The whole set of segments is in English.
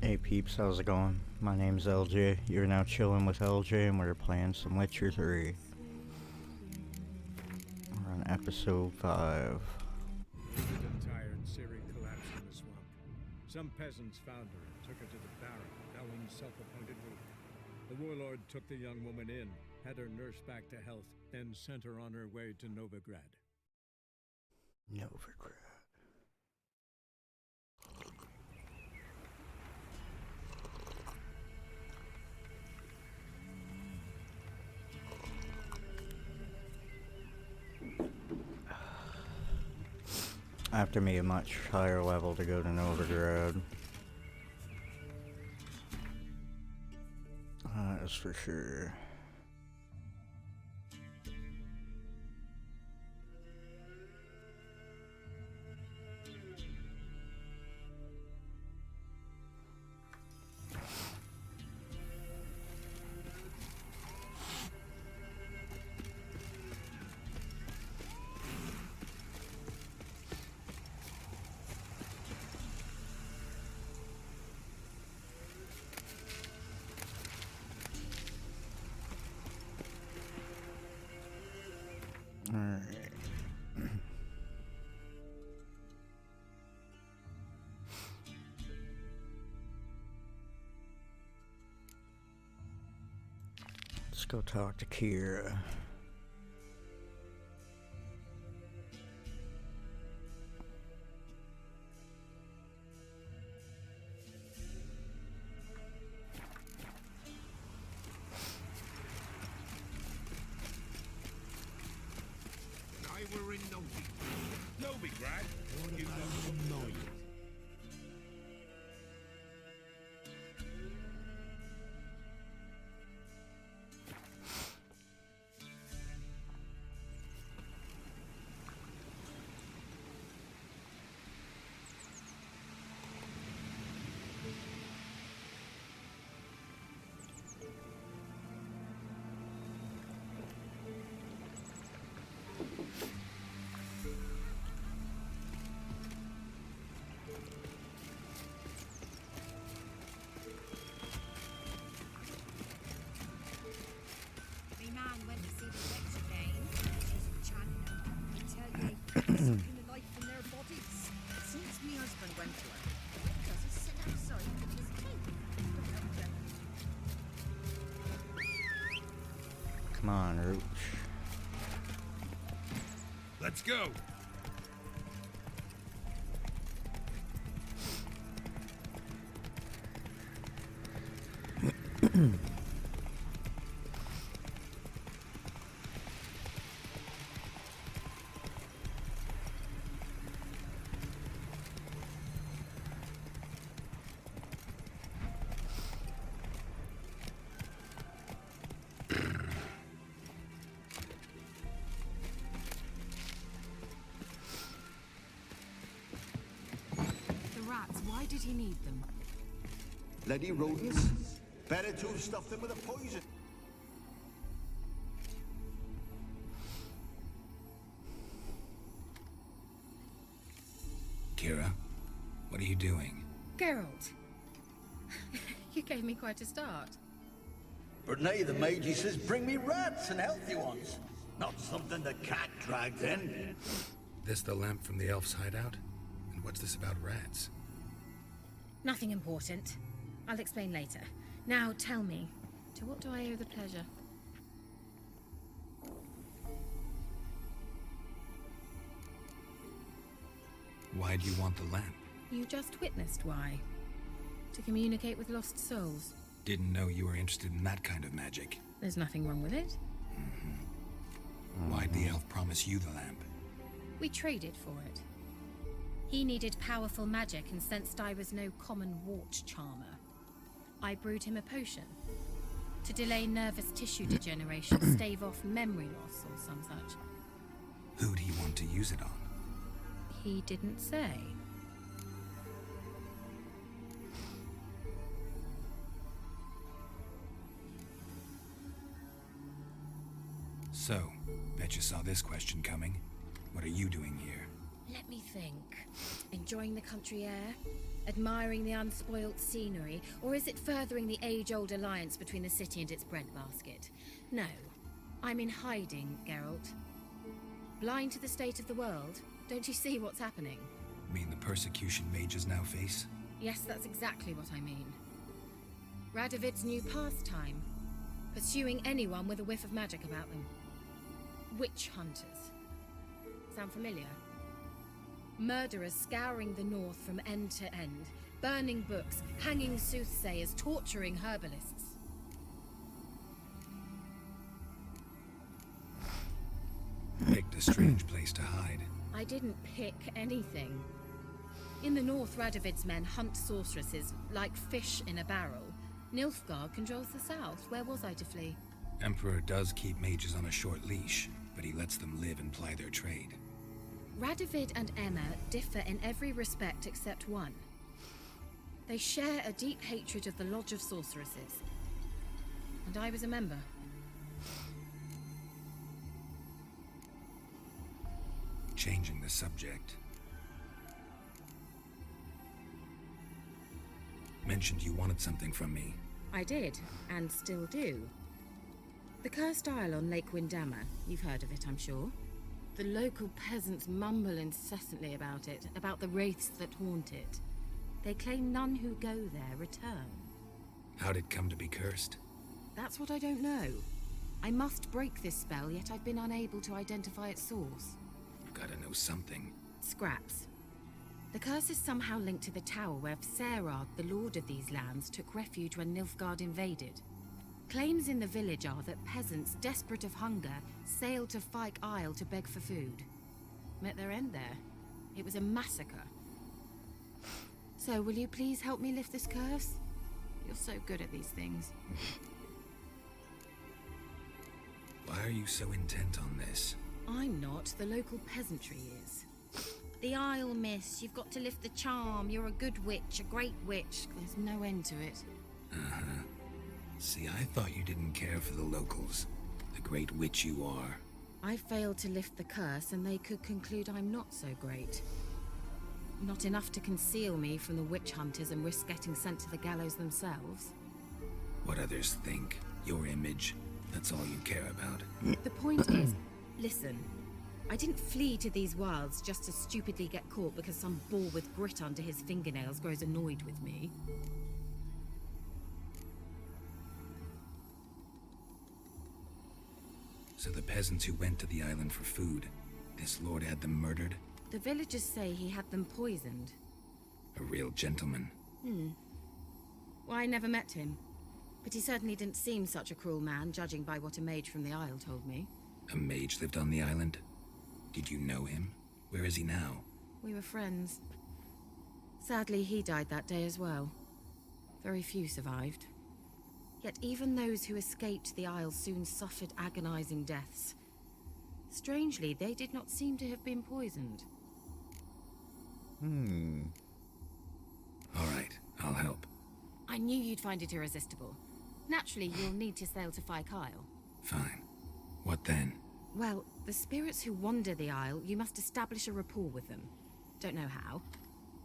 Hey peeps, how's it going? My name's LJ. You're now chilling with LJ and we're playing some Witcher 3. We're on episode 5. Tired Ciri collapsed in the swamp. Some peasants found her and took her to the Baron, Ellen's self-appointed ruler. The warlord took the young woman in, had her nursed back to health, then sent her on her way to Novigrad. Novigrad. After me a much higher level to go to Novigrad. That's for sure. Alright. Let's go talk to Kira. We're in Novigrad? You look annoyed. Come on, Roach. Let's go. Why did he need them? Bloody rodents. Better to have stuffed them with a poison. Kira, what are you doing? Geralt. You gave me quite a start. But now the mage says bring me rats and healthy ones. Not something the cat dragged in. This the lamp from the elf's hideout? And what's this about rats? Nothing important. I'll explain later. Now tell me, to what do I owe the pleasure? Why do you want the lamp? You just witnessed why. To communicate with lost souls. Didn't know you were interested in that kind of magic. There's nothing wrong with it. Why'd the elf promise you the lamp? We traded for it. He needed powerful magic and sensed I was no common wart charmer. I brewed him a potion to delay nervous tissue degeneration, stave off memory loss or some such. Who'd he want to use it on? He didn't say. So, bet you saw this question coming. What are you doing here? Let me think. Enjoying the country air? Admiring the unspoilt scenery? Or is it furthering the age-old alliance between the city and its breadbasket? No. I'm in hiding, Geralt. Blind to the state of the world? Don't you see what's happening? Mean the persecution mages now face? Yes, that's exactly what I mean. Radovid's new pastime. Pursuing anyone with a whiff of magic about them. Witch hunters. Sound familiar? Murderers scouring the north from end to end, burning books, hanging soothsayers, torturing herbalists. Picked a strange place to hide. I didn't pick anything. In the north, Radovid's men hunt sorceresses like fish in a barrel. Nilfgaard controls the south. Where was I to flee? Emperor does keep mages on a short leash, but he lets them live and ply their trade. Radovid and Emma differ in every respect except one. They share a deep hatred of the Lodge of Sorceresses. And I was a member. Changing the subject. Mentioned you wanted something from me. I did, and still do. The Cursed Isle on Lake Windammer. You've heard of it, I'm sure. The local peasants mumble incessantly about it, about the wraiths that haunt it. They claim none who go there return. How'd it come to be cursed? That's what I don't know. I must break this spell, yet I've been unable to identify its source. Gotta know something. Scraps. The curse is somehow linked to the tower where Serad, the lord of these lands, took refuge when Nilfgaard invaded. Claims in the village are that peasants, desperate of hunger, sailed to Fyke Isle to beg for food. Met their end there. It was a massacre. So, will you please help me lift this curse? You're so good at these things. Why are you so intent on this? I'm not. The local peasantry is. The Isle, miss. You've got to lift the charm. You're a good witch, a great witch. There's no end to it. Uh-huh. See, I thought you didn't care for the locals. The great witch you are. I failed to lift the curse, and they could conclude I'm not so great. Not enough to conceal me from the witch hunters and risk getting sent to the gallows themselves. What others think, your image, that's all you care about. The point is, listen, I didn't flee to these wilds just to stupidly get caught because some boar with grit under his fingernails grows annoyed with me. So the peasants who went to the island for food, this lord had them murdered? The villagers say he had them poisoned. A real gentleman. Well, I never met him. But he certainly didn't seem such a cruel man, judging by what a mage from the Isle told me. A mage lived on the island? Did you know him? Where is he now? We were friends. Sadly, he died that day as well. Very few survived. Yet even those who escaped the Isle soon suffered agonizing deaths. Strangely, they did not seem to have been poisoned. All right, I'll help. I knew you'd find it irresistible. Naturally, you'll need to sail to Fyke Isle. Fine. What then? Well, the spirits who wander the Isle, you must establish a rapport with them. Don't know how,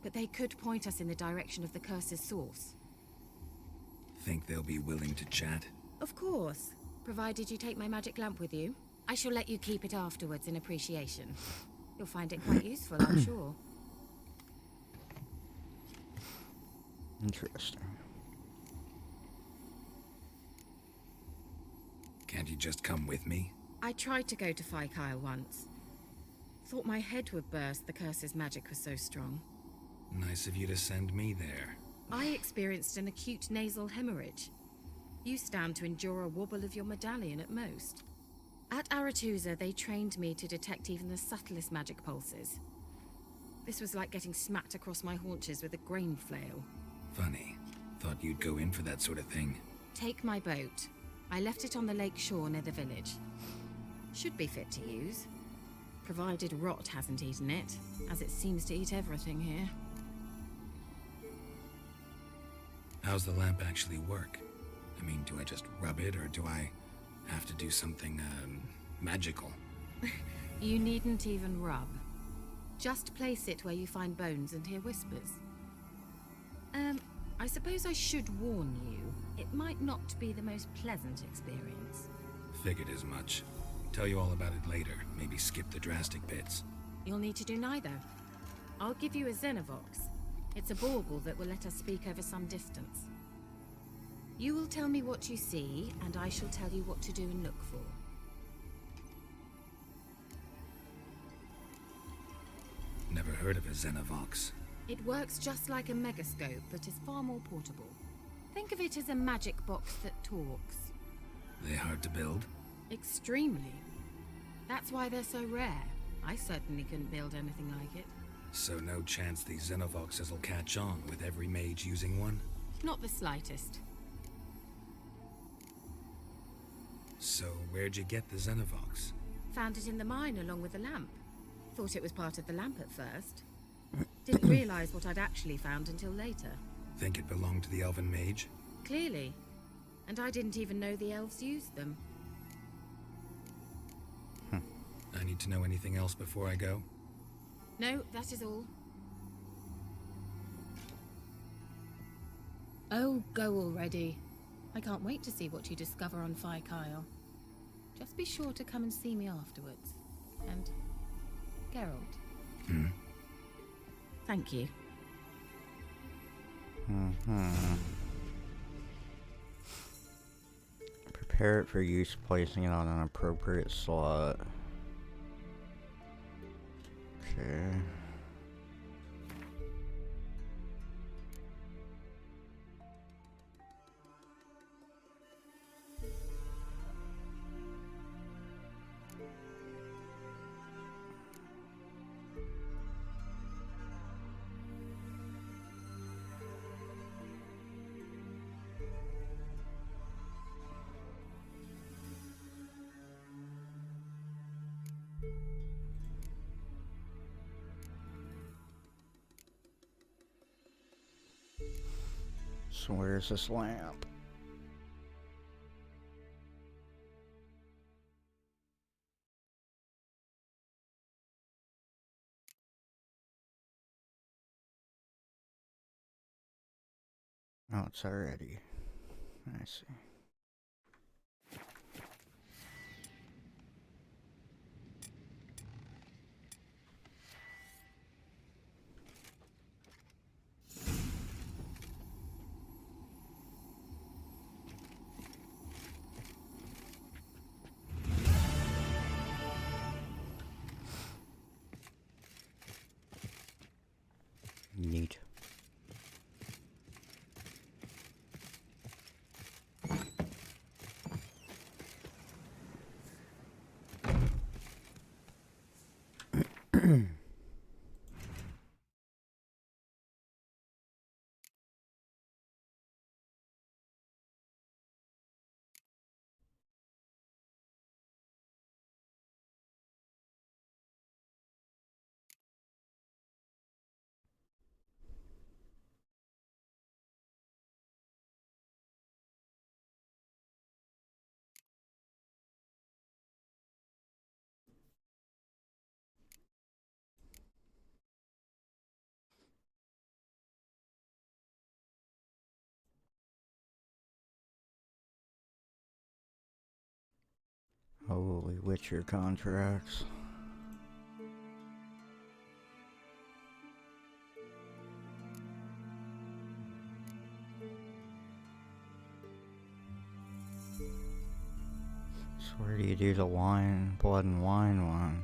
but they could point us in the direction of the curse's source. Think they'll be willing to chat? Of course, provided you take my magic lamp with you. I shall let you keep it afterwards in appreciation. You'll find it quite useful, I'm sure. Interesting. Can't you just come with me? I tried to go to Fyke Isle once. Thought my head would burst, the curse's magic was so strong. Nice of you to send me there. I experienced an acute nasal hemorrhage. You stand to endure a wobble of your medallion at most. At Aretusa, they trained me to detect even the subtlest magic pulses. This was like getting smacked across my haunches with a grain flail. Funny. Thought you'd go in for that sort of thing. Take my boat. I left it on the lake shore near the village. Should be fit to use. Provided rot hasn't eaten it, as it seems to eat everything here. How's the lamp actually work? I mean, do I just rub it, or do I have to do something, magical? You needn't even rub. Just place it where you find bones and hear whispers. I suppose I should warn you, it might not be the most pleasant experience. Figured as much. Tell you all about it later. Maybe skip the drastic bits. You'll need to do neither. I'll give you a Xenovox. It's a bauble that will let us speak over some distance. You will tell me what you see, and I shall tell you what to do and look for. Never heard of a Xenovox. It works just like a megascope, but is far more portable. Think of it as a magic box that talks. They hard to build? Extremely. That's why they're so rare. I certainly couldn't build anything like it. So no chance these Xenovoxes will catch on with every mage using one? Not the slightest. So where'd you get the Xenovox? Found it in the mine along with the lamp. Thought it was part of the lamp at first. Didn't realize what I'd actually found until later. Think it belonged to the elven mage? Clearly. And I didn't even know the elves used them. I need to know anything else before I go? No, that is all. Oh, go already. I can't wait to see what you discover on Kyle. Just be sure to come and see me afterwards. And Geralt. Thank you. Prepare it for use, placing it on an appropriate slot. Okay. So where's this lamp? Oh, it's already. I see. Neat. Holy Witcher contracts. So where do you do the wine, blood and wine one?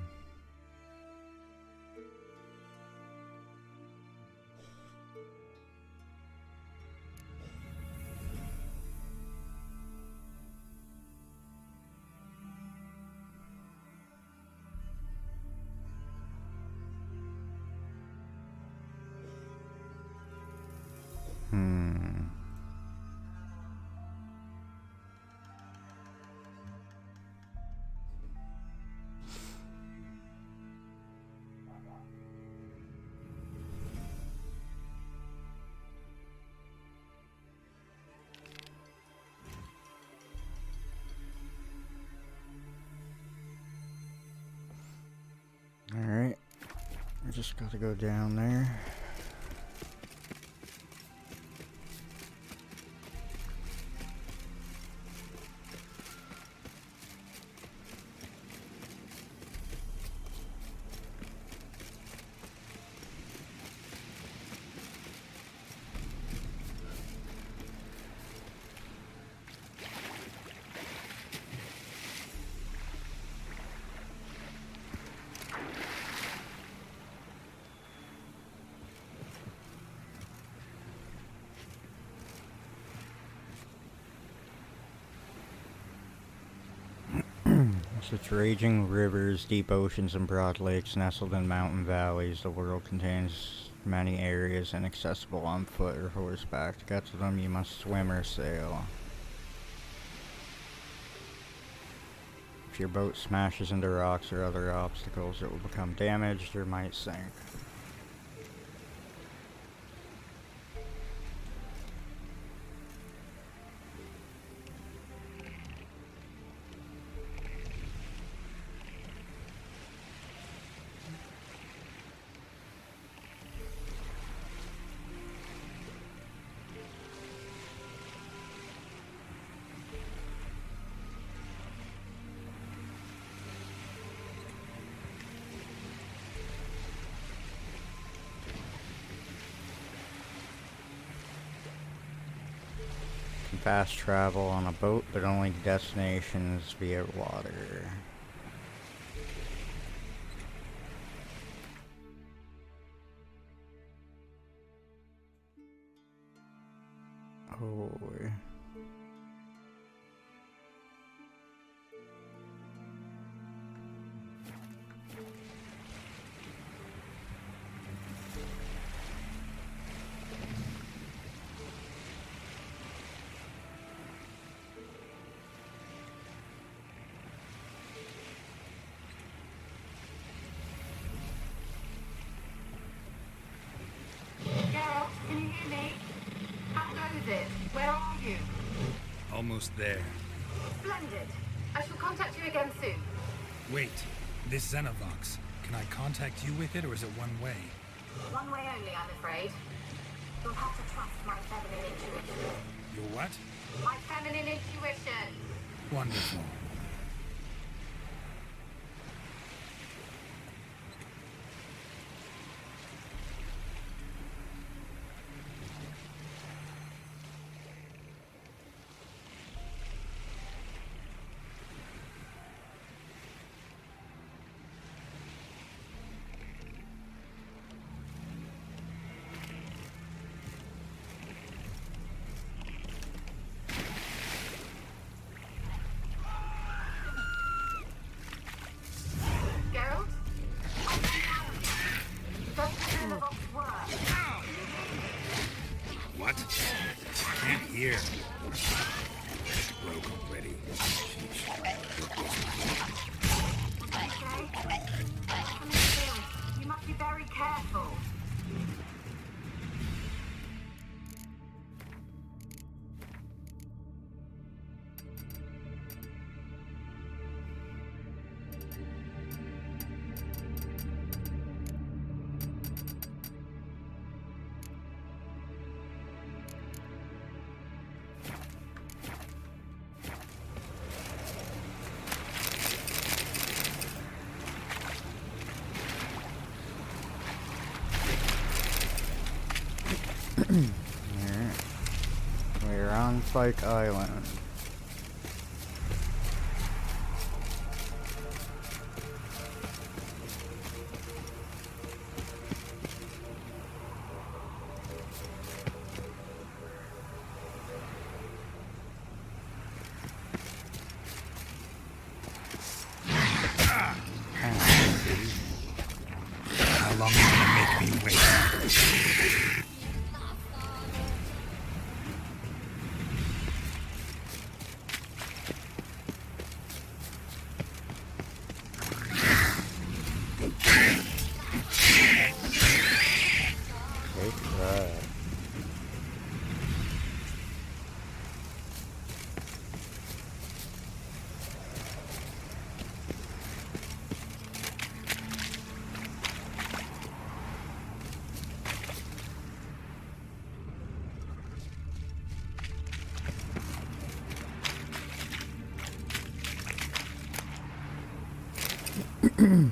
just gotta go down there. Such raging rivers, deep oceans, and broad lakes nestled in mountain valleys, the world contains many areas inaccessible on foot or horseback. To get to them, you must swim or sail. If your boat smashes into rocks or other obstacles, it will become damaged or might sink. Fast travel on a boat, but only destinations via water. Oh boy. Can you hear me? How goes it? Where are you? Almost there. Splendid. I shall contact you again soon. Wait, this Xenovox. Can I contact you with it, or is it one way? One way only, I'm afraid. You'll have to trust my feminine intuition. Your what? My feminine intuition. Wonderful. Geralt? Does the Xenovox work? What? Can't hear. Broke already. Okay. Come still. You must be very careful. Alright. We're on Pike Island. How long are you gonna make me wait? Take that. Nah.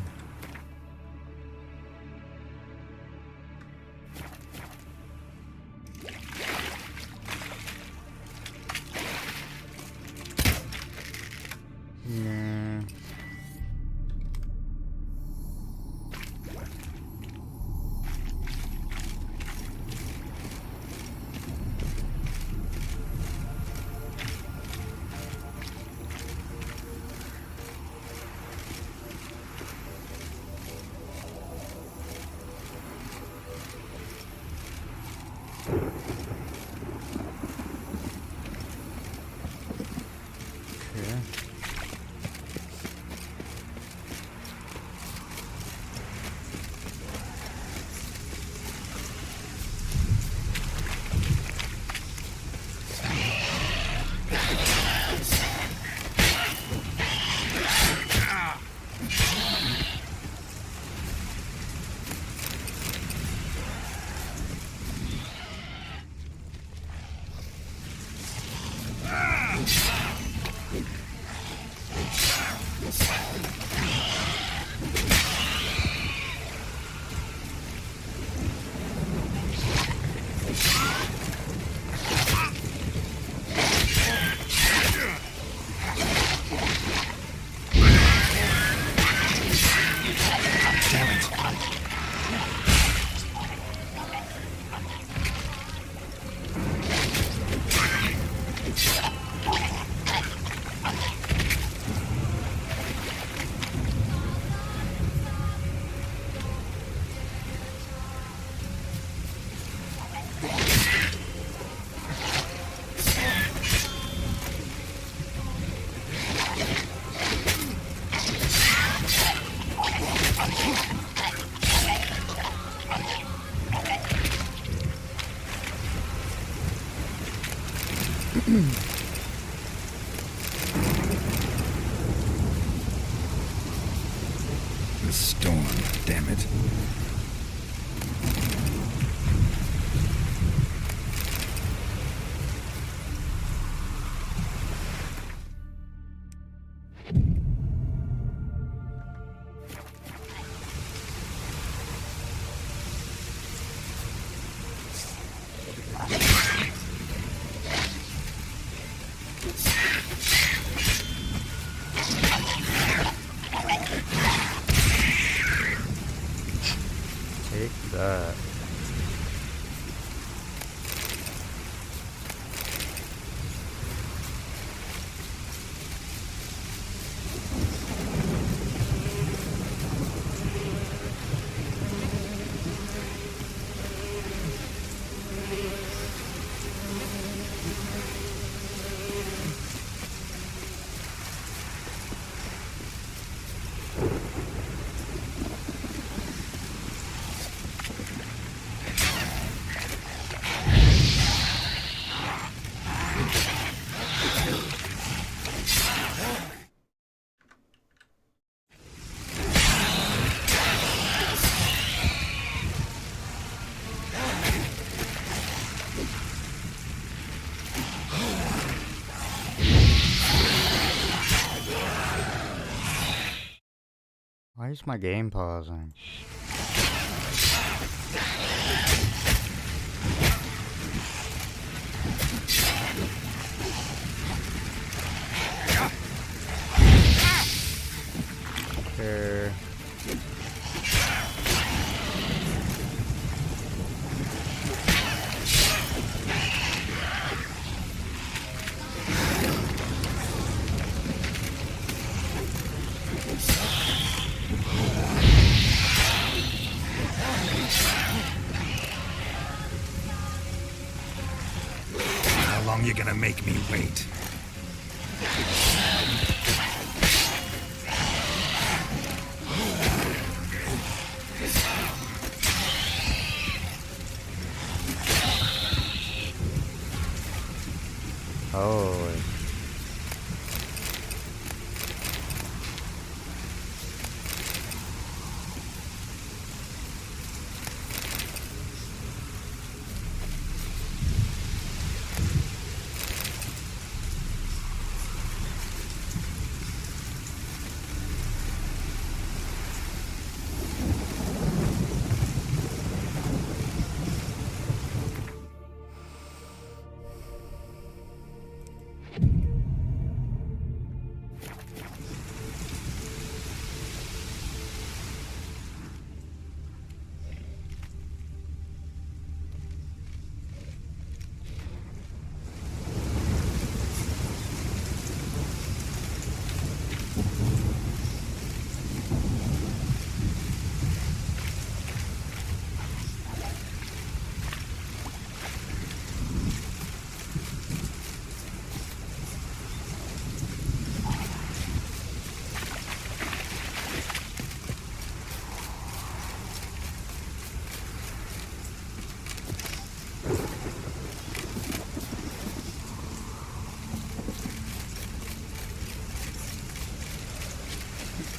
Okay. The storm, damn it. Take that. Why is my game pausing? There. How long you gonna make me wait? Holy.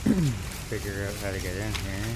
Figure out how to get in here.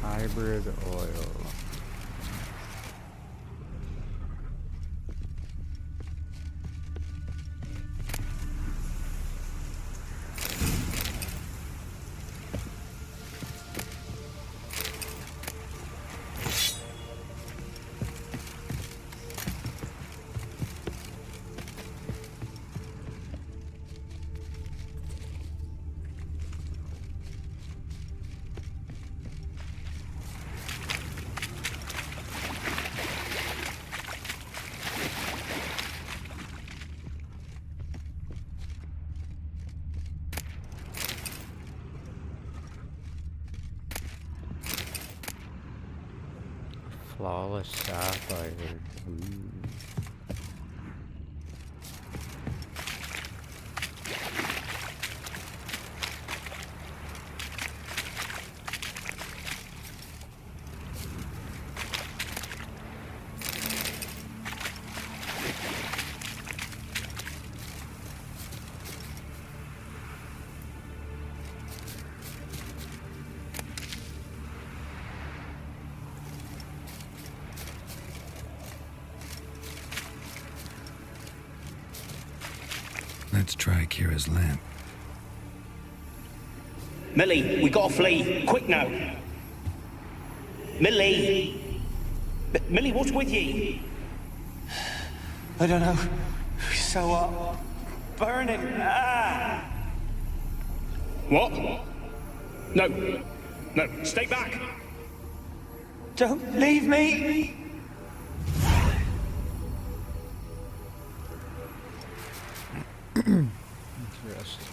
Hybrid oil. Flawless sapphire. Ooh. Let's try Kira's lamp. Millie, we gotta flee. Quick now. Millie! Millie, what's with ye? I don't know. So, burning. Ah! What? No. No, stay back. Don't leave me! Interesting.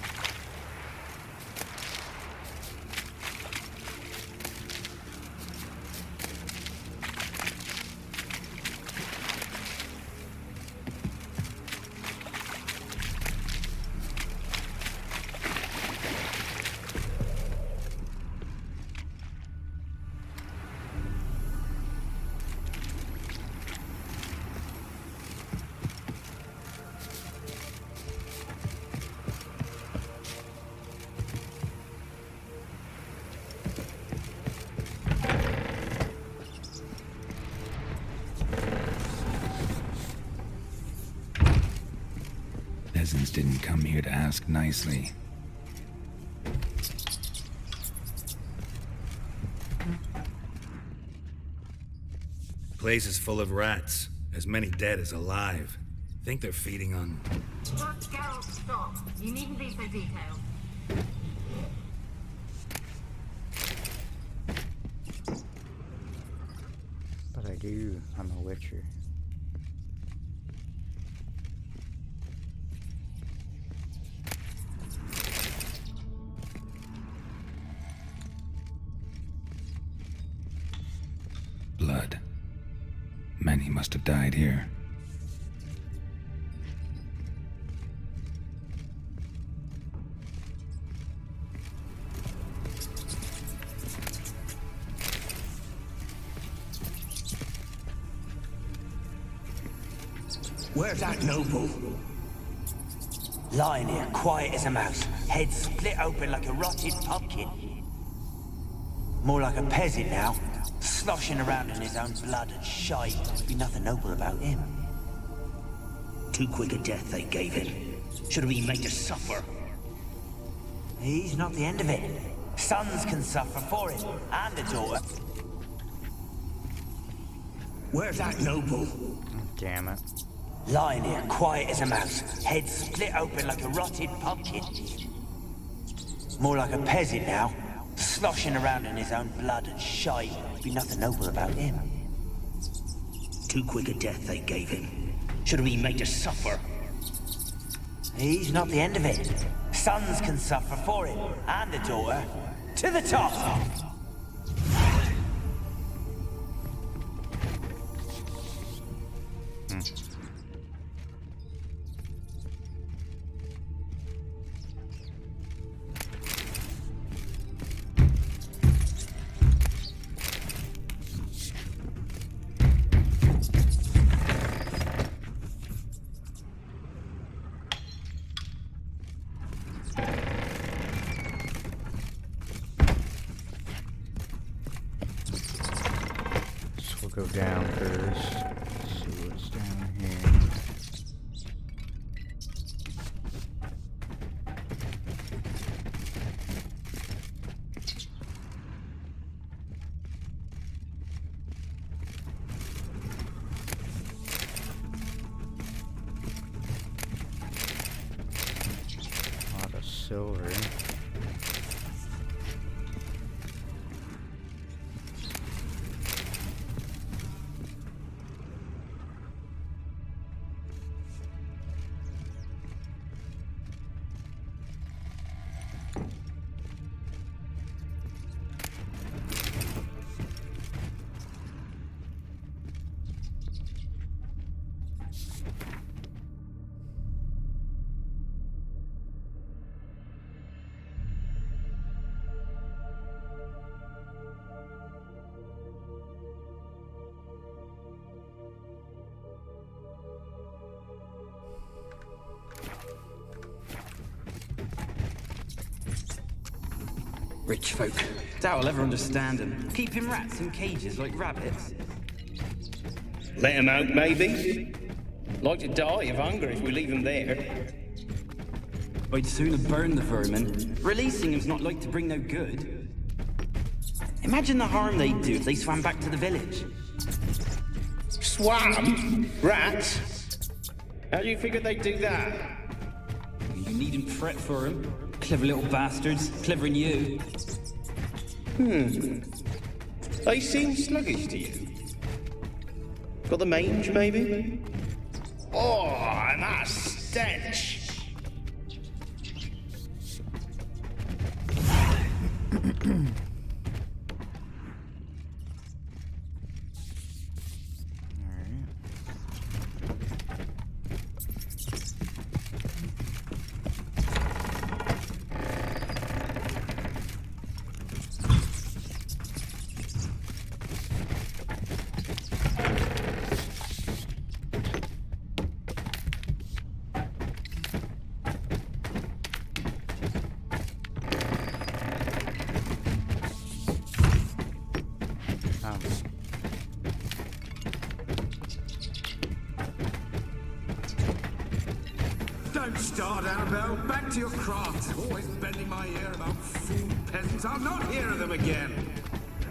Peasants didn't come here to ask nicely. Place is full of rats. As many dead as alive. Think they're feeding on... Just Geralt, stop. You needn't be so detailed. But I do. I'm a witcher. Blood. Many must have died here. Where's that noble? Lying here, quiet as a mouse, head split open like a rotted pumpkin. More like a peasant now, sloshing around in his own blood and shite. Be nothing noble about him. Too quick a death they gave him. Should have been made to suffer. He's not the end of it. Sons can suffer for it, and a daughter. Where's that noble? Damn it. Lying here, quiet as a mouse, head split open like a rotted pumpkin. More like a peasant now, sloshing around in his own blood and shite. Be nothing noble about him. Too quick a death they gave him. Should have been made to suffer. He's not the end of it. Sons can suffer for it, and a daughter. To the top! Go down first. See what's down here. A lot of silver. Rich folk. Doubt I'll ever understand them. Keeping rats in cages like rabbits. Let him out, maybe? Like to die of hunger if we leave him there. I'd sooner burn the vermin. Releasing him's not like to bring no good. Imagine the harm they'd do if they swam back to the village. Swam? Rats? How do you figure they'd do that? You needn't fret for 'em. Clever little bastards. Clever than you. They seem sluggish to you. Got the mange, maybe? Oh, and that stench! Don't start, Annabelle. Back to your craft. Always bending my ear about fool peasants. I'll not hear of them again.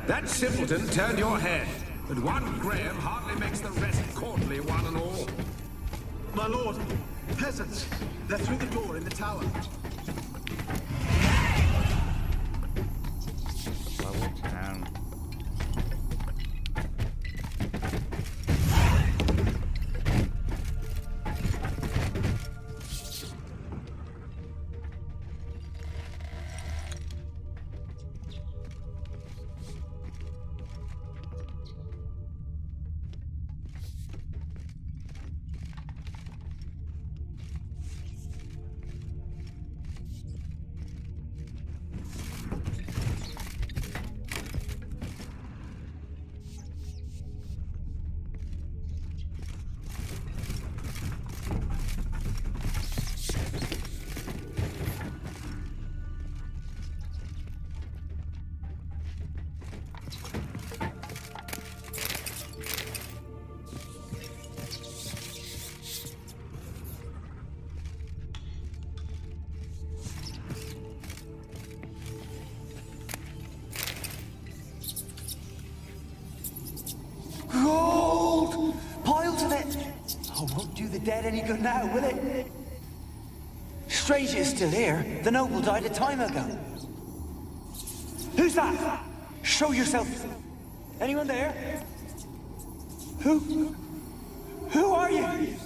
That simpleton turned your head, but one Graham hardly makes the rest courtly, one and all. My lord, peasants. They're through the door in the tower. Level 10. dead any good now, will it? Strange it's still here. The noble died a time ago. Who's that? Show yourself. Anyone there? Who are you?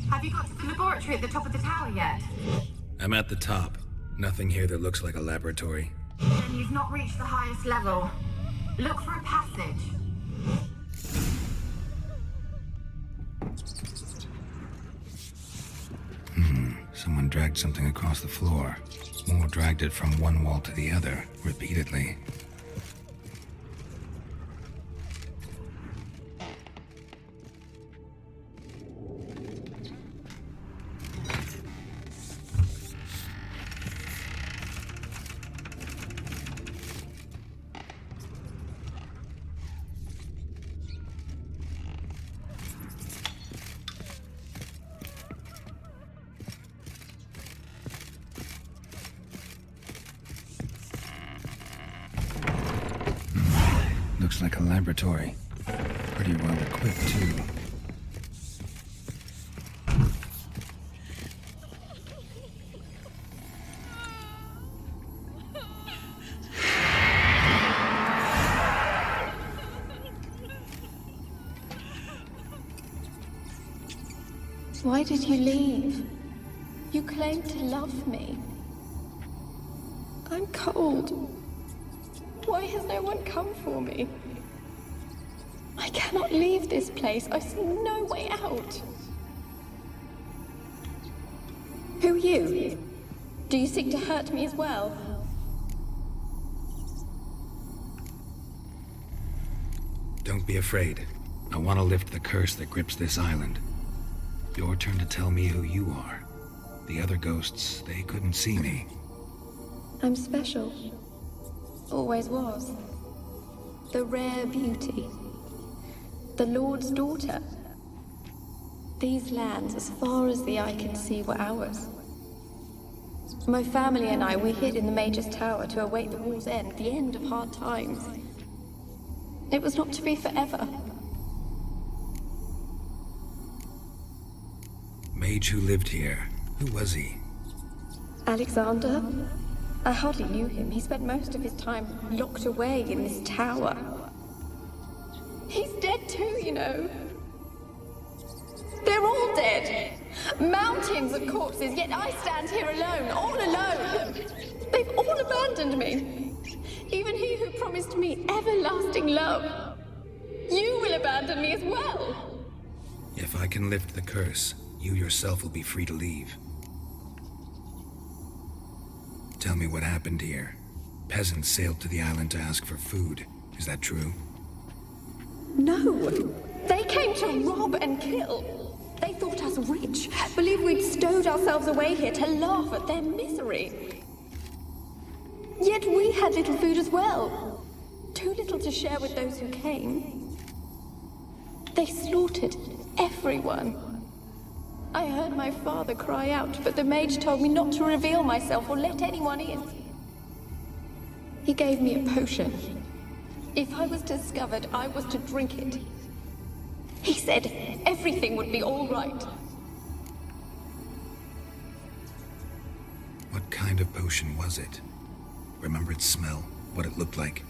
Have you got to the laboratory at the top of the tower yet? I'm at the top. Nothing here that looks like a laboratory. Then you've not reached the highest level. Look for a passage. Someone dragged something across the floor. More dragged it from one wall to the other, repeatedly. Looks like a laboratory. Pretty well equipped, too. Why did you leave? You claimed to love me. I'm cold. Why has no one come for me? I cannot leave this place. I see no way out. Who are you? Do you seek to hurt me as well? Don't be afraid. I want to lift the curse that grips this island. Your turn to tell me who you are. The other ghosts, they couldn't see me. I'm special. Always was. The rare beauty. The Lord's daughter. These lands, as far as the eye can see, were ours. My family and I, we hid in the Major's Tower to await the war's end, the end of hard times. It was not to be forever. Mage who lived here. Who was he? Alexander? I hardly knew him. He spent most of his time locked away in this tower. He's dead too, you know. They're all dead. Mountains of corpses, yet I stand here alone, all alone. They've all abandoned me. Even he who promised me everlasting love. You will abandon me as well. If I can lift the curse, you yourself will be free to leave. Tell me what happened here. Peasants sailed to the island to ask for food. Is that true? No. They came to rob and kill. They thought us rich, believed we'd stowed ourselves away here to laugh at their misery. Yet we had little food as well. Too little to share with those who came. They slaughtered everyone. I heard my father cry out, but the mage told me not to reveal myself or let anyone in. He gave me a potion. If I was discovered, I was to drink it. He said everything would be all right. What kind of potion was it? Remember its smell? What it looked like?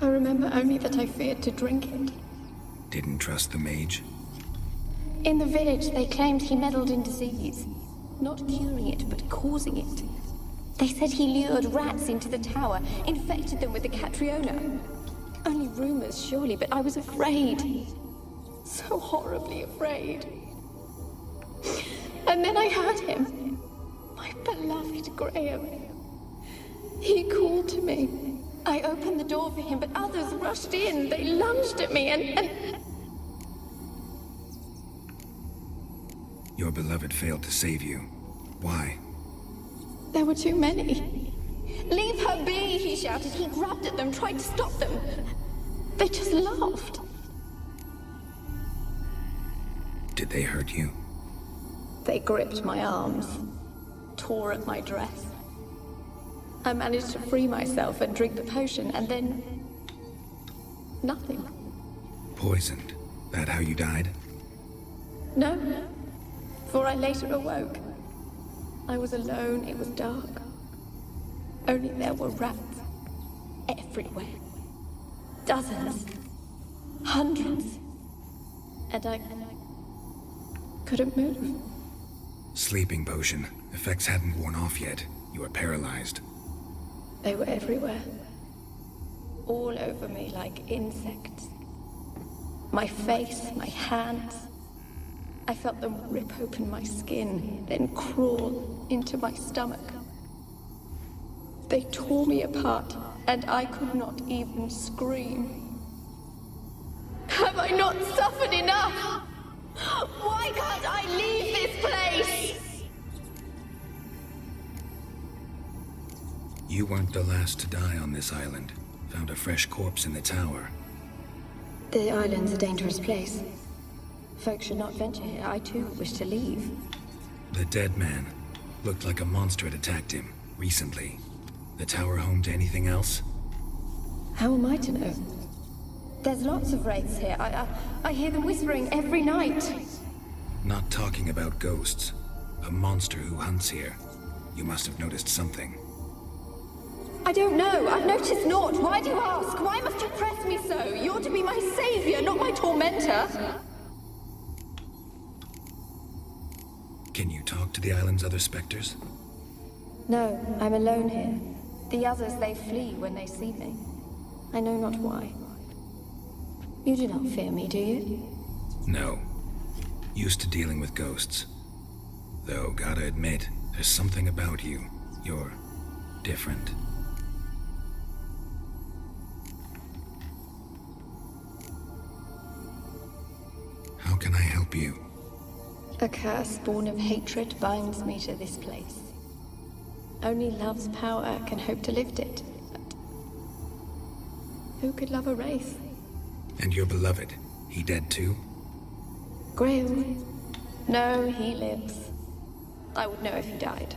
I remember only that I feared to drink it. Didn't trust the mage? In the village, they claimed he meddled in disease. Not curing it, but causing it. They said he lured rats into the tower, infected them with the Catriona. Only rumors, surely, but I was afraid. So horribly afraid. And then I heard him. My beloved Graham. He called to me. I opened the door for him, but others rushed in. They lunged at me and... Your beloved failed to save you. Why? There were too many. Leave her be, he shouted. He grabbed at them, tried to stop them. They just laughed. Did they hurt you? They gripped my arms, tore at my dress. I managed to free myself and drink the potion, and then... nothing. Poisoned? That how you died? No, for I later awoke. I was alone, it was dark. Only there were rats. Everywhere. Dozens. Hundreds. And I couldn't move. Sleeping potion. Effects hadn't worn off yet. You were paralyzed. They were everywhere. All over me like insects. My face, my hands. I felt them rip open my skin, then crawl into my stomach. They tore me apart, and I could not even scream. Have I not suffered enough? Why can't I leave this place? You weren't the last to die on this island. Found a fresh corpse in the tower. The island's a dangerous place. Folks should not venture here. I too wish to leave. The dead man. Looked like a monster had attacked him, recently. The tower home to anything else? How am I to know? There's lots of wraiths here. I hear them whispering every night. Not talking about ghosts. A monster who hunts here. You must have noticed something. I don't know. I've noticed naught. Why do you ask? Why must you press me so? You're to be my savior, not my tormentor. Can you talk to the island's other specters? No, I'm alone here. The others, they flee when they see me. I know not why. You do not fear me, do you? No. Used to dealing with ghosts. Though, gotta admit, there's something about you. You're different. How can I help you? A curse born of hatred binds me to this place. Only love's power can hope to lift it. But who could love a wraith? And your beloved, he dead too? Graham? No, he lives. I would know if he died.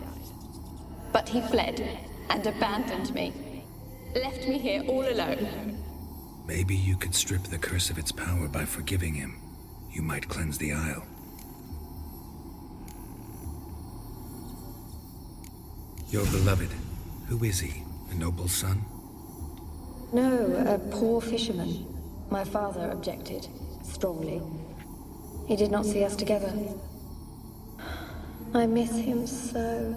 But he fled and abandoned me. Left me here all alone. Maybe you could strip the curse of its power by forgiving him. You might cleanse the Isle. Your beloved, who is he? A noble son? No, a poor fisherman. My father objected, strongly. He did not see us together. I miss him so.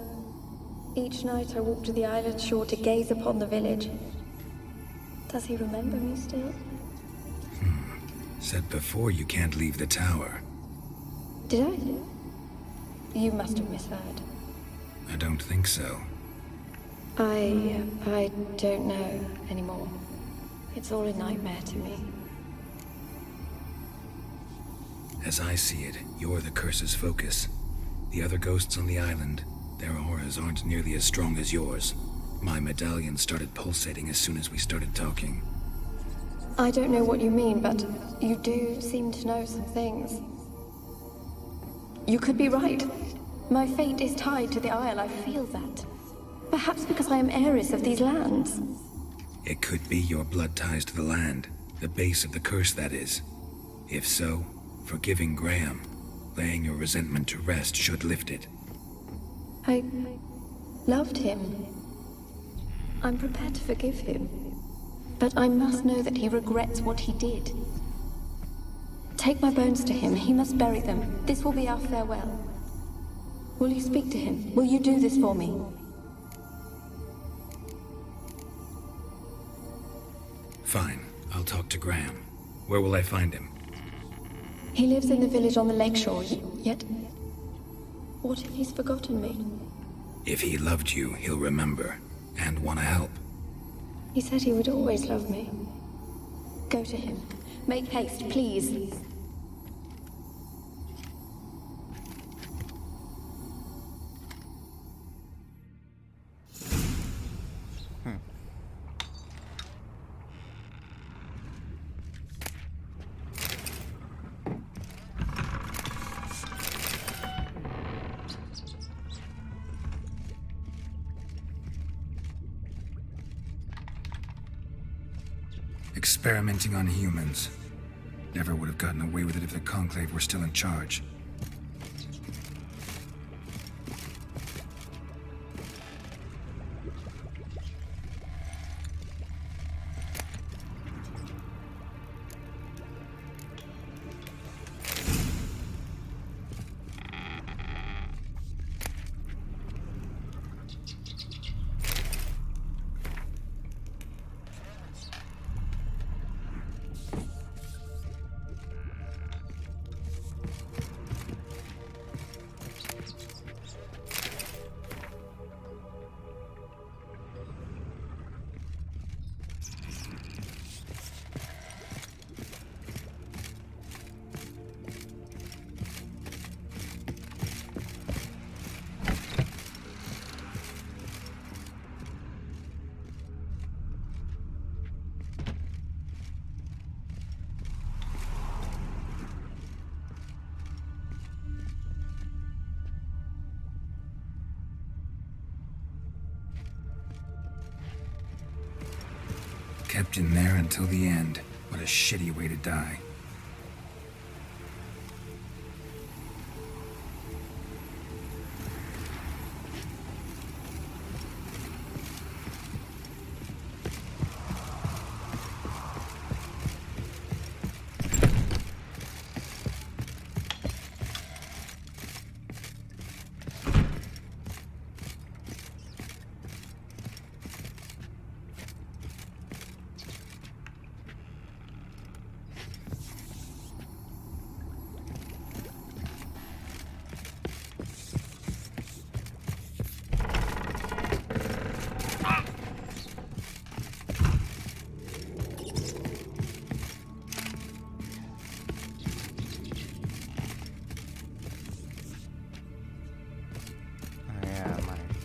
Each night I walk to the island shore to gaze upon the village. Does he remember me still? Said before you can't leave the tower. Did I? You must have misheard. I don't think so. I don't know anymore. It's all a nightmare to me. As I see it, you're the curse's focus. The other ghosts on the island, their auras aren't nearly as strong as yours. My medallion started pulsating as soon as we started talking. I don't know what you mean, but you do seem to know some things. You could be right. My fate is tied to the Isle, I feel that. Perhaps because I am heiress of these lands. It could be your blood ties to the land. The base of the curse, that is. If so, forgiving Graham, laying your resentment to rest should lift it. I loved him. I'm prepared to forgive him. But I must know that he regrets what he did. Take my bones to him. He must bury them. This will be our farewell. Will you speak to him? Will you do this for me? Fine. I'll talk to Graham. Where will I find him? He lives in the village on the lakeshore, yet... What if he's forgotten me? If he loved you, he'll remember, and want to help. He said he would always love me. Go to him. Make haste, please. Experimenting on humans. Never would have gotten away with it if the Conclave were still in charge. Kept in there until the end. What a shitty way to die.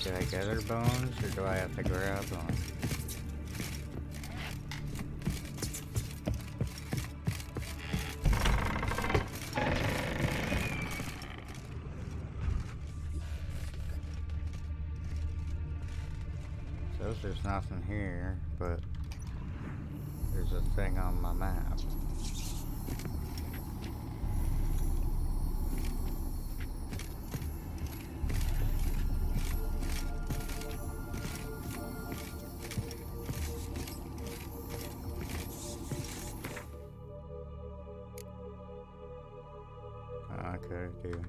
Did I get her bones, or do I have to grab them? Says there's nothing here, but there's a thing on my map. Okay, dude.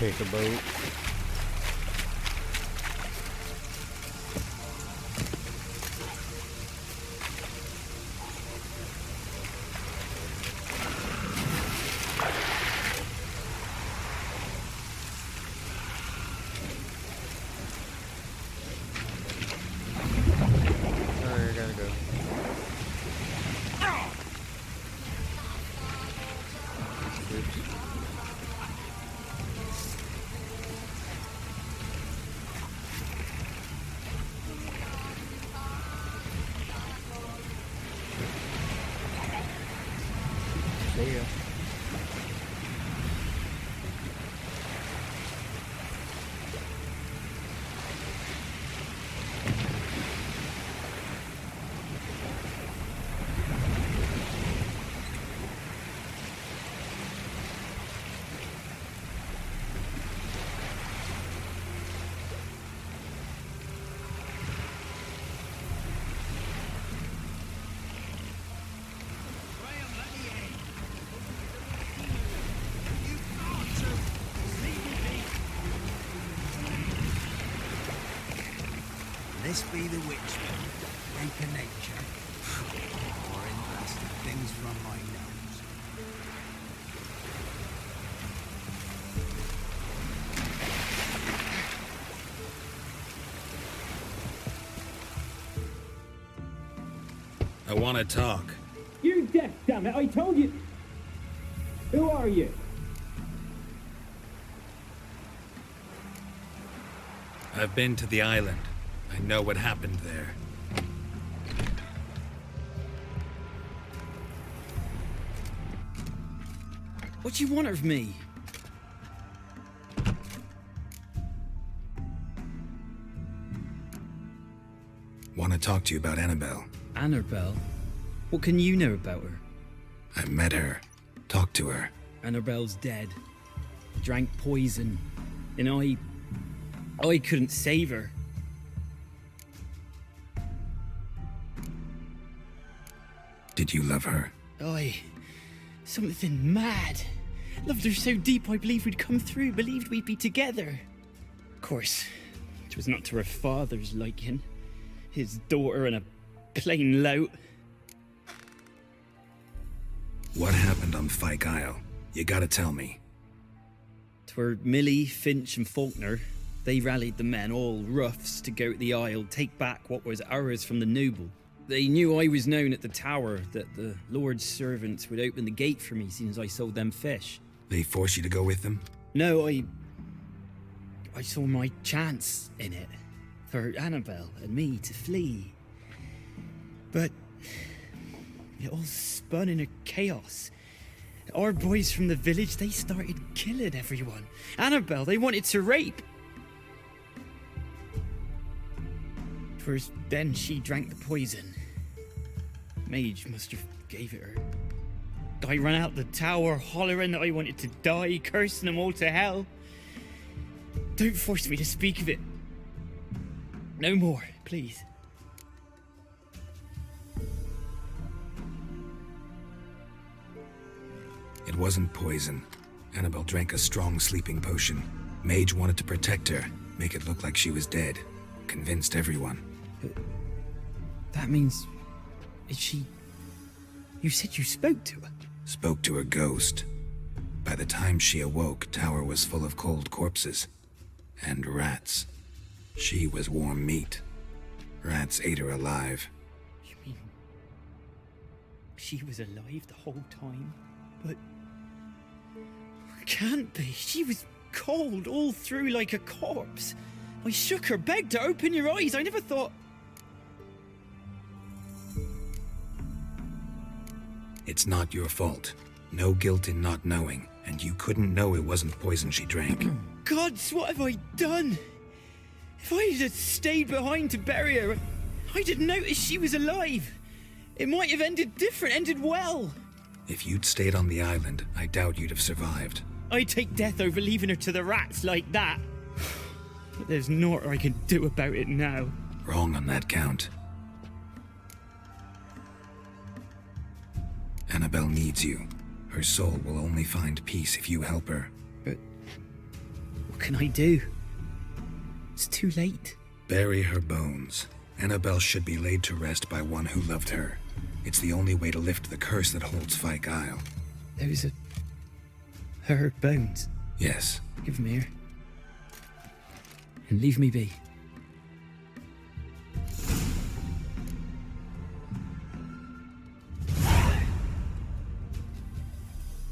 take a boat. Sorry, I gotta go. Oops. See ya. This be the witchman, freak of nature. Or interesting things from my nose. I want to talk. You're deaf, damn it! I told you. Who are you? I've been to the island. I know what happened there. What do you want of me? Want to talk to you about Annabelle. Annabelle? What can you know about her? I met her. Talked to her. Annabelle's dead. Drank poison. And I couldn't save her. Did you love her? Something mad. Loved her so deep I believed we'd come through, believed we'd be together. Of course, it was not to her father's liking. His daughter and a plain lout. What happened on Fyke Isle? You gotta tell me. 'Twere Millie, Finch and Faulkner. They rallied the men, all roughs, to go to the Isle, take back what was ours from the noble. They knew I was known at the tower, that the Lord's servants would open the gate for me since I sold them fish. They forced you to go with them? No, I saw my chance in it. For Annabelle and me to flee. But it all spun in a chaos. Our boys from the village, they started killing everyone. Annabelle, they wanted to rape. First, then she drank the poison. Mage must have gave it her. I ran out the tower, hollering that I wanted to die, cursing them all to hell. Don't force me to speak of it. No more, please. It wasn't poison. Annabelle drank a strong sleeping potion. Mage wanted to protect her, make it look like she was dead. Convinced everyone. That means... Is she... You said you spoke to her? Spoke to her ghost. By the time she awoke, tower was full of cold corpses. And rats. She was warm meat. Rats ate her alive. You mean... She was alive the whole time? But... Can't be. She was cold all through like a corpse. I shook her, begged her, open your eyes. I never thought... It's not your fault. No guilt in not knowing, and you couldn't know it wasn't poison she drank. Gods, what have I done? If I had stayed behind to bury her, I didn't notice she was alive. It might have ended different, ended well. If you'd stayed on the island, I doubt you'd have survived. I'd take death over leaving her to the rats like that. But there's naught I can do about it now. Wrong on that count. Annabelle needs you. Her soul will only find peace if you help her. But can I do? It's too late. Bury her bones. Annabelle should be laid to rest by one who loved her. It's the only way to lift the curse that holds Fyke Isle. Those are her bones. Yes. Give them here. And leave me be.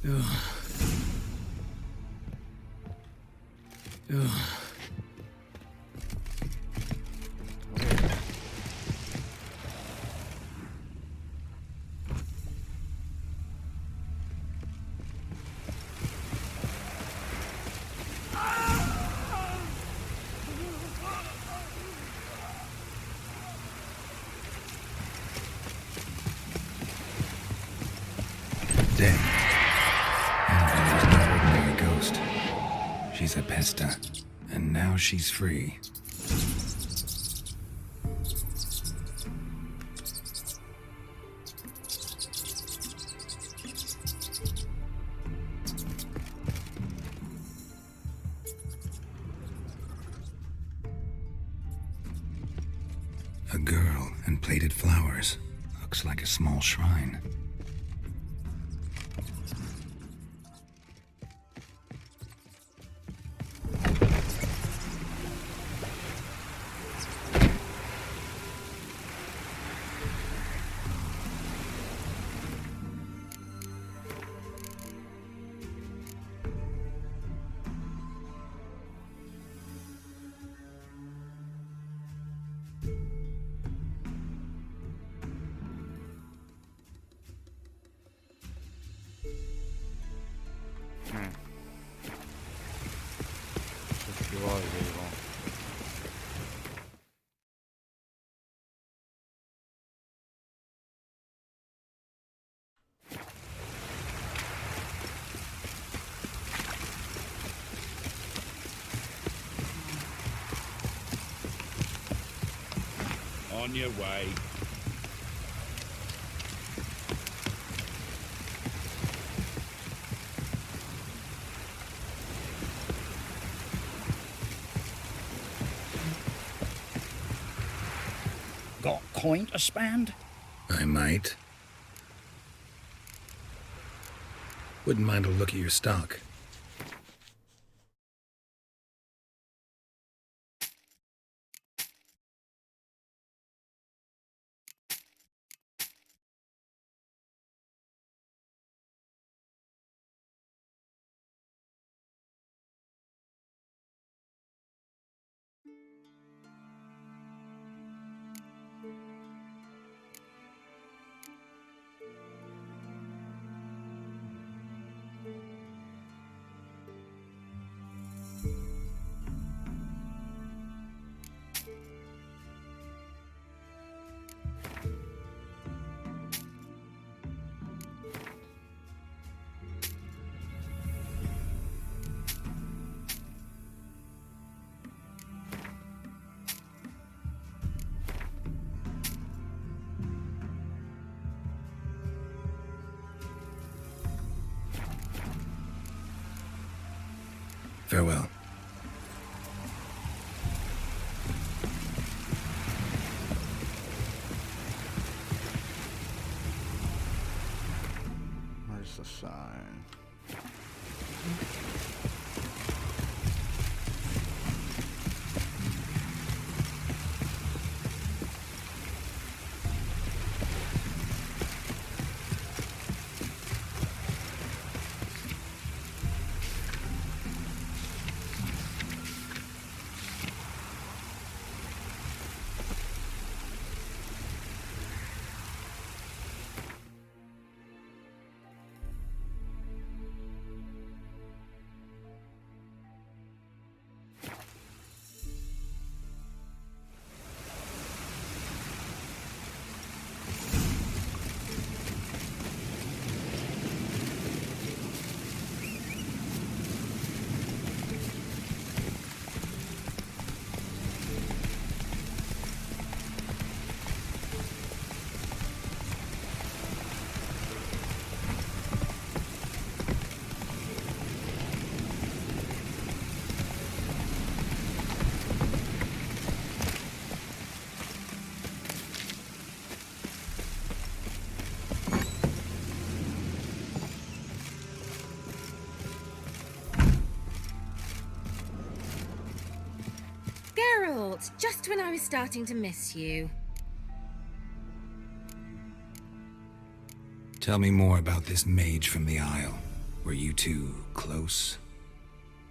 Ugh. Ugh. Dead. Annabelle was no ordinary ghost. She's a pesta, and now she's free. A girl and plated flowers. Looks like a small shrine. She was evil. On your way. Got coin to spend? I might. Wouldn't mind a look at your stock. Farewell. Where's the sign? out, just when I was starting to miss you. Tell me more about this mage from the Isle. Were you two close?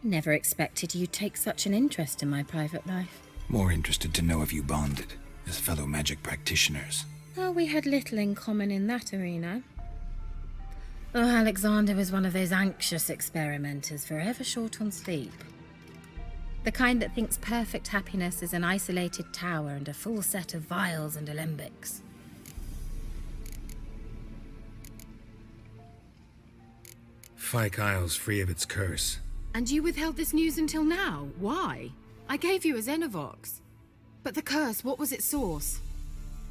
Never expected you'd take such an interest in my private life. More interested to know if you bonded, as fellow magic practitioners. Oh, we had little in common in that arena. Oh, Alexander was one of those anxious experimenters, forever short on sleep. The kind that thinks perfect happiness is an isolated tower and a full set of vials and alembics. Fyke Isle's free of its curse. And you withheld this news until now? Why? I gave you a Xenovox. But the curse, what was its source?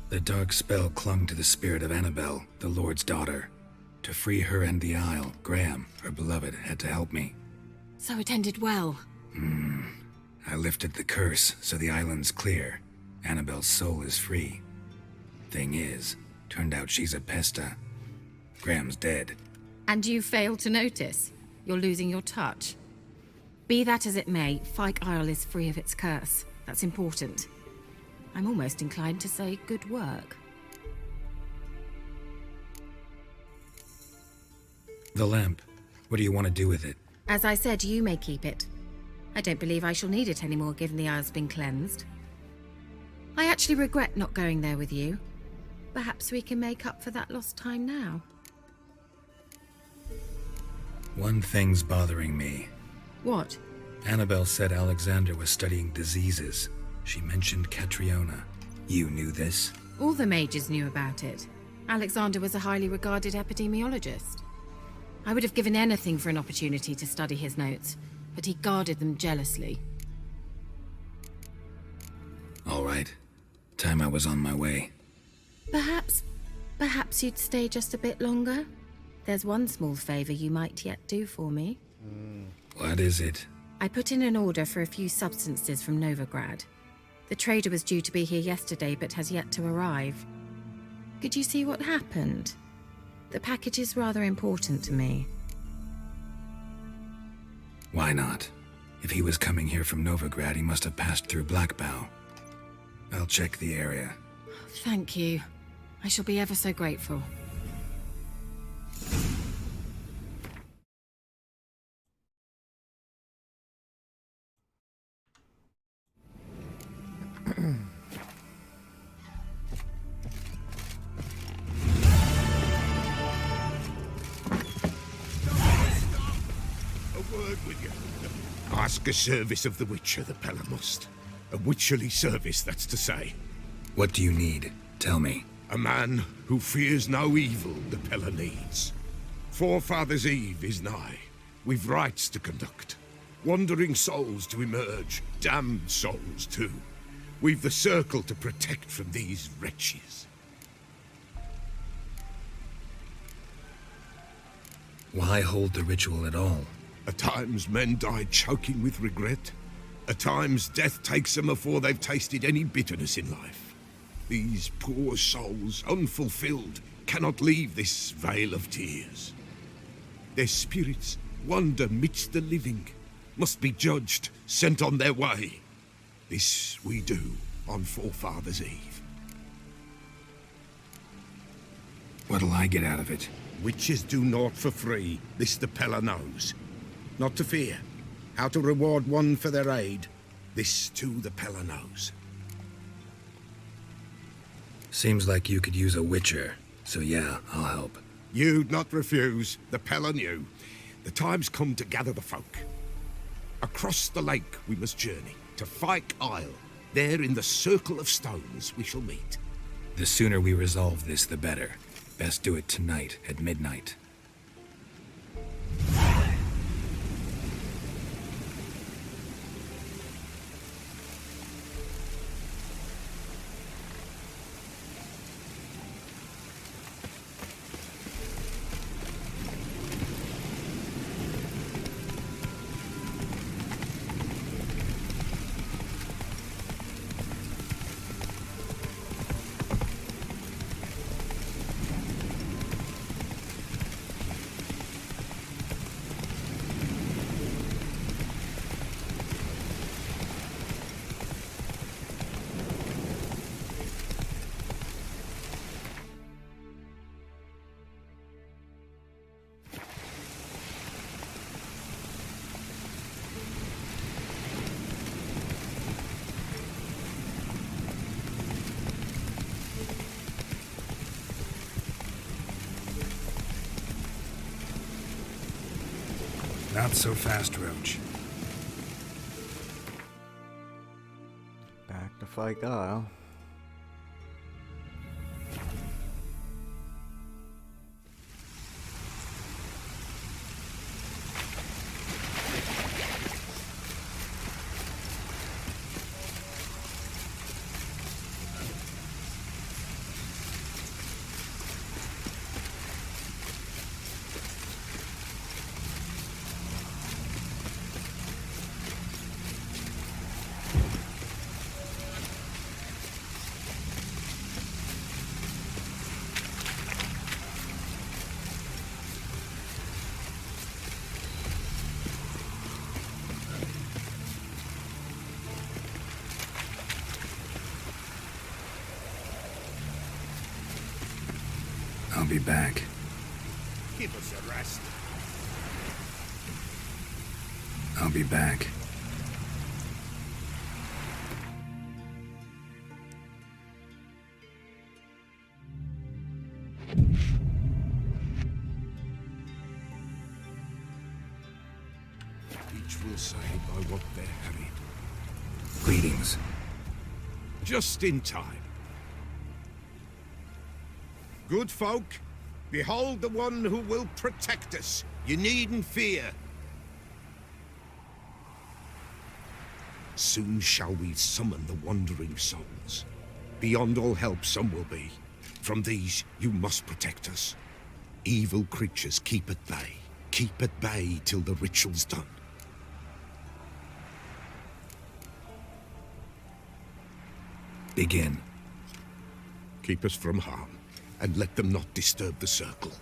The dark spell clung to the spirit of Annabelle, the Lord's daughter. To free her and the Isle, Graham, her beloved, had to help me. So it ended well. I lifted the curse, so the island's clear. Annabelle's soul is free. Thing is, turned out she's a pesta. Graham's dead. And you failed to notice? You're losing your touch. Be that as it may, Fyke Isle is free of its curse. That's important. I'm almost inclined to say good work. The lamp. What do you want to do with it? As I said, you may keep it. I don't believe I shall need it anymore, given the Isle's been cleansed. I actually regret not going there with you. Perhaps we can make up for that lost time now. One thing's bothering me. What? Annabelle said Alexander was studying diseases. She mentioned Catriona. You knew this? All the mages knew about it. Alexander was a highly regarded epidemiologist. I would have given anything for an opportunity to study his notes, but he guarded them jealously. All right. Time I was on my way. Perhaps you'd stay just a bit longer? There's one small favor you might yet do for me. What is it? I put in an order for a few substances from Novigrad. The trader was due to be here yesterday, but has yet to arrive. Could you see what happened? The package is rather important to me. Why not? If he was coming here from Novigrad, he must have passed through Blackbow. I'll check the area. Thank you. I shall be ever so grateful. Ask a service of the Witcher, the Pella must. A witcherly service, that's to say. What do you need? Tell me. A man who fears no evil the Pella needs. Forefathers' Eve is nigh. We've rites to conduct. Wandering souls to emerge. Damned souls, too. We've the circle to protect from these wretches. Why hold the ritual at all? At times men die choking with regret. At times death takes them before they've tasted any bitterness in life. These poor souls, unfulfilled, cannot leave this vale of tears. Their spirits wander midst the living, must be judged, sent on their way. This we do on Forefathers' Eve. What'll I get out of it? Witches do naught for free, this the Pella knows. Not to fear. How to reward one for their aid, this too the Pella knows. Seems like you could use a witcher, so yeah, I'll help. You'd not refuse, the Pella knew. The time's come to gather the folk. Across the lake we must journey, to Fyke Isle. There in the circle of stones we shall meet. The sooner we resolve this, the better. Best do it tonight at midnight. Not so fast, Roach. Back to fight Guile. I'll be back. Give us a rest. I'll be back. Each will say by what they're carried. Greetings. Just in time. Good folk, behold the one who will protect us. You needn't fear. Soon shall we summon the wandering souls. Beyond all help some will be. From these you must protect us. Evil creatures keep at bay. Keep at bay till the ritual's done. Begin. Keep us from harm, and let them not disturb the circle.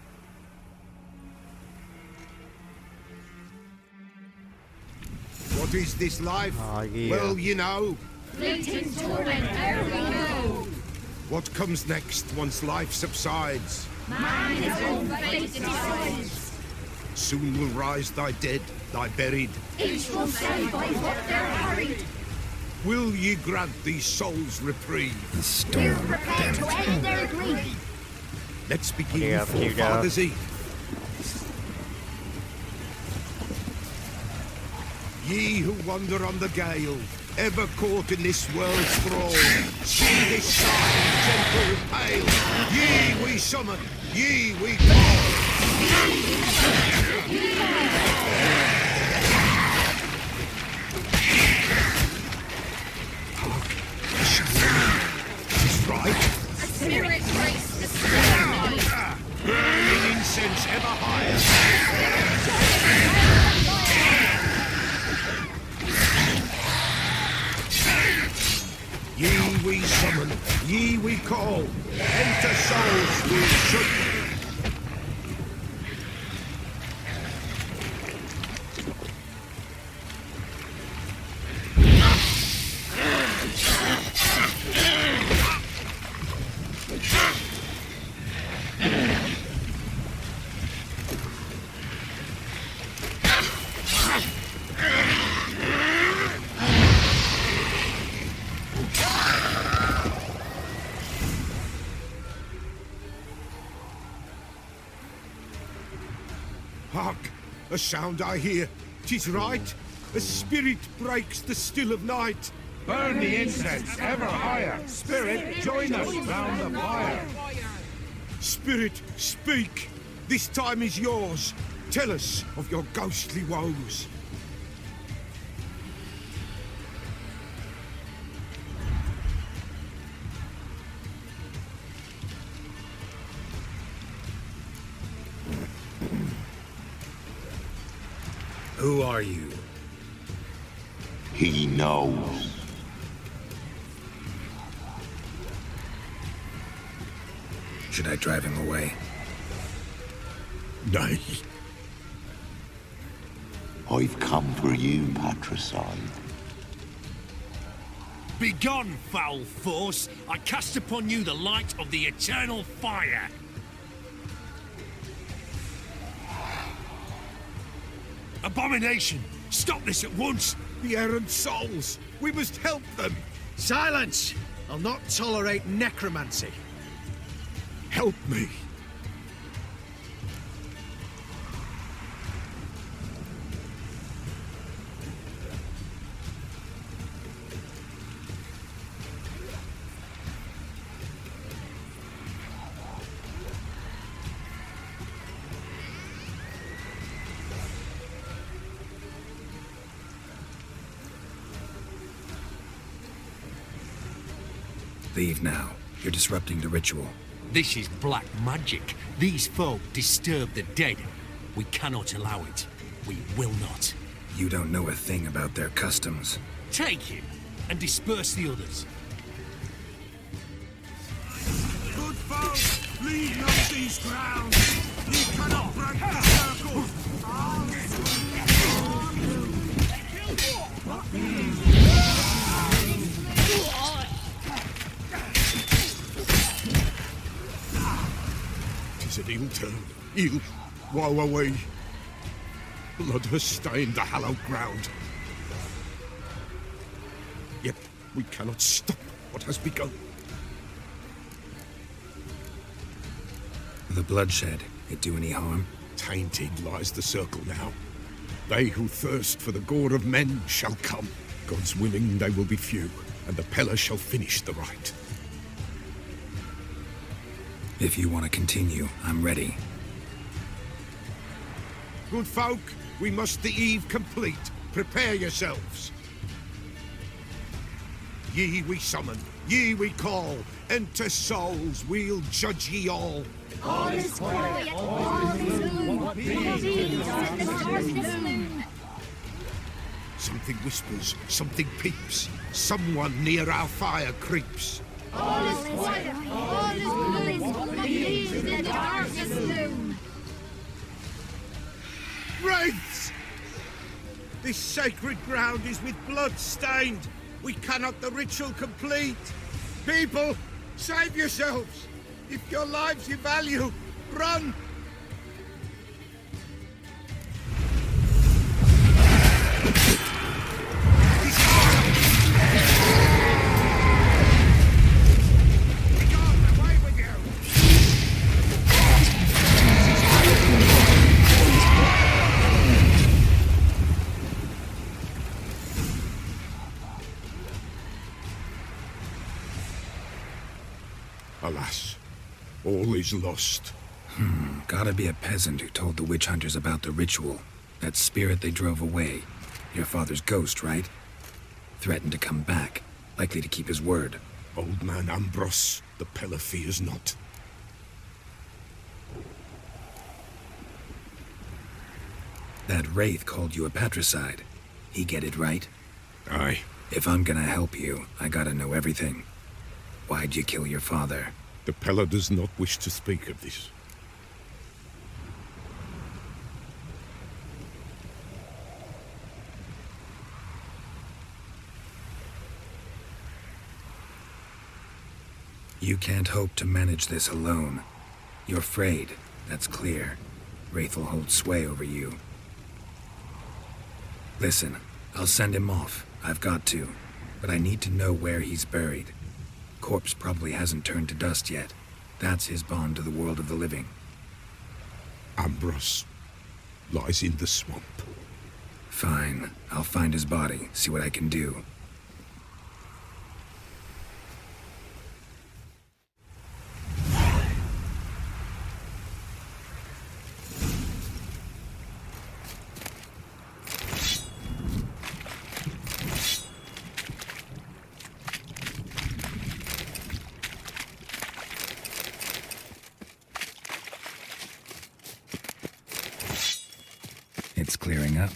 What is this life? Yeah. Well, you know. Fleeting torment, ere we know. What comes next once life subsides? Man is all fate decides. Soon will rise thy dead, thy buried. Each will say by what they're hurried. Will ye grant these souls reprieve? The storm, Prepare to end their grief. Let's begin Yeah, for Father's Eve. Ye who wander on the gale, ever caught in this world's thrall, see this sign, gentle, pale. Ye we summon, ye we call. Is right. Spirit grace the sky. Burning incense ever higher. Ye we summon, ye we call. Enter souls we should. Hark! A sound I hear. 'Tis right. A spirit breaks the still of night. Burn the incense ever higher. Spirit, join us round the fire. Spirit, speak. This time is yours. Tell us of your ghostly woes. Who are you? He knows. Should I drive him away? Nay. I've come for you, patricide. Begone, foul force! I cast upon you the light of the eternal fire! Abomination! Stop this at once! The errant souls! We must help them! Silence! I'll not tolerate necromancy. Help me! Leave now. You're disrupting the ritual. This is black magic. These folk disturb the dead. We cannot allow it. We will not. You don't know a thing about their customs. Take him and disperse the others. Good folk, leave not these grounds. You cannot break the circle. Tis an ill turn. Ill. Woe away. Blood has stained the hallowed ground. Yet we cannot stop what has begun. The bloodshed, it do any harm? Tainted lies the circle now. They who thirst for the gore of men shall come. God's willing they will be few, and the Pella shall finish the rite. If you want to continue, I'm ready. Good folk, we must the eve complete. Prepare yourselves. Ye we summon, ye we call. Enter souls, we'll judge ye all. All is quiet, all is gloom. In the darkness moon. Something whispers, something peeps. Someone near our fire creeps. All is quiet, all is gloom. In the darkness moon. Wraiths! This sacred ground is with blood stained. We cannot the ritual complete. People, save yourselves. If your lives you value, run! Alas, all is lost. Gotta be a peasant who told the witch hunters about the ritual. That spirit they drove away. Your father's ghost, right? Threatened to come back. Likely to keep his word. Old man Ambros, the Pella fears not. That wraith called you a patricide. He get it right? Aye. If I'm gonna help you, I gotta know everything. Why'd you kill your father? The Pella does not wish to speak of this. You can't hope to manage this alone. You're afraid, that's clear. Wraith will hold sway over you. Listen, I'll send him off. I've got to. But I need to know where he's buried. Corpse probably hasn't turned to dust yet. That's his bond to the world of the living. Ambros lies in the swamp. Fine. I'll find his body, see what I can do. It's clearing up.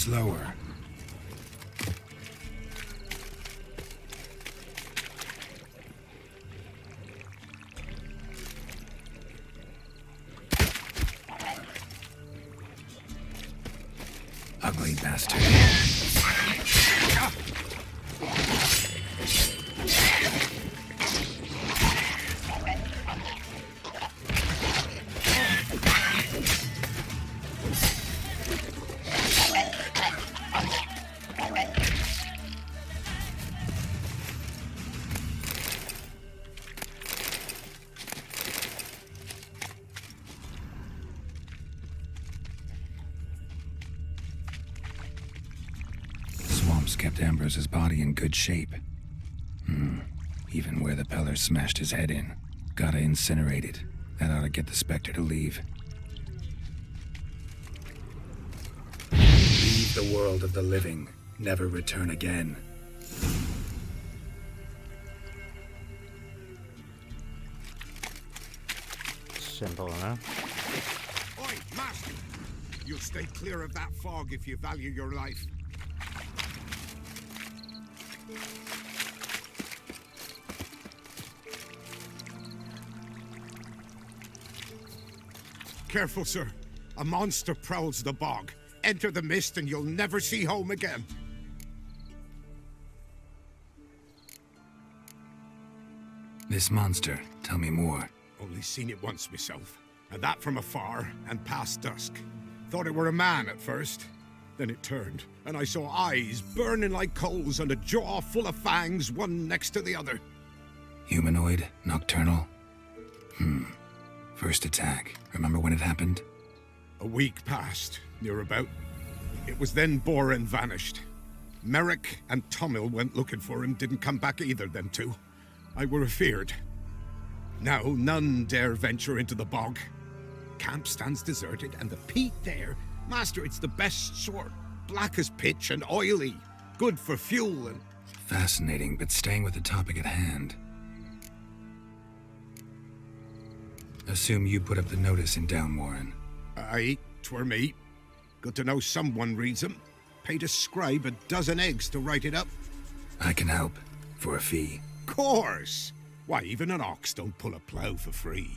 Slower. Ugly bastard. Swamps kept Ambrose's body in good shape. Even where the Peller smashed his head in. Gotta incinerate it. That ought to get the Spectre to leave. Leave the world of the living. Never return again. Simple enough. Oi, Master! You'll stay clear of that fog if you value your life. Careful, sir. A monster prowls the bog. Enter the mist and you'll never see home again. This monster, tell me more. Only seen it once myself, and that from afar and past dusk. Thought it were a man at first. Then it turned, and I saw eyes burning like coals and a jaw full of fangs, one next to the other. Humanoid? Nocturnal? First attack. Remember when it happened? A week passed, near about. It was then Boren vanished. Merrick and Tomil went looking for him, didn't come back either, them two. I were afeard. Now none dare venture into the bog. Camp stands deserted, and the peat there, Master, it's the best sort. Black as pitch and oily. Good for fuel and... Fascinating, but staying with the topic at hand. Assume you put up the notice in Downwarren. Aye, 'twere me. Good to know someone reads them. Paid a scribe a dozen eggs to write it up. I can help. For a fee. Course! Why, even an ox don't pull a plough for free.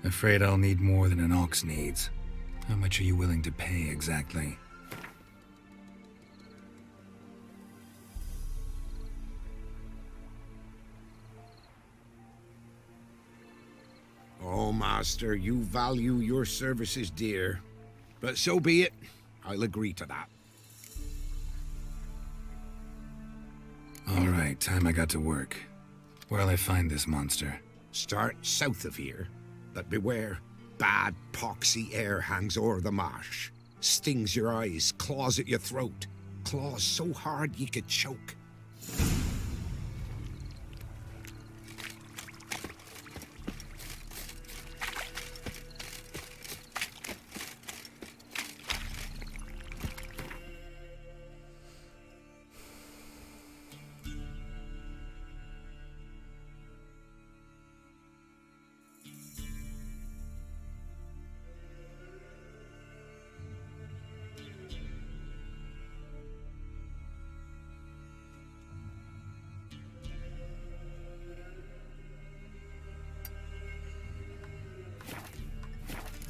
Afraid I'll need more than an ox needs. How much are you willing to pay exactly? Oh, Master, you value your services dear. But so be it. I'll agree to that. All right, time I got to work. Where'll I find this monster? Start south of here. But beware, bad poxy air hangs o'er the marsh. Stings your eyes, claws at your throat. Claws so hard ye could choke.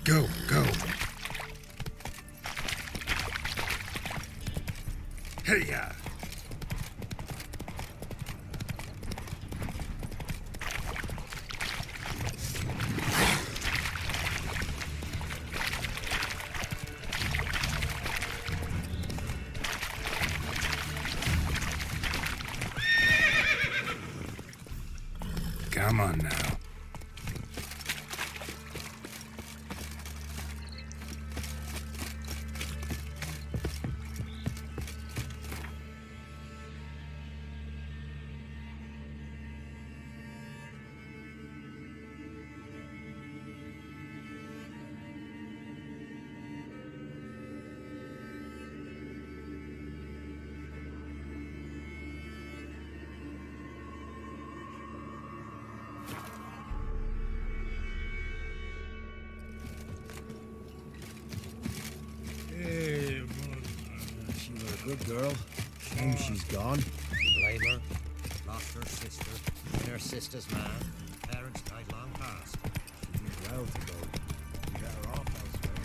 Go, go. Hey-ya! Come on now. Hey, she was a good girl. Shame she's gone. Blame her. Lost her sister, and her sister's man. Parents died long past. She did well to go. Be better off elsewhere.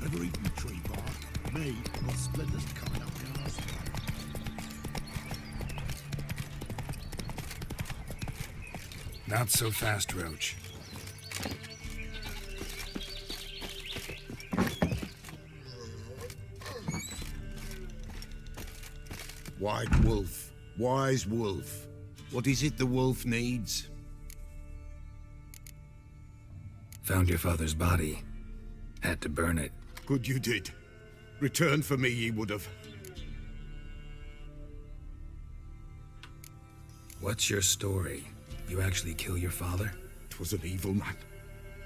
Never eaten tree bark. me, what splendors kind of cars. Not so fast, Roach. White wolf, wise wolf. What is it the wolf needs? Found your father's body. Had to burn it. Good you did. Return for me ye would have. What's your story? You actually kill your father? 'Twas an evil man.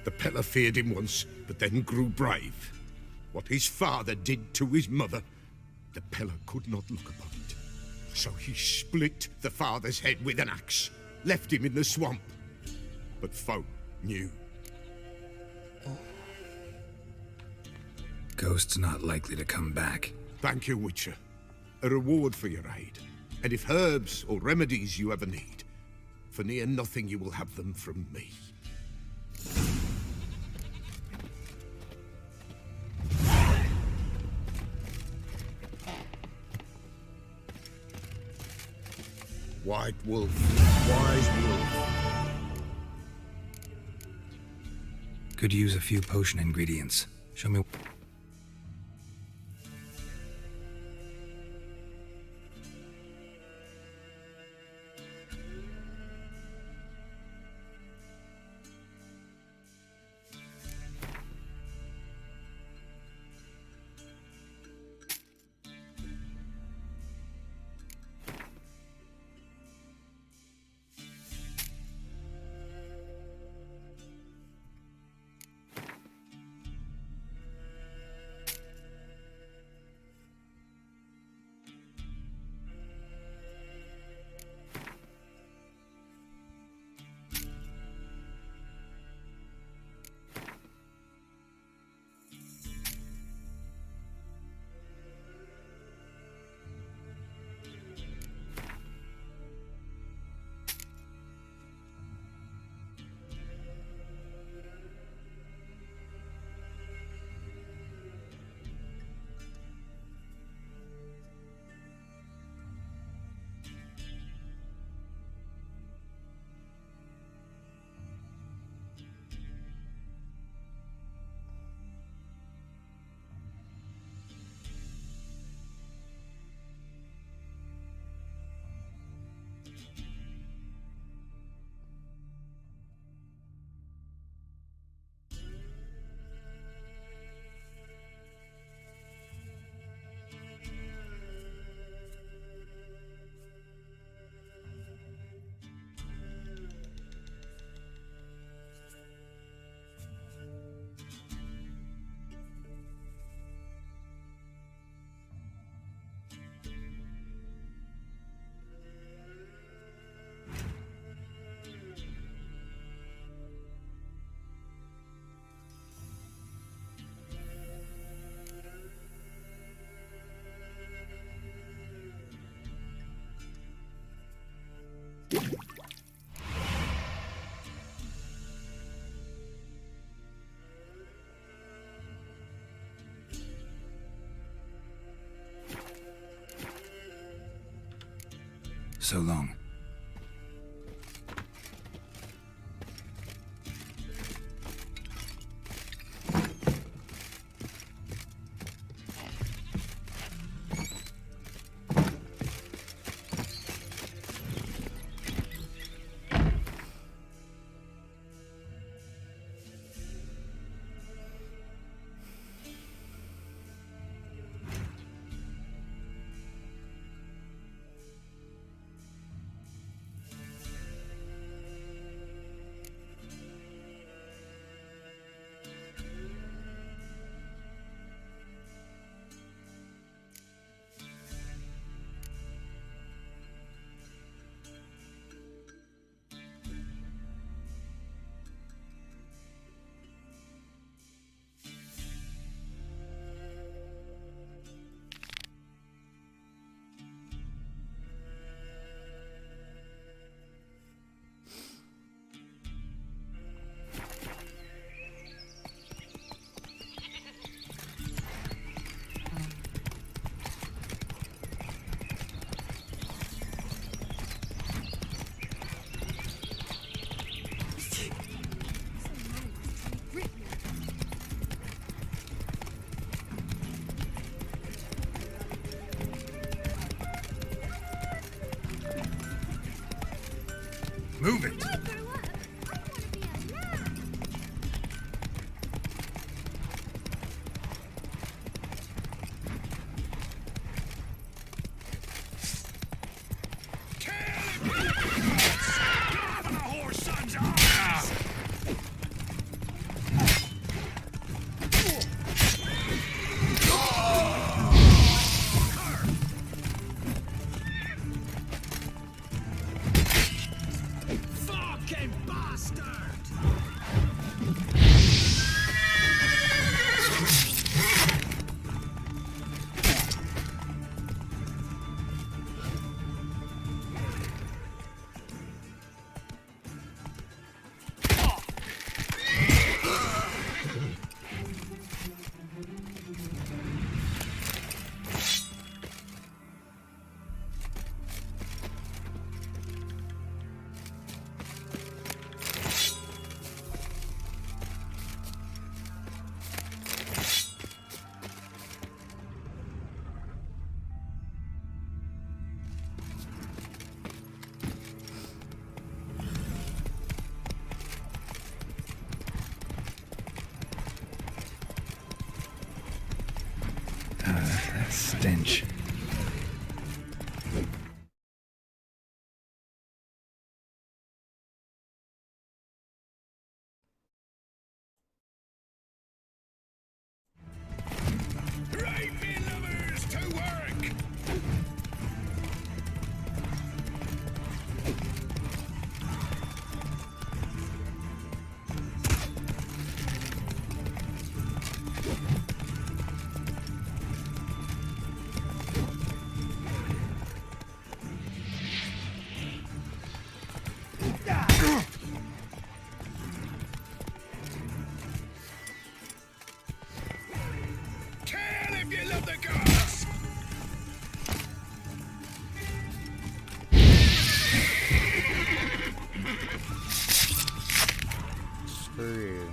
The Peller feared him once, but then grew brave. What his father did to his mother, the Peller could not look upon it. So he split the father's head with an axe, left him in the swamp. But folk knew. Ghost's not likely to come back. Thank you, Witcher. A reward for your aid. And if herbs or remedies you ever need, for near nothing you will have them from me. White wolf, wise wolf. Could use a few potion ingredients. Show me. So long. Move it! Fucking bastard! That stench. Right, me lovers, to work! Kill if you love the gods! Screw you.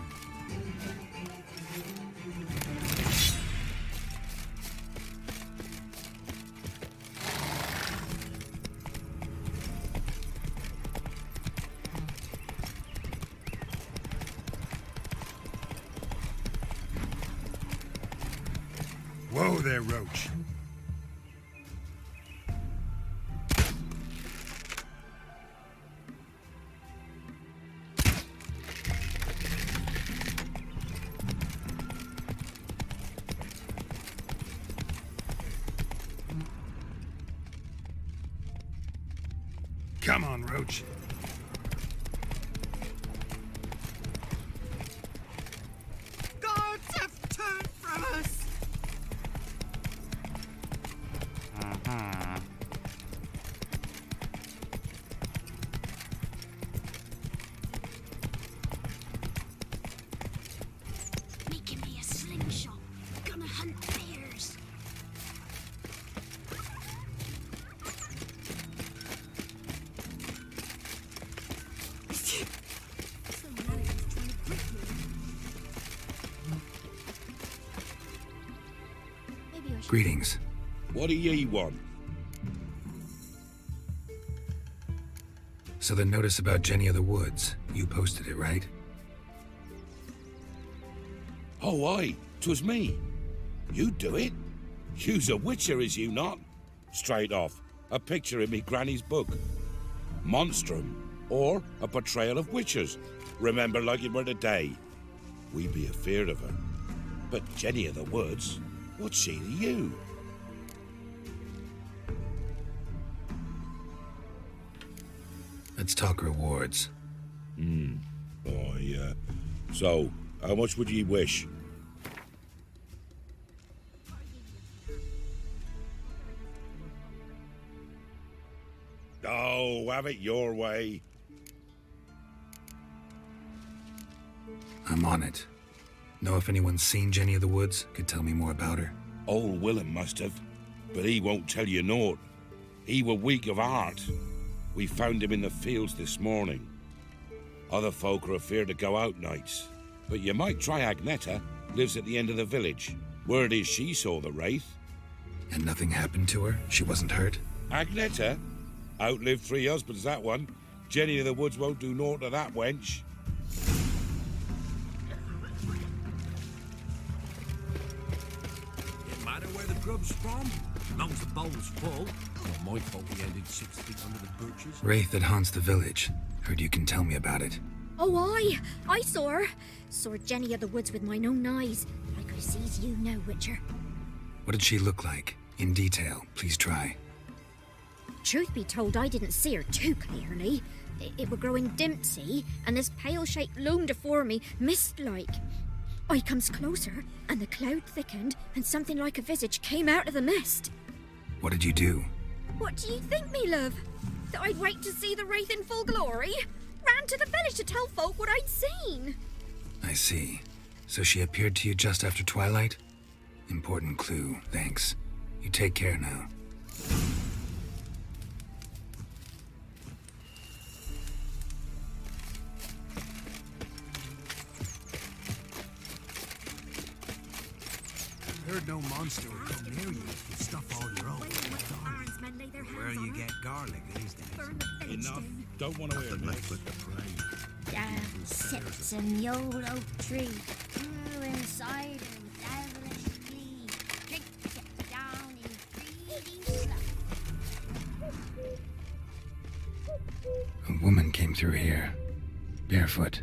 Whoa there, Roach. Come on, Roach. Guards have turned from us! Uh-huh. Making me a slingshot. Gonna hunt bears. Greetings. What do ye want? So the notice about Jenny of the Woods, you posted it, right? Oh, aye, 'twas me. You do it? You's a witcher, is you not? Straight off, a picture in me granny's book. Monstrum, or a portrayal of witchers. Remember like it were today. We be afeard of her. But Jenny of the Woods, what's she to you? Let's talk rewards. Oh, yeah. So, how much would ye wish? Oh, have it your way. I'm on it. Know if anyone's seen Jenny of the Woods? Could tell me more about her. Old Willem must have, but he won't tell you naught. He were weak of heart. We found him in the fields this morning. Other folk are afeard to go out nights, but you might try Agneta. Lives at the end of the village. Word is she saw the wraith. And nothing happened to her? She wasn't hurt? Agneta? Outlived 3 husbands, that one. Jenny of the Woods won't do naught to that wench. Didn't matter where the grub's from, as long as the bowl's full. Not my fault we ended 6 feet under the birches. Wraith that haunts the village. Heard you can tell me about it. Oh, I saw her. Saw Jenny of the Woods with mine own eyes, like I sees you now, Witcher. What did she look like? In detail, please try. Truth be told, I didn't see her too clearly. It were growing dim, see, and this pale shape loomed afore me, mist-like. I comes closer, and the cloud thickened, and something like a visage came out of the mist. What did you do? What do you think, me love? That I'd wait to see the wraith in full glory? Ran to the village to tell folk what I'd seen. I see. So she appeared to you just after twilight? Important clue, thanks. You take care now. Heard no monster would come near you if you stuff all your own. Where you get garlic these days. Enough. Don't want to hear this. Down sits in the old oak tree. Inside a devilish glee. Drink it down in greedy sloth. A woman came through here, barefoot.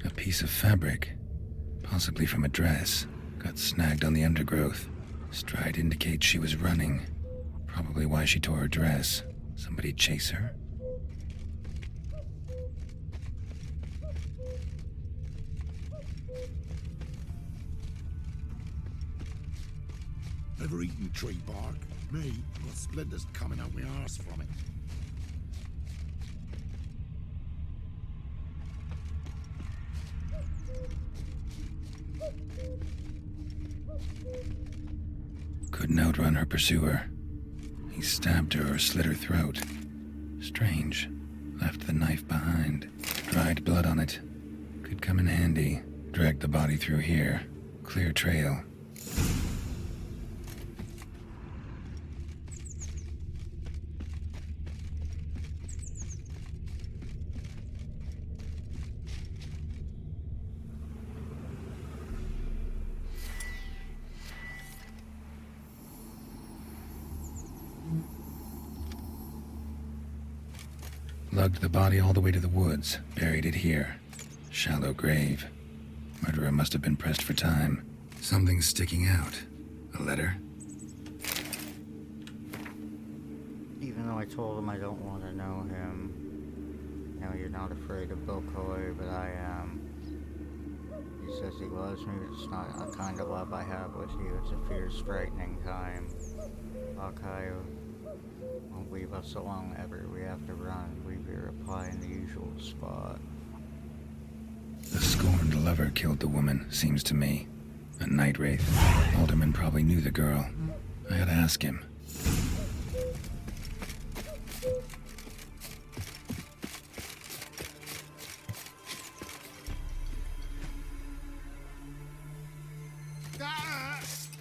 A piece of fabric, possibly from a dress, got snagged on the undergrowth. Stride indicates she was running. Probably why she tore her dress. Somebody chase her? Ever eaten tree bark? Me, got splinters coming out my arse from it. Couldn't outrun her pursuer. He stabbed her or slit her throat. Strange. Left the knife behind. Dried blood on it. Could come in handy. Dragged the body through here. Clear trail. Lugged the body all the way to the woods, buried it here. Shallow grave. Murderer must have been pressed for time. Something's sticking out. A letter? Even though I told him I don't want to know him, you know, you're not afraid of Bill Coy, but I am. He says he loves me, but it's not a kind of love I have with you. It's a fierce, frightening kind. Hawkeye won't leave us alone ever. We have to run. We reply in the usual spot. The scorned lover killed the woman, seems to me. A night wraith. Alderman probably knew the girl. I had to ask him.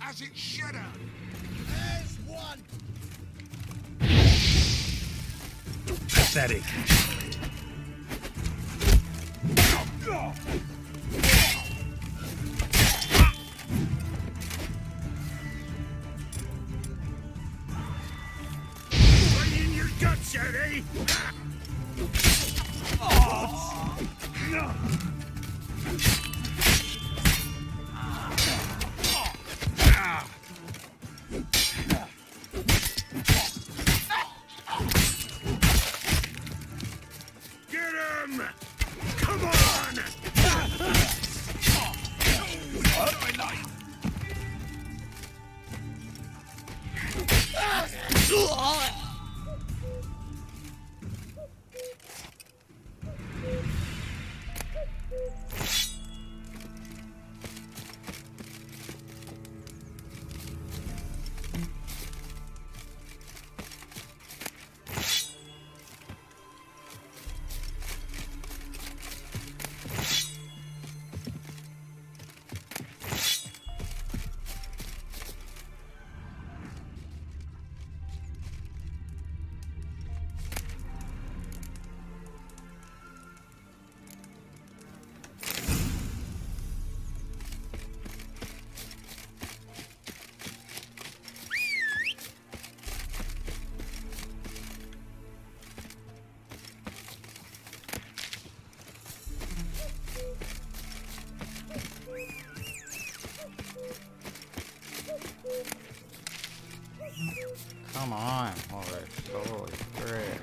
As it should have. There's one. Pathetic. Right in your guts, Eddie. Get him! Come on! Come on, holy frick.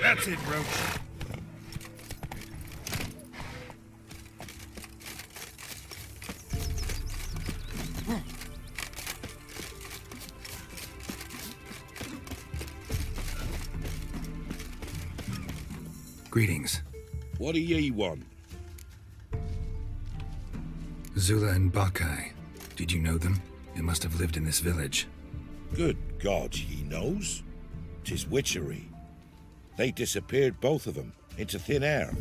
That's it, Roach. Greetings. What do ye want? Zula and Bakai. Did you know them? They must have lived in this village. Good God, ye knows? 'Tis witchery. They disappeared, both of them, into thin air.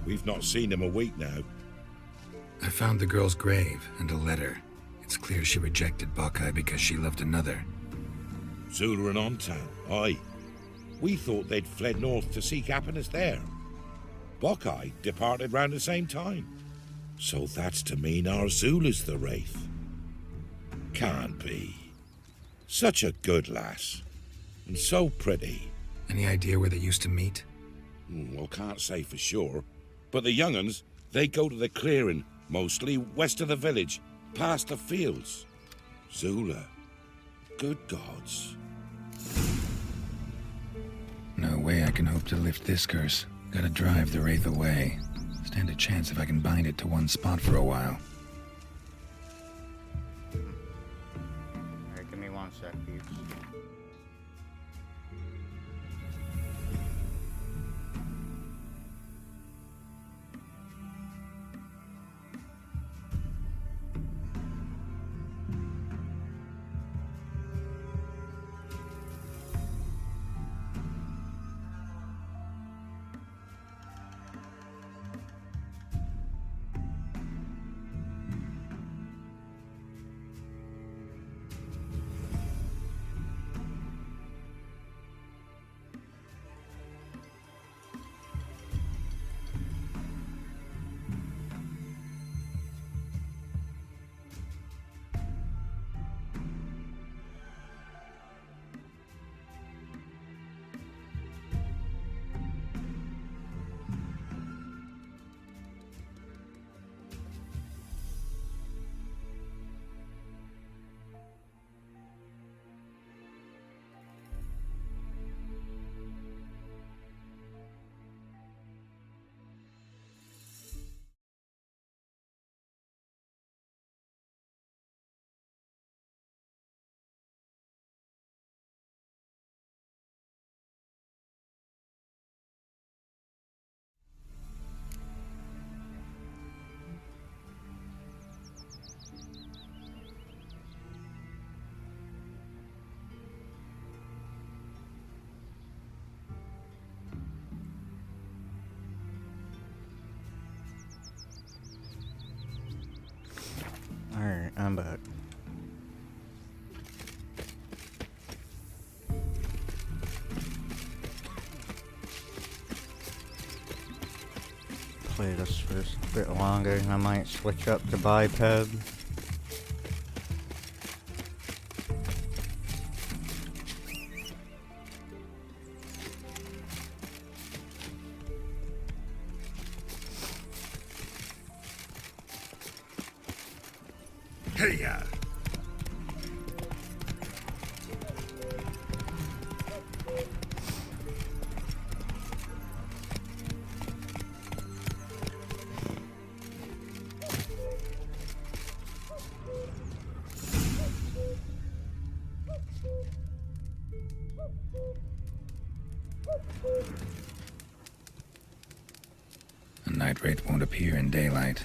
We've not seen them a week now. I found the girl's grave and a letter. It's clear she rejected Bakai because she loved another. Zula and Ontown, aye. We thought they'd fled north to seek happiness there. Bakai departed round the same time. So that's to mean our Zula's the wraith. Can't be. Such a good lass. And so pretty. Any idea where they used to meet? Well, can't say for sure. But the young'uns, they go to the clearing, mostly west of the village, past the fields. Zula. Good gods. No way I can hope to lift this curse. Gotta drive the wraith away. Stand a chance if I can bind it to one spot for a while. Alright, give me 1 sec, peeps. Alright, I'm back. Play this for a bit longer and I might switch up to biped. Hey-ya! A night wraith won't appear in daylight.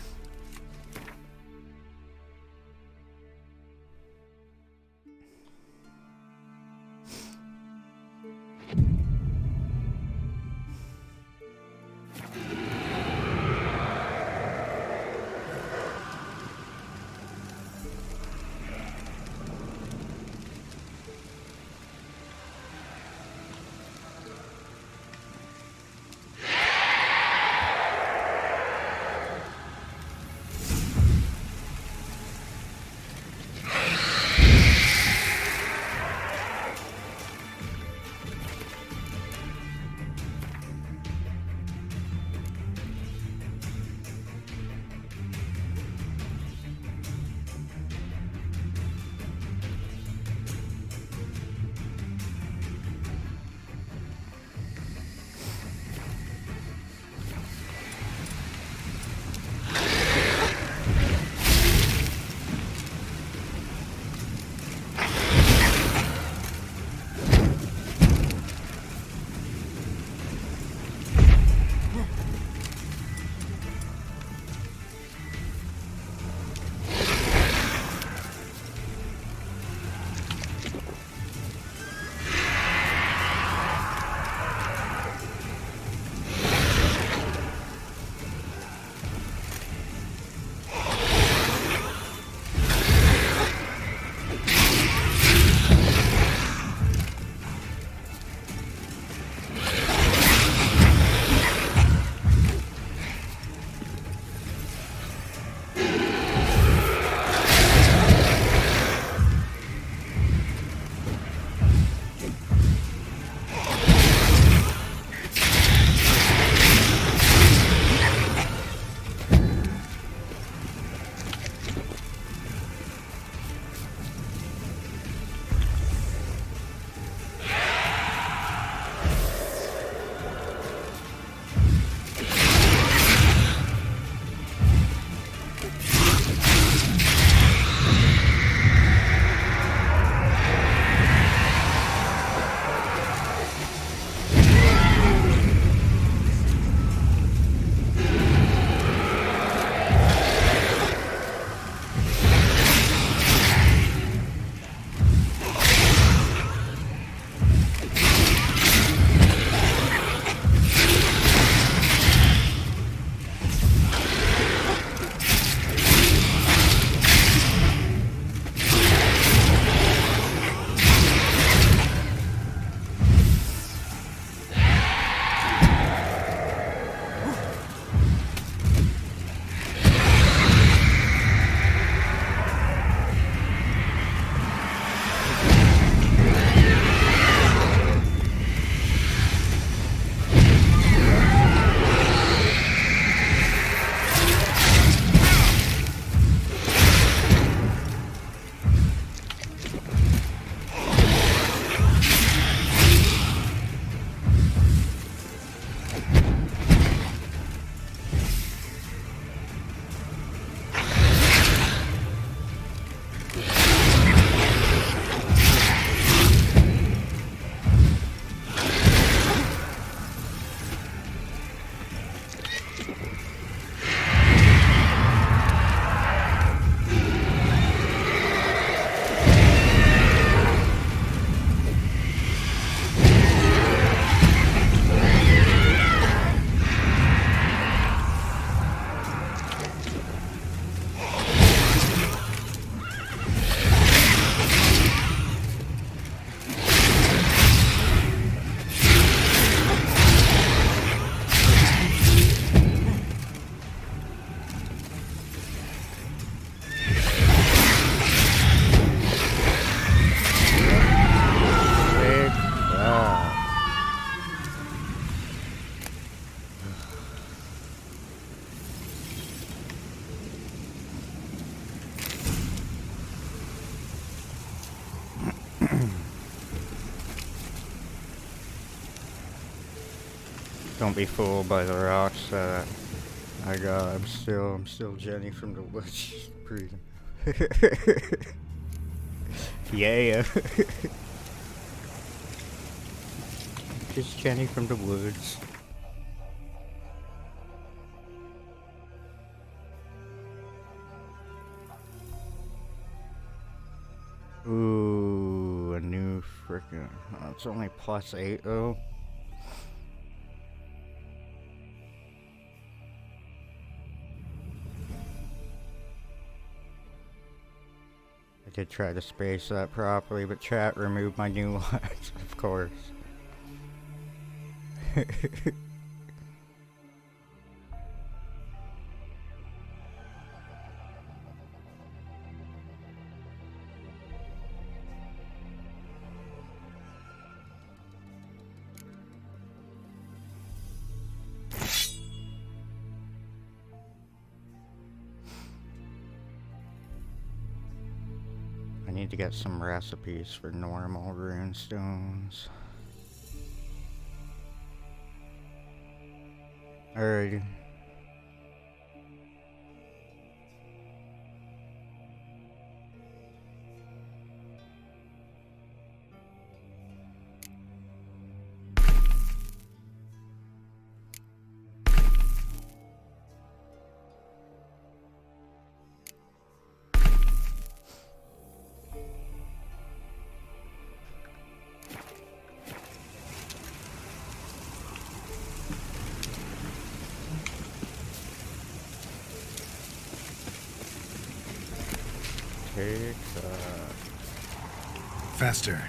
Don't be fooled by the rocks that I got. I'm still Jenny from the woods. Breathing. Yeah. Just Jenny from the woods. Ooh, a new frickin'. Oh, it's only +8 though. I did try to space that properly, but chat removed my new lines, of course. I need to get some recipes for normal rune stones. Alrighty. Take that. Faster.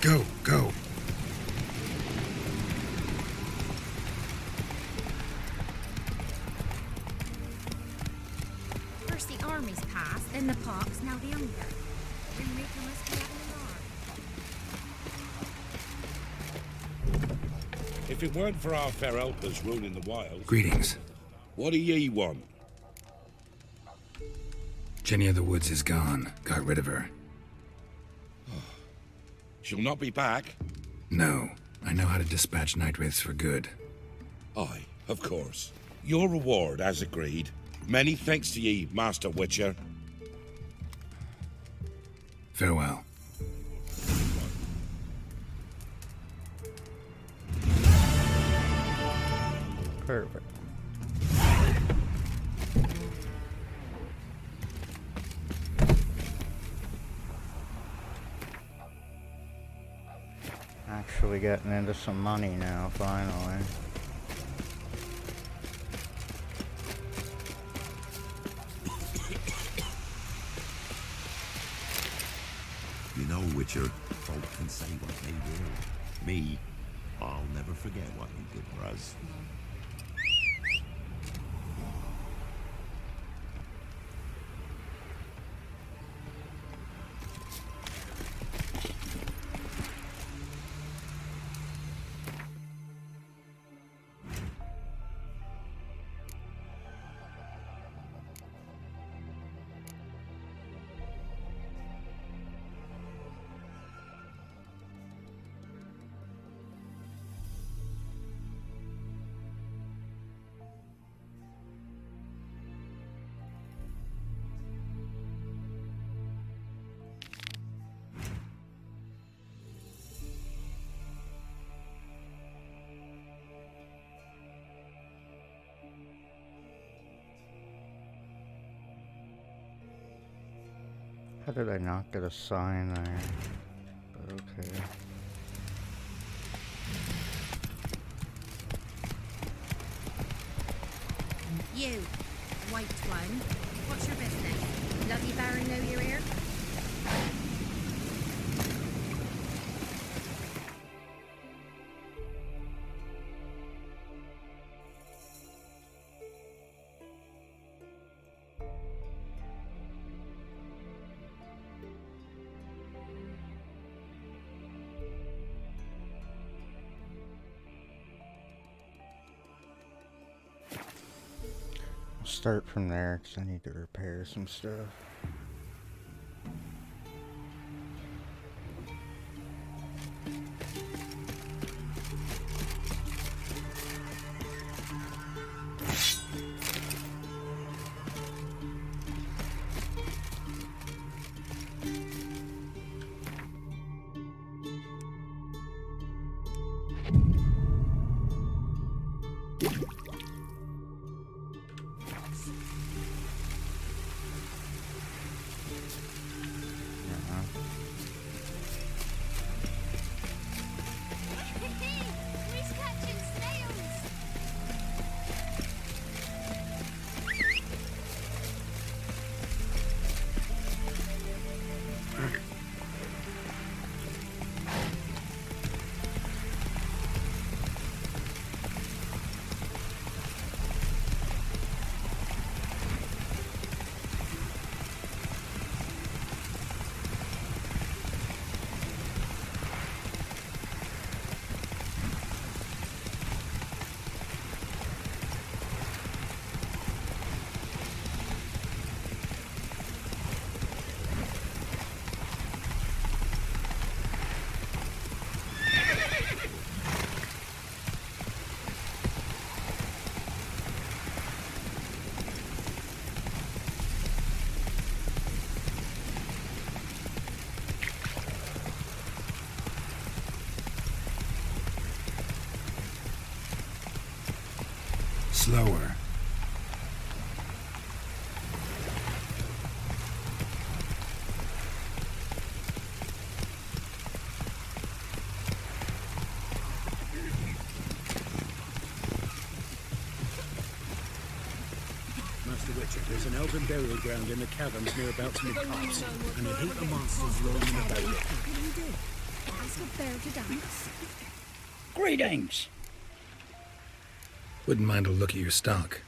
Go, go. First the armies passed, then the pox, now the hunger. Ringmaker must be having an arm. If it weren't for our fair helpers ruling the wild... Greetings. What do ye want? Jenny of the Woods is gone. Got rid of her. She'll not be back? No. I know how to dispatch night wraiths for good. Aye, of course. Your reward, as agreed. Many thanks to ye, Master Witcher. Farewell. Perfect. Actually getting into some money now, finally. You know, Witcher, folk can say what they will. Me, I'll never forget what you did for us. How did I not get a sign there? But okay. You, white one. What's your business? Bloody Baron know you're here? start from there because I need to repair some stuff. Slower. Master Richard, there's an elven burial ground in the caverns near about to corpse, and a heap of monsters roaming about it. What do you do? Ask a bear to dance? Greetings! Wouldn't mind a look at your stock.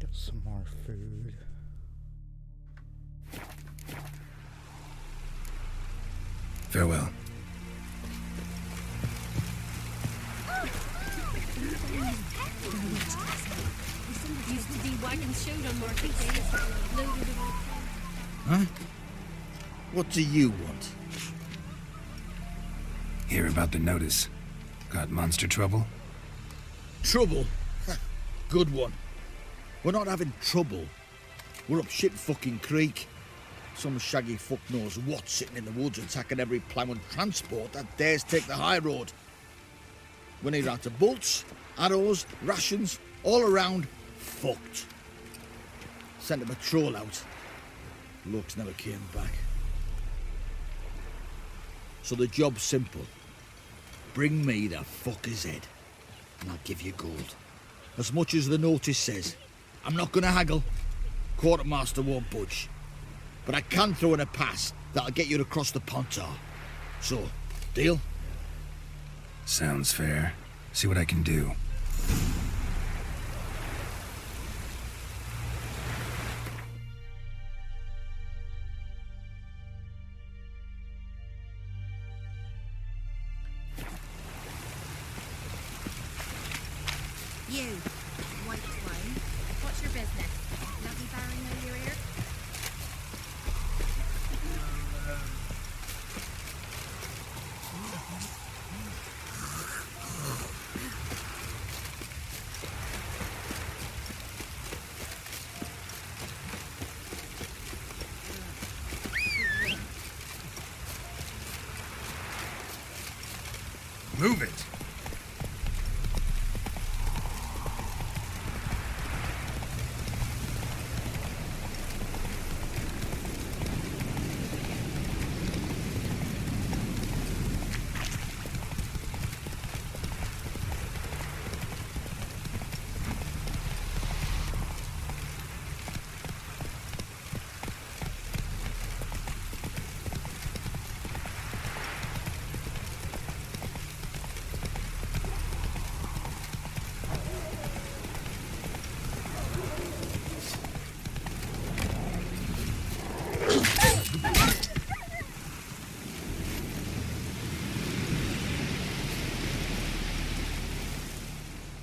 Get some more food. Farewell. Used to be wagons showed on market days, loaded with all Huh? What do you want? Hear about the notice. Got monster trouble? Trouble? Good one. We're not having trouble. We're up shit fucking creek. Some shaggy fuck knows what sitting in the woods attacking every plough and transport that dares take the high road. We're neither out of bolts, arrows, rations, all around fucked. Sent a patrol out. Looks never came back. So the job's simple. Bring me the fucker's head, and I'll give you gold. As much as the notice says. I'm not gonna haggle. Quartermaster won't budge. But I can throw in a pass that'll get you across the Pontar. So, deal? Sounds fair. See what I can do. You, white wine. What's your business? Let me borrow know your ear? Move it!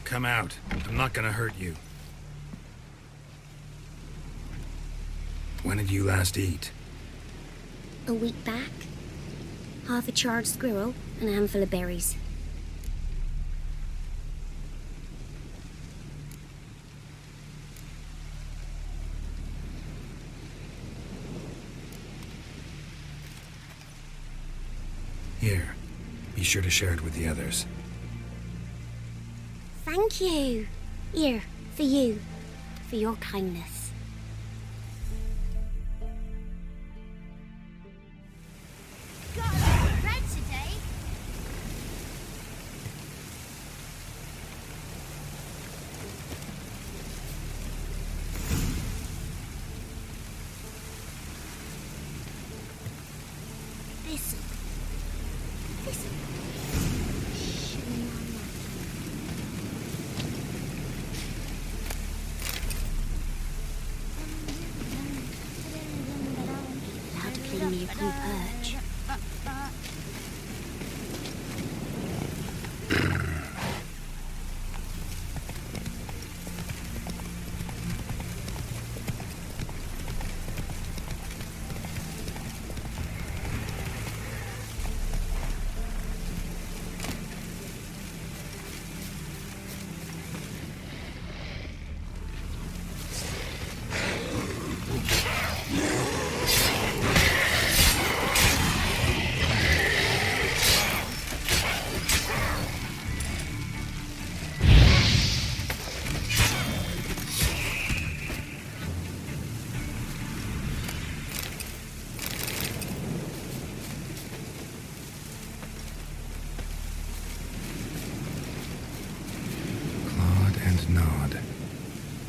Come out. I'm not gonna hurt you. When did you last eat? A week back. Half a charred squirrel and a handful of berries. Here. Be sure to share it with the others. Thank you. Here, for you. For your kindness. Got a lot of bread today. Listen. Listen. Allowed to play me a cool perch.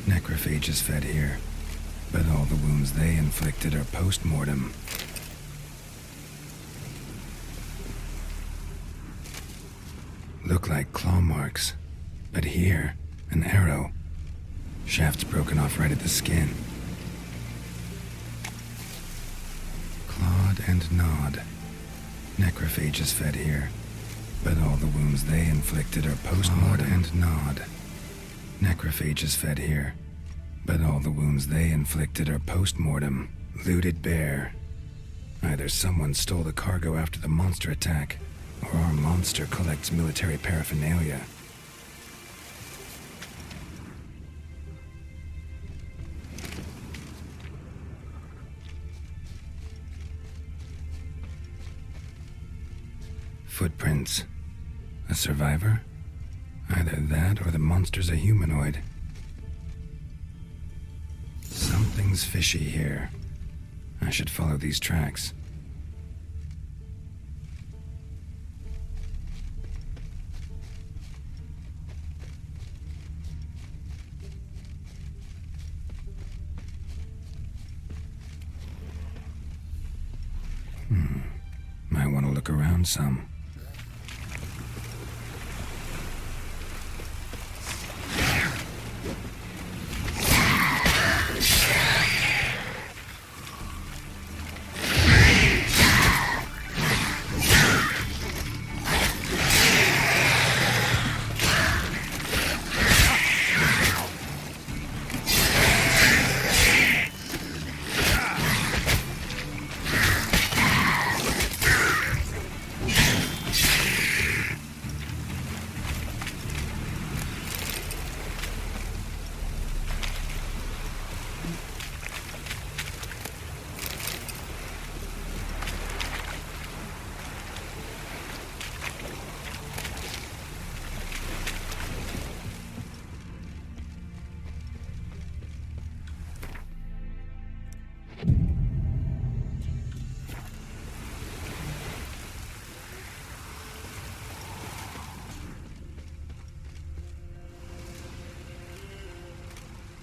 Necrophages fed here, but all the wounds they inflicted are post-mortem. Look like claw marks, but here, an arrow. Shaft's broken off right at the skin. Clawed and gnawed. Necrophages fed here, but all the wounds they inflicted are post-mortem. And gnawed. Necrophages fed here, but all the wounds they inflicted are post-mortem. Looted bear. Either someone stole the cargo after the monster attack, or our monster collects military paraphernalia. Footprints. A survivor? Either that or the monster's a humanoid. Something's fishy here. I should follow these tracks. Might want to look around some.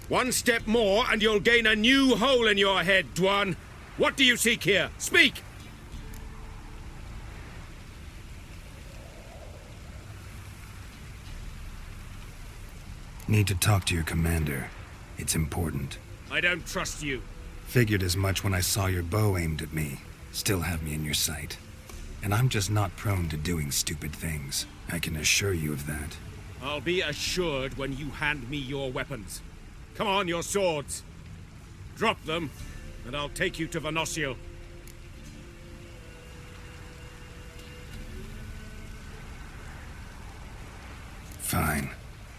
One step more and you'll gain a new hole in your head, Dwan. What do you seek here? Speak! Need to talk to your commander. It's important. I don't trust you. Figured as much when I saw your bow aimed at me. Still have me in your sight. And I'm just not prone to doing stupid things. I can assure you of that. I'll be assured when you hand me your weapons. Come on, your swords. Drop them, and I'll take you to Venosio. Fine.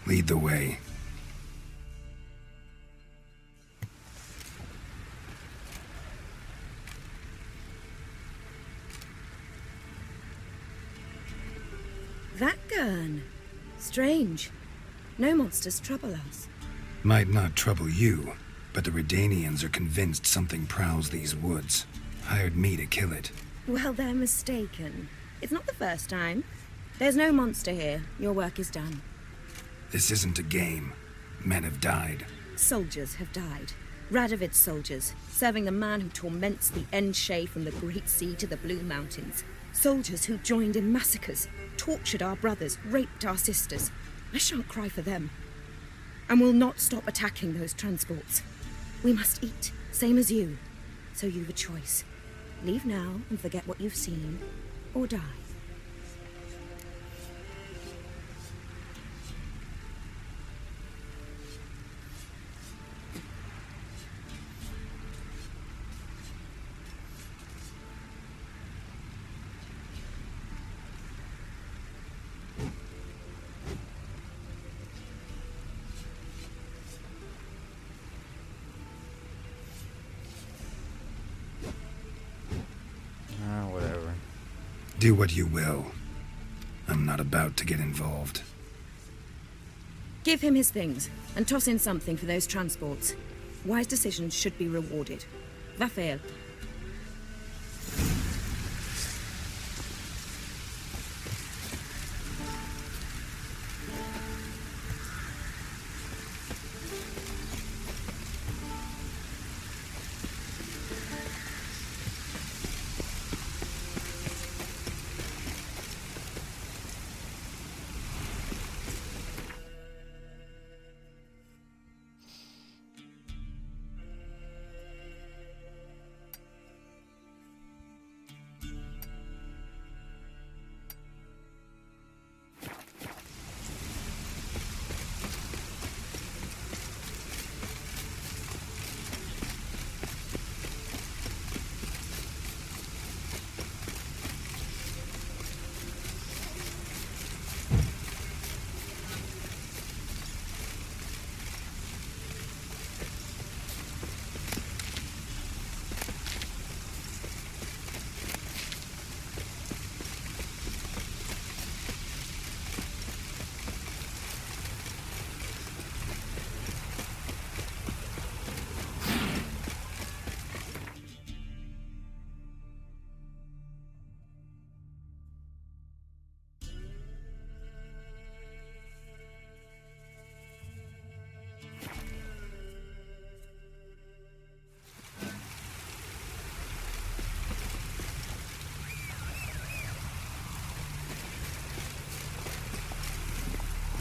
Lead the way. That gun. Strange. No monsters trouble us. Might not trouble you, but the Redanians are convinced something prowls these woods. Hired me to kill it. Well, they're mistaken. It's not the first time. There's no monster here. Your work is done. This isn't a game. Men have died. Soldiers have died. Radovid's soldiers, serving the man who torments the Enche from the Great Sea to the Blue Mountains. Soldiers who joined in massacres, tortured our brothers, raped our sisters. I shan't cry for them. And will not stop attacking those transports. We must eat, same as you. So you've a choice. Leave now and forget what you've seen, or die. Whatever. Do what you will. I'm not about to get involved. Give him his things, and toss in something for those transports. Wise decisions should be rewarded. Vafael.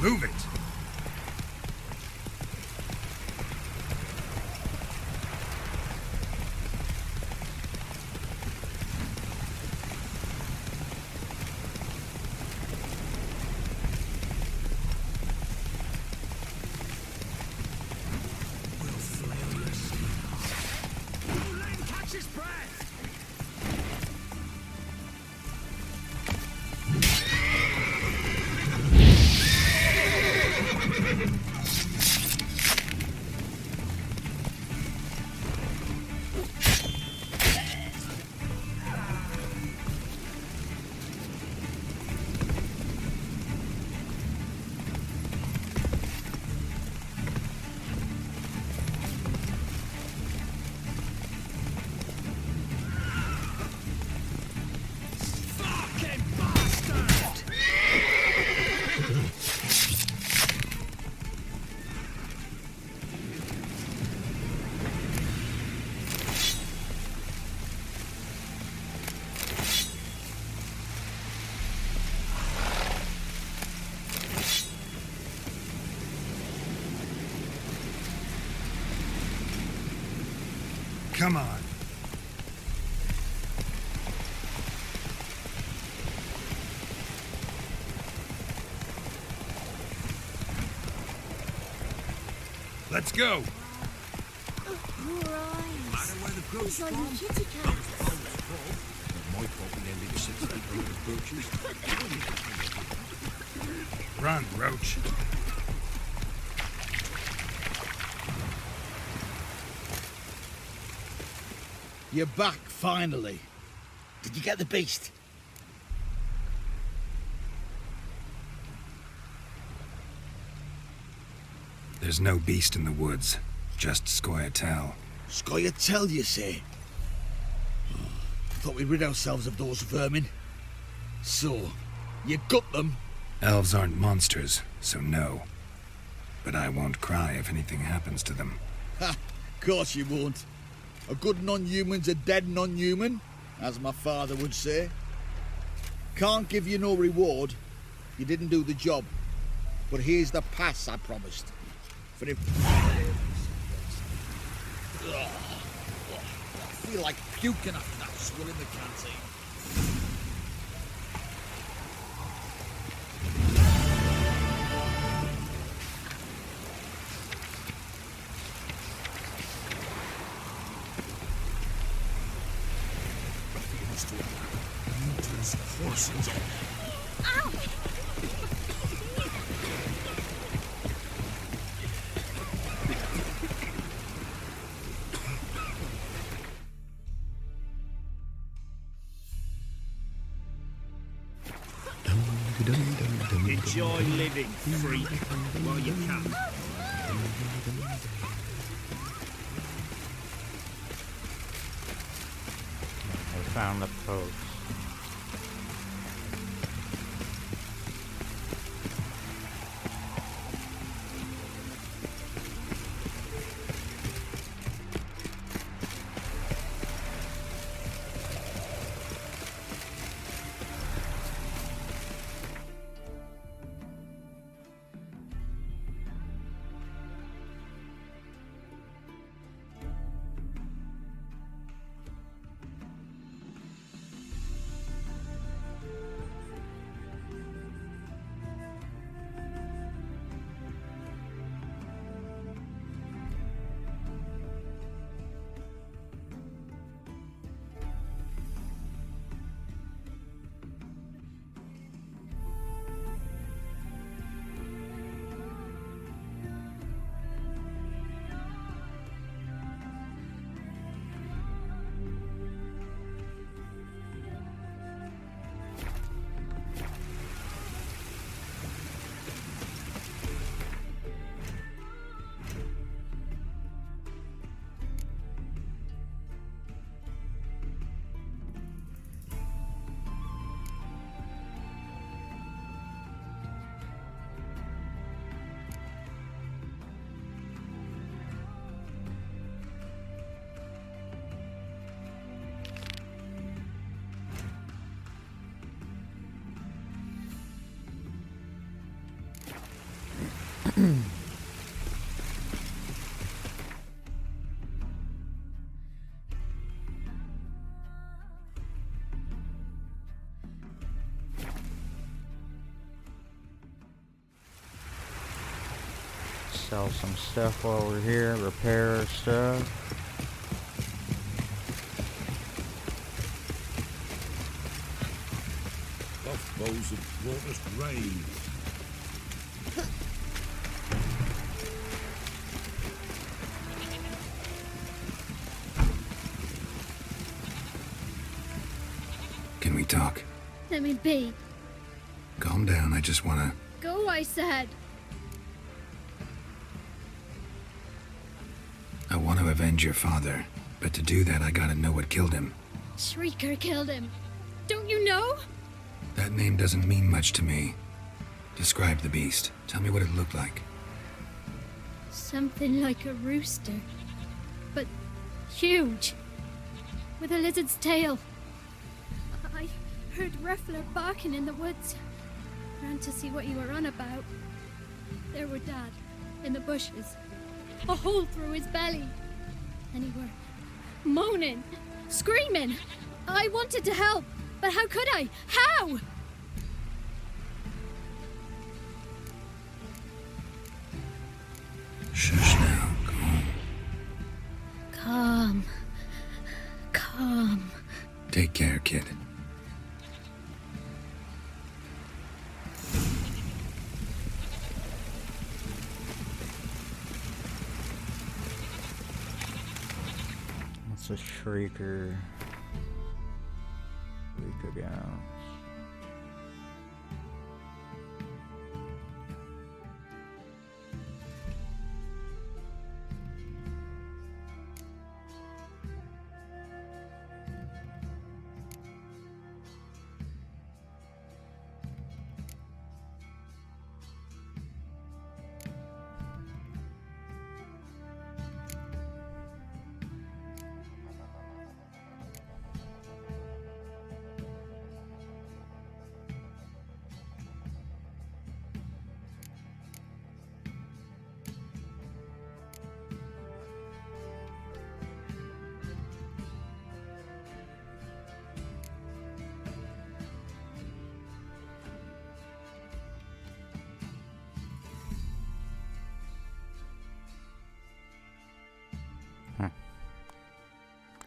Move it! Catch his breath! Come on. Let's go. Your eyes. Matter where the growth's It's like from. a kitty cat. My fault we ended 6 feet under the birches. Run, Roach. You're back, finally. Did you get the beast? There's no beast in the woods, just Scoia'tael. Scoia'tael, you say? Thought we'd rid ourselves of those vermin. So, you got them? Elves aren't monsters, so no. But I won't cry if anything happens to them. Ha! Course you won't. A good non-human's a dead non-human, as my father would say. Can't give you no reward. You didn't do the job. But here's the pass I promised. For if... Ugh. I feel like puking after that swill in the canteen. Horses. Ow! Enjoy living, freak, while you can. I found the post. Sell some stuff while we're here, repair our stuff. Buffaloes have brought us rain. Can we talk? Let me be. Calm down, I just wanna... Go, I said. I want to avenge your father, but to do that I gotta know what killed him. Shrieker killed him. Don't you know? That name doesn't mean much to me. Describe the beast. Tell me what it looked like. Something like a rooster. But huge. With a lizard's tail. I heard Reffler barking in the woods. Ran to see what you were on about. There were Dad, in the bushes. A hole through his belly. And he were moaning, screaming. I wanted to help, but how could I? How? Shush now. Calm. Calm. Take care, kid. It's a shrieker. Weak against.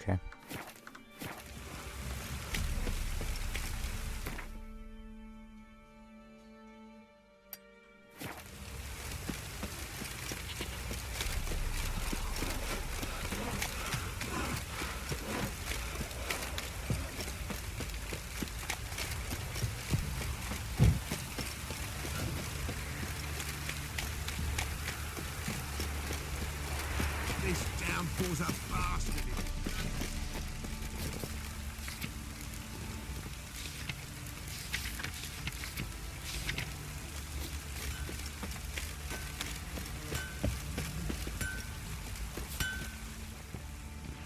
Okay. This downpour's a bastard.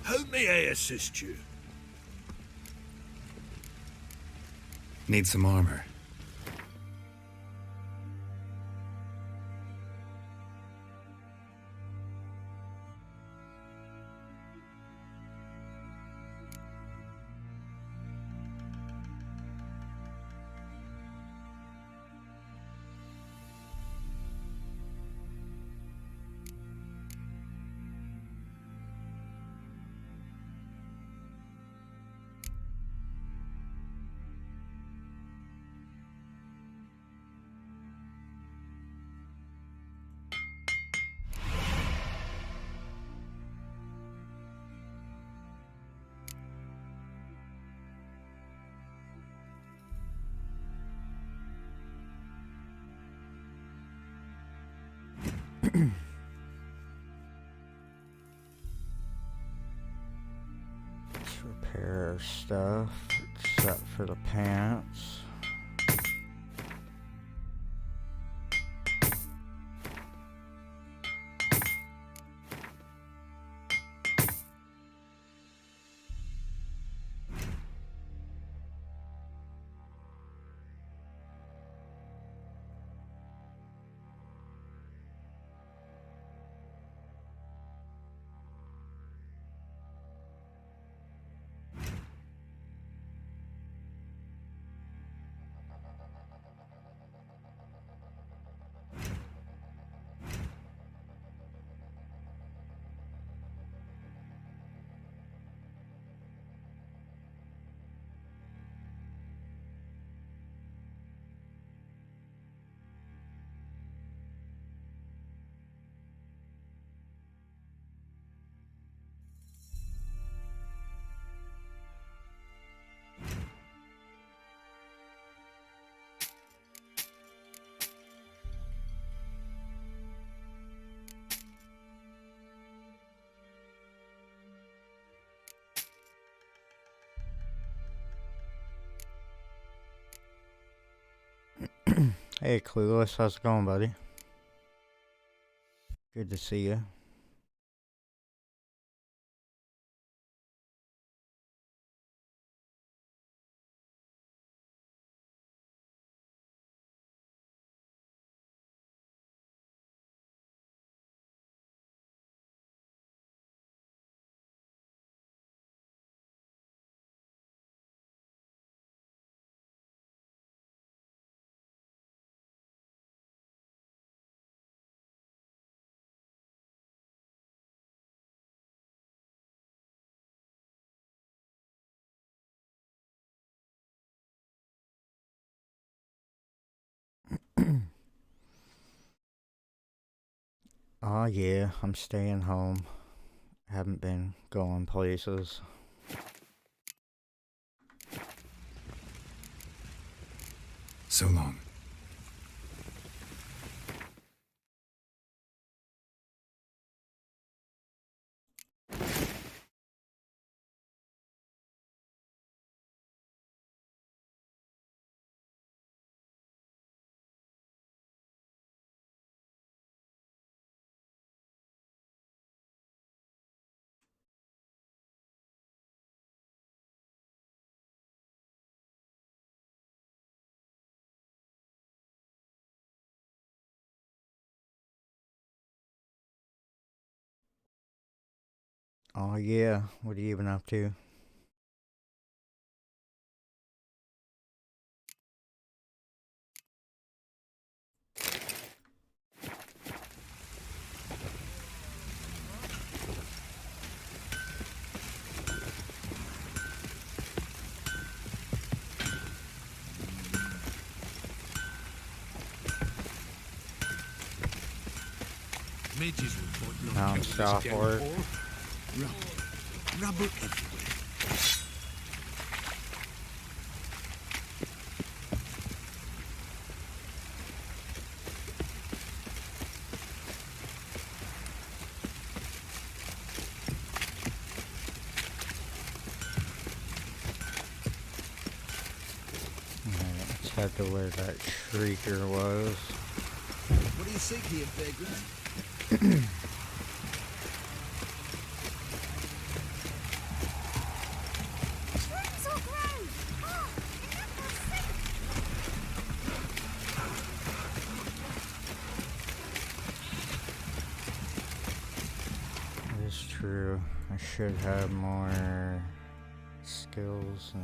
How may I assist you? Need some armor. Let's repair our stuff, except for the pants. Hey, Clueless, how's it going, buddy? Good to see you. Oh yeah, I'm staying home. Haven't been going places. So long. Oh yeah, what are you even up to? Midges were putting on Down account of south this work. Rubber everywhere. Alright, let's head to where that shrieker was. What do you seek here, vagrant? It is true. I should have more skills now.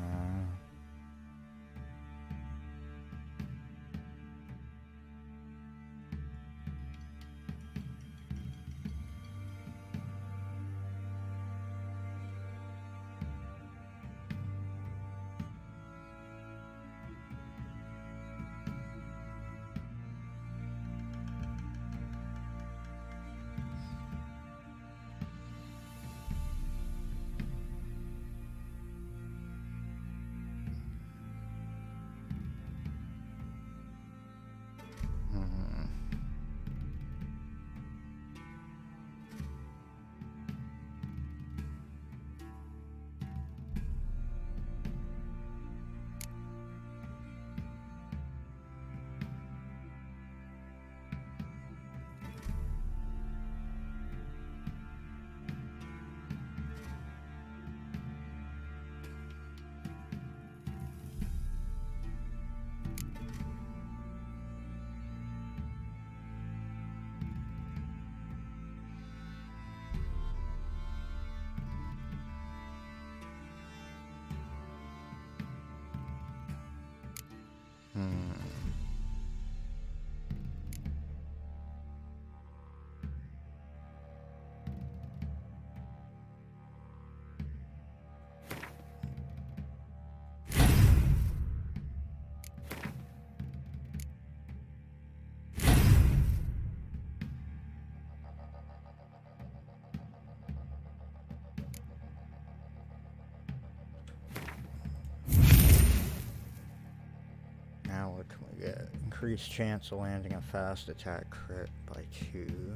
Now what can we get? Increased chance of landing a fast attack crit by 2.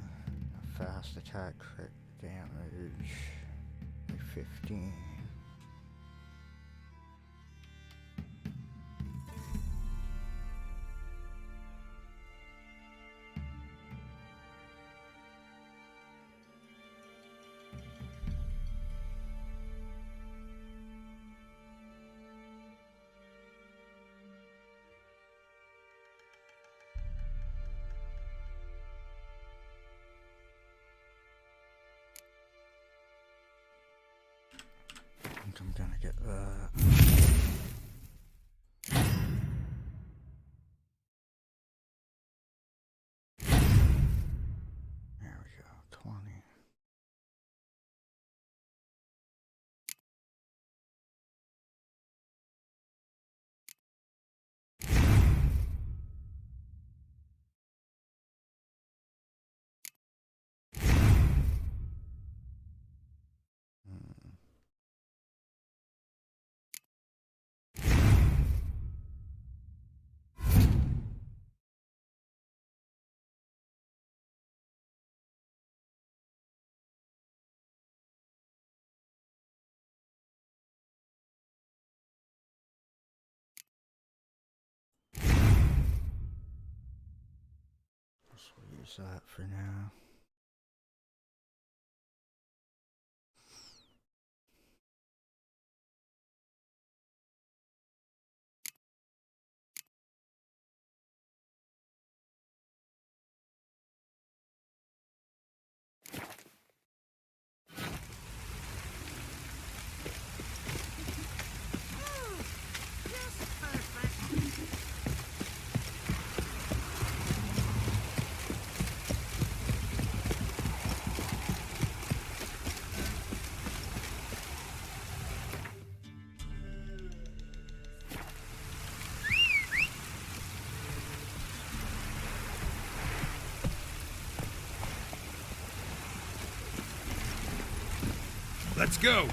A fast attack crit damage by 15. I think I'm gonna get that. There we go, 20. we'll use that for now. Let's go!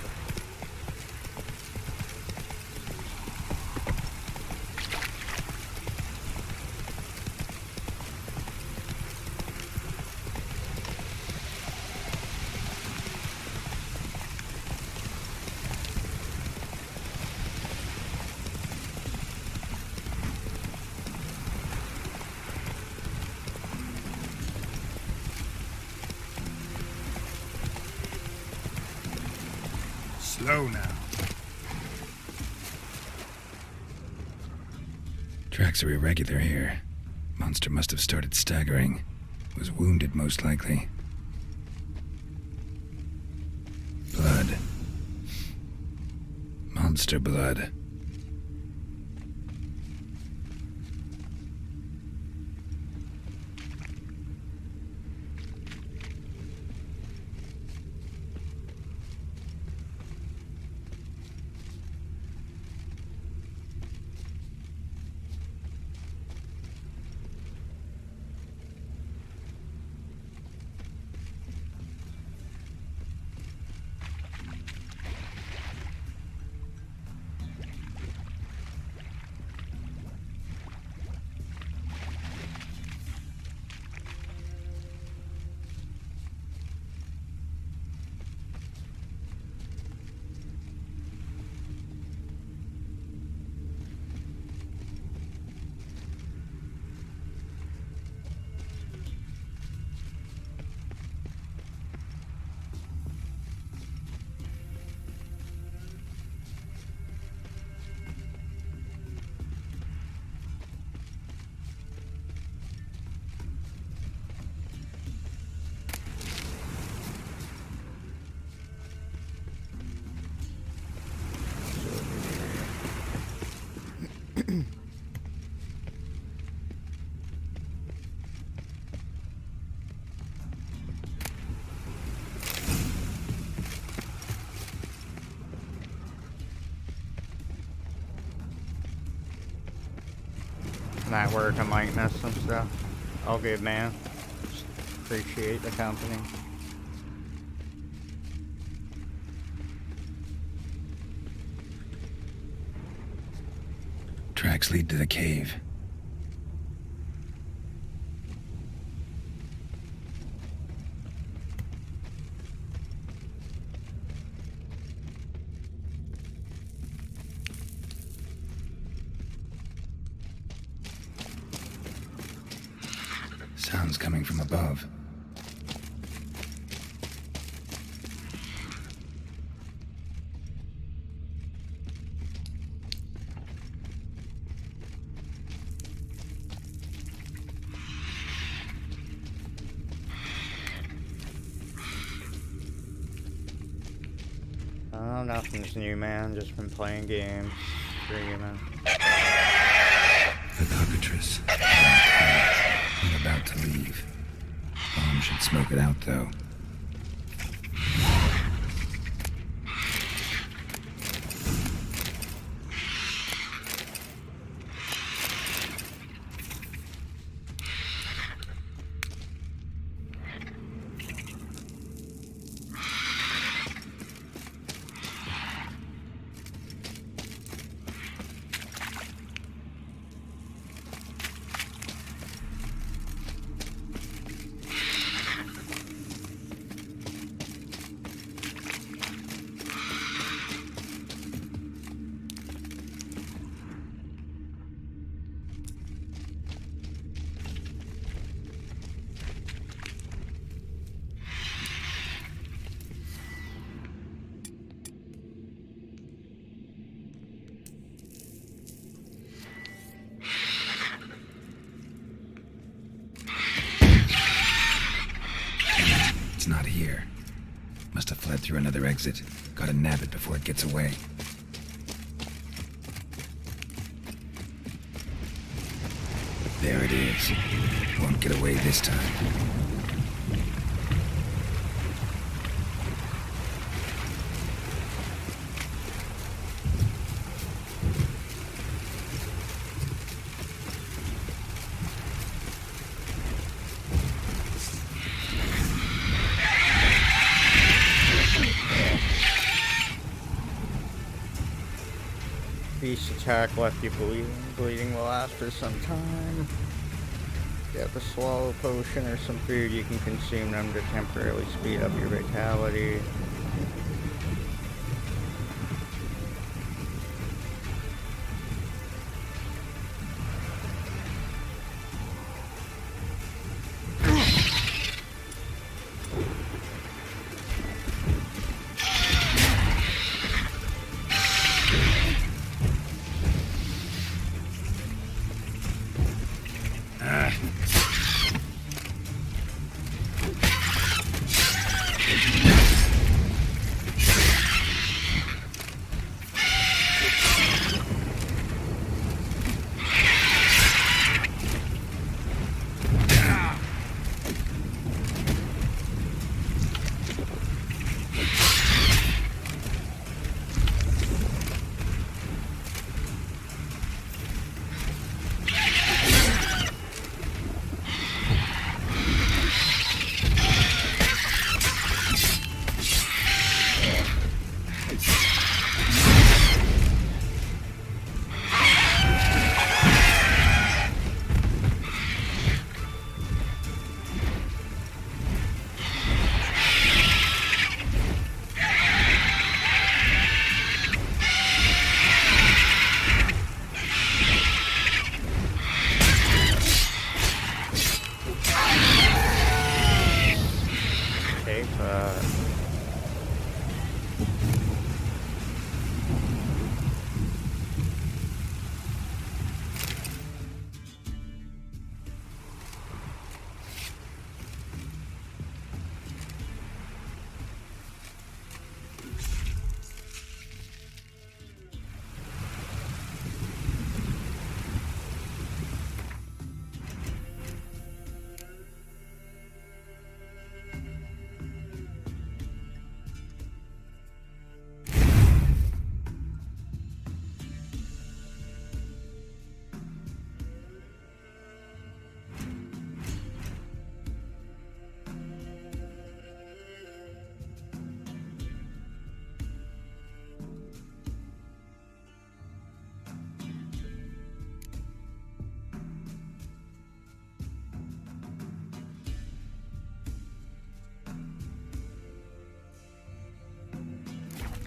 Slow now. Tracks are irregular here. Monster must have started staggering. Was wounded, most likely. Blood. Monster blood. Not working likeness and stuff. All good, man. Just appreciate the company. Tracks lead to the cave. Sounds coming from above. Oh, nothing's new, man. Just been playing games, streaming. The cockatrice. I'm about to leave. Bomb should smoke it out, though. fled through another exit. Gotta nab it before it gets away. There it is. Won't get away this time. Beast attack left you bleeding. Bleeding will last for some time. Get the swallow potion or some food, you can consume them to temporarily speed up your vitality.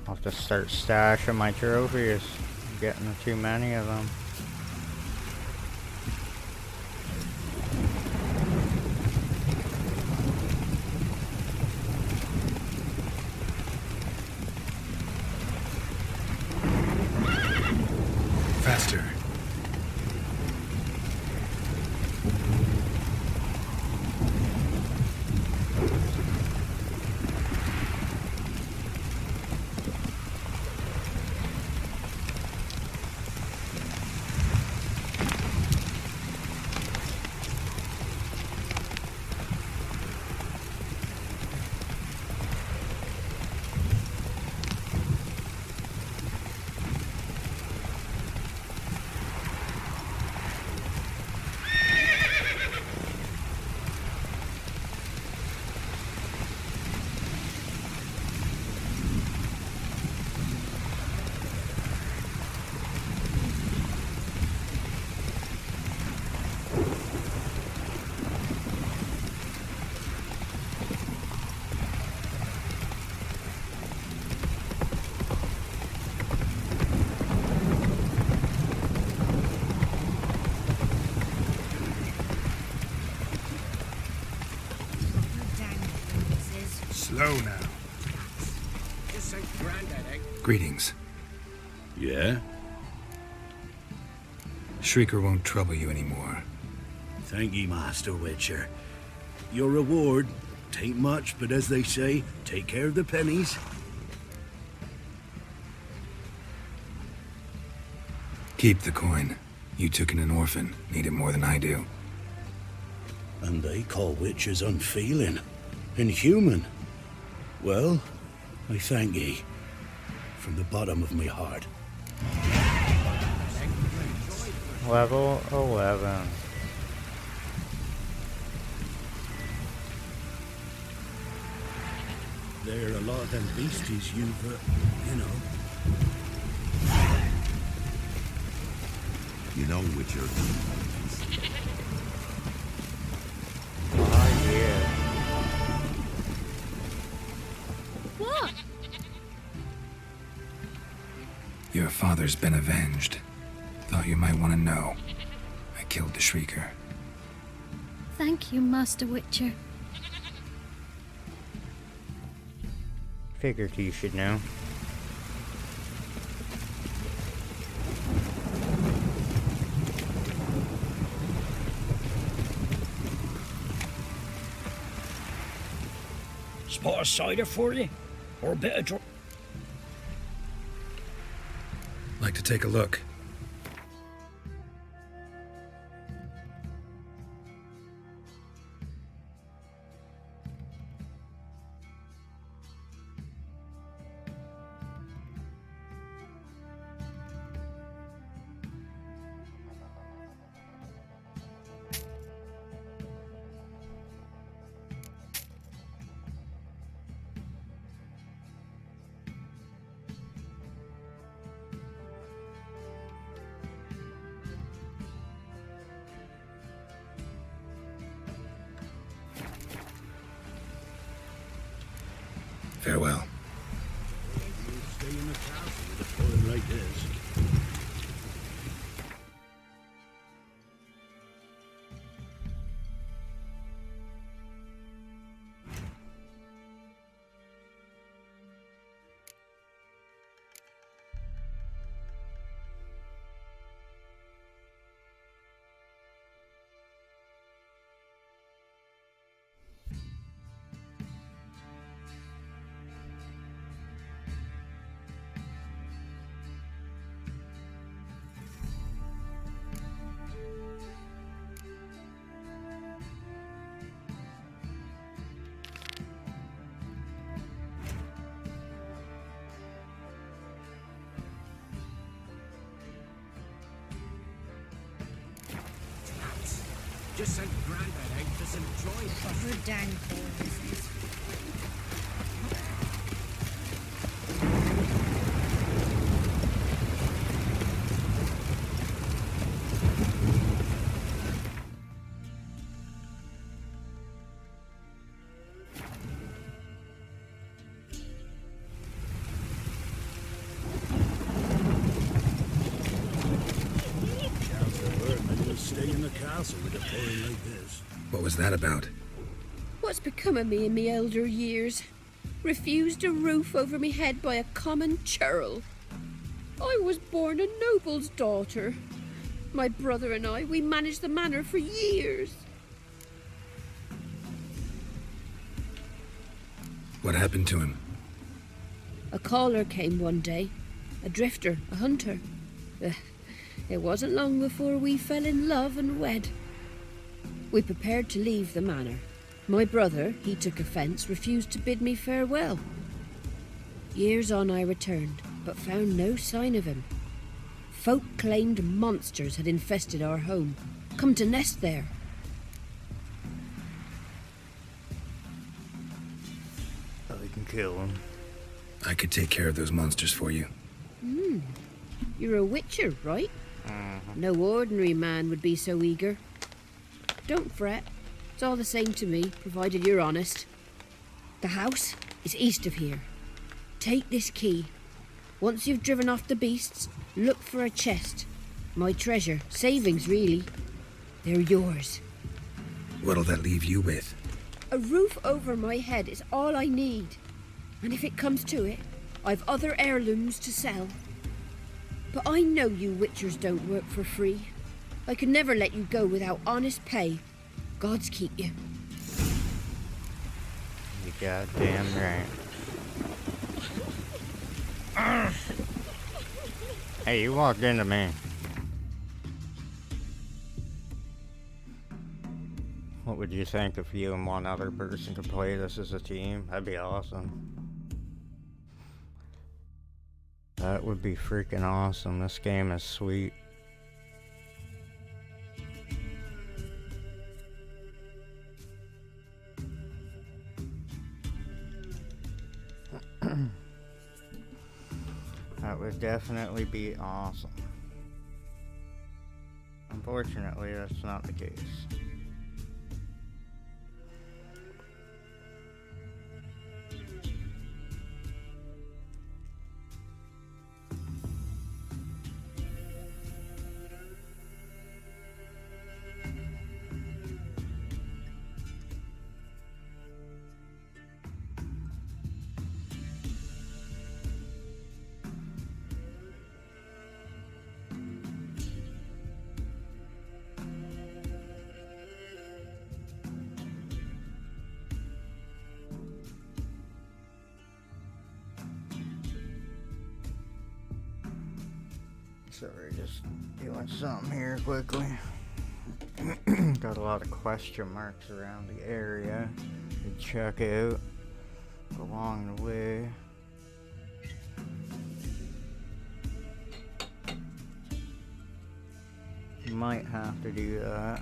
I'll have to start stashing my trophies. I'm getting too many of them. Faster. Slow now. Just say Grandad, eh? Greetings. Yeah? Shrieker won't trouble you anymore. Thank ye, Master Witcher. Your reward, Tain't much, but as they say, take care of the pennies. Keep the coin. You took in an orphan. Need it more than I do. And they call witches unfeeling, inhuman. Well, I thank ye. From the bottom of my heart. Level 11. There are a lot of them beasties you've, you know. You know, Witcher. Oh, yeah. What? Your father's been avenged. Thought you might want to know. I killed the Shrieker. Thank you, Master Witcher. Figured you should know. Spot of cider for you? Or a bit of dry... Like to take a look. Farewell. Stay in the castle with a boy like this. Just sent Grandad out to some joy. Covered down cornices. Stay in the castle with a boy like this. What was that about? What's become of me in me elder years? Refused a roof over me head by a common churl. I was born a noble's daughter. My brother and I, we managed the manor for years. What happened to him? A caller came one day. A drifter, a hunter. It wasn't long before we fell in love and wed. We prepared to leave the manor. My brother, he took offence, refused to bid me farewell. Years on I returned, but found no sign of him. Folk claimed monsters had infested our home, come to nest there. I can kill him. I could take care of those monsters for you. You're a witcher, right? No ordinary man would be so eager. Don't fret. It's all the same to me, provided you're honest. The house is east of here. Take this key. Once you've driven off the beasts, look for a chest. My treasure. Savings, really. They're yours. What'll that leave you with? A roof over my head is all I need. And if it comes to it, I've other heirlooms to sell. But I know you witchers don't work for free. I could never let you go without honest pay. Gods keep you. goddamn right. Hey, you walked into me. What would you think if you and one other person could play this as a team? That'd be awesome. That would be freaking awesome. This game is sweet. That would definitely be awesome. Unfortunately, that's not the case. Sorry, just doing something here quickly. Got a lot of question marks around the area to check out along the way. Might have to do that.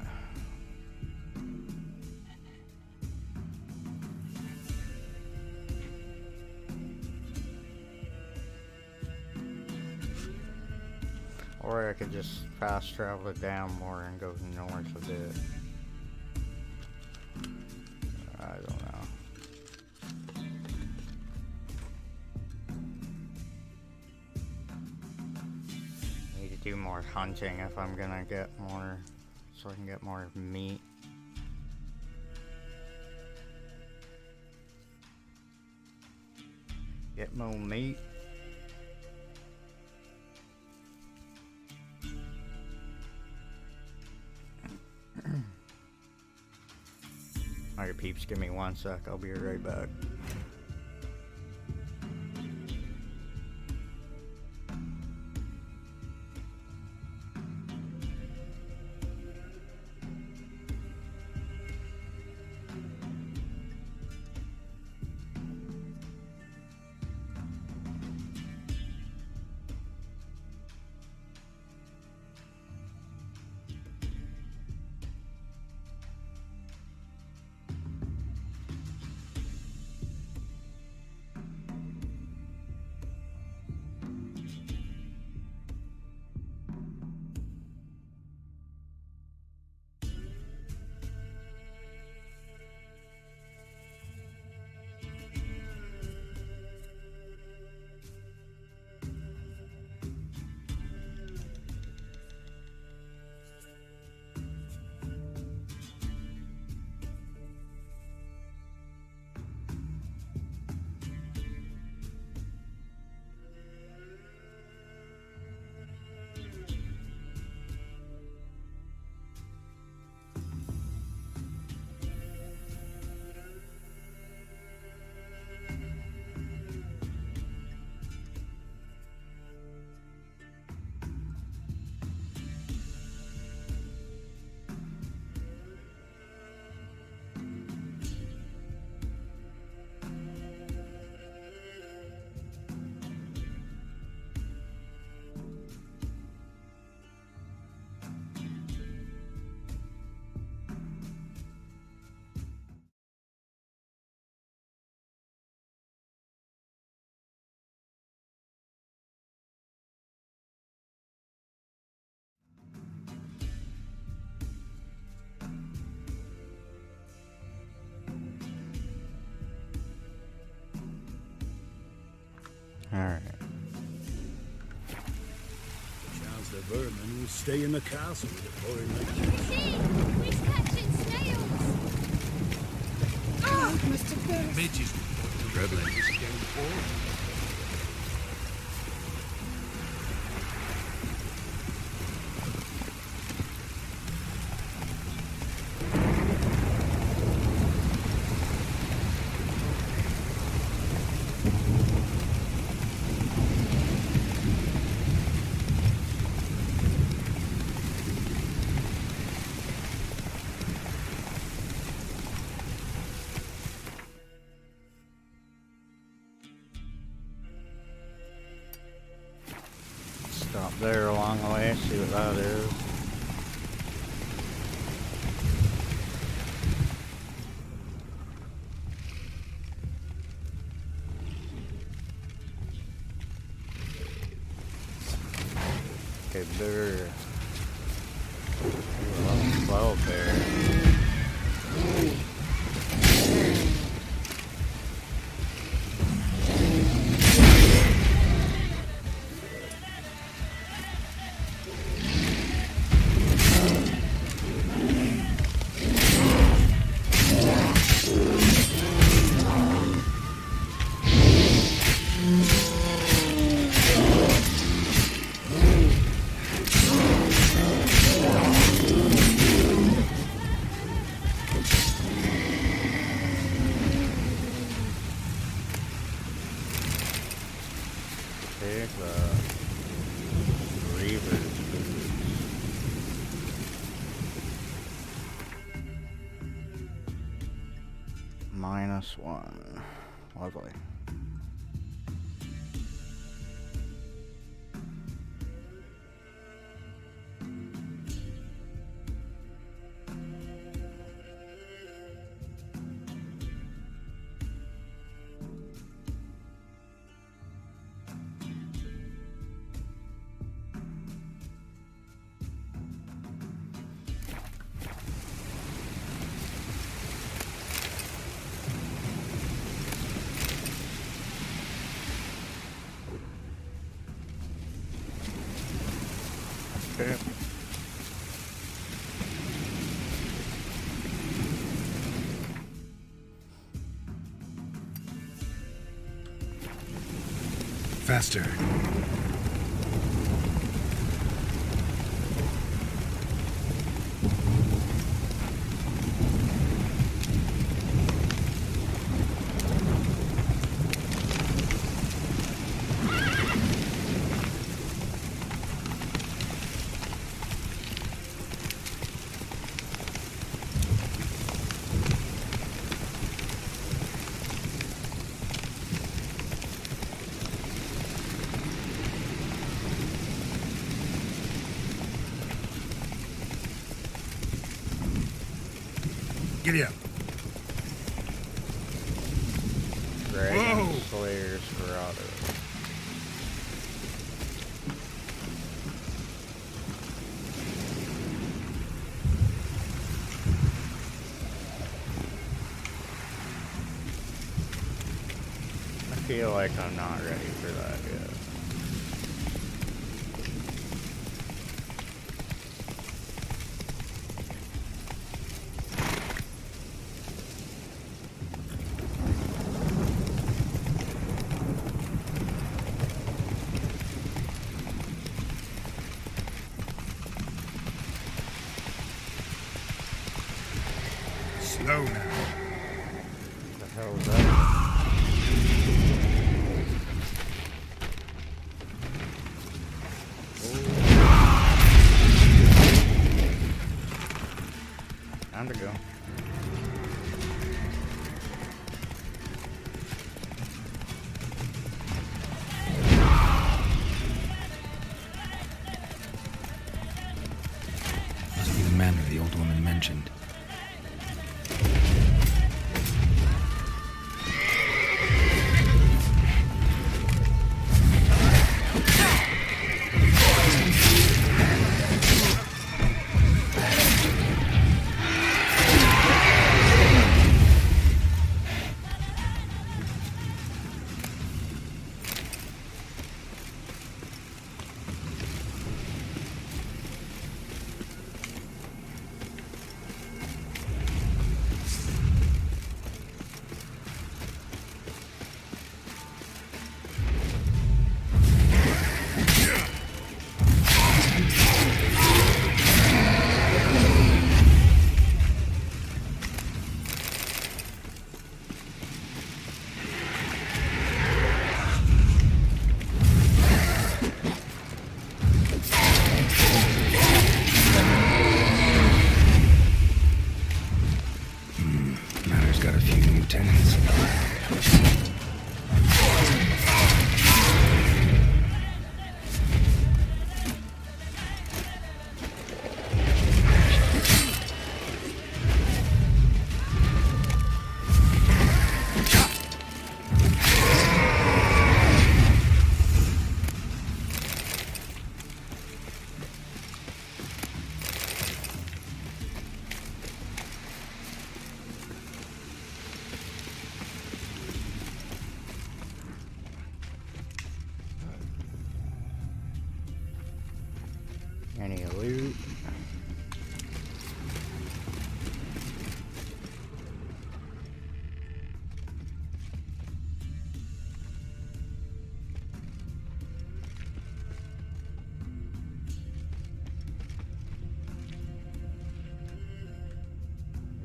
Or I could just fast travel it down more and go north a bit. I don't know. Need to do more hunting if I'm gonna get more, so I can get more meat. Get more meat. Alright peeps, give me 1 sec, I'll be right back. Alright. Chance the vermin will stay in the castle with it pouring like He's catching snails! Oh, must have been. Midges. Trebling. there along the way, see what that is. Okay, bigger. Level 12 there. Take the Reaver's boots. -1. Lovely. Okay. Faster. Giddy up. Dragon Slayer's Grotto. I feel like I'm not ready for that yet. Slow now. What the hell is that? Time to go. Must be the manor the old woman mentioned.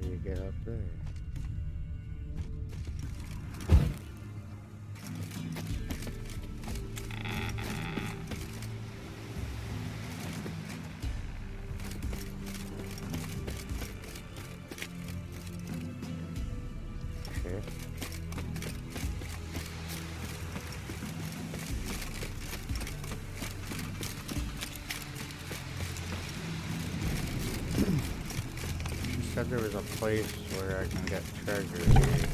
How do you get up there? Shit. She said there was a place where I can get treasure here.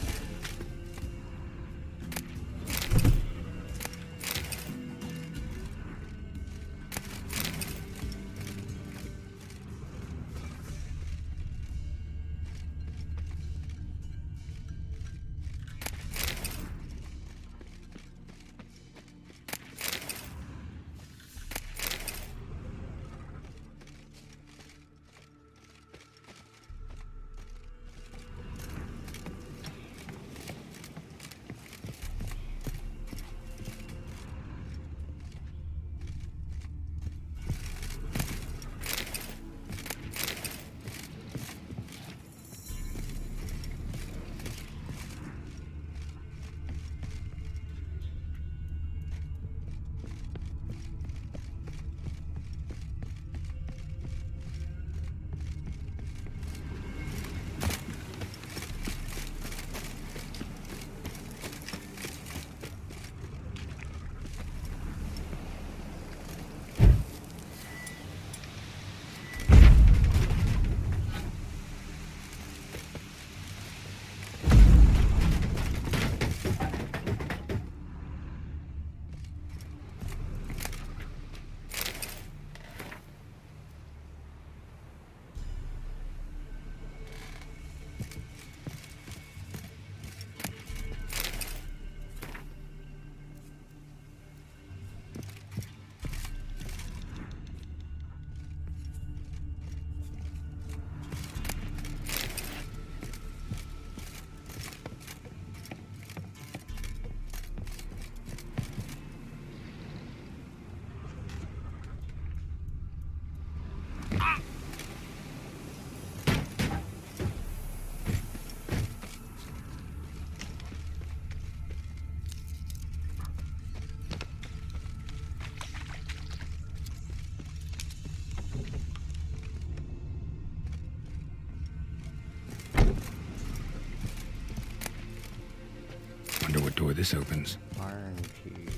Wonder what door this opens. Iron key.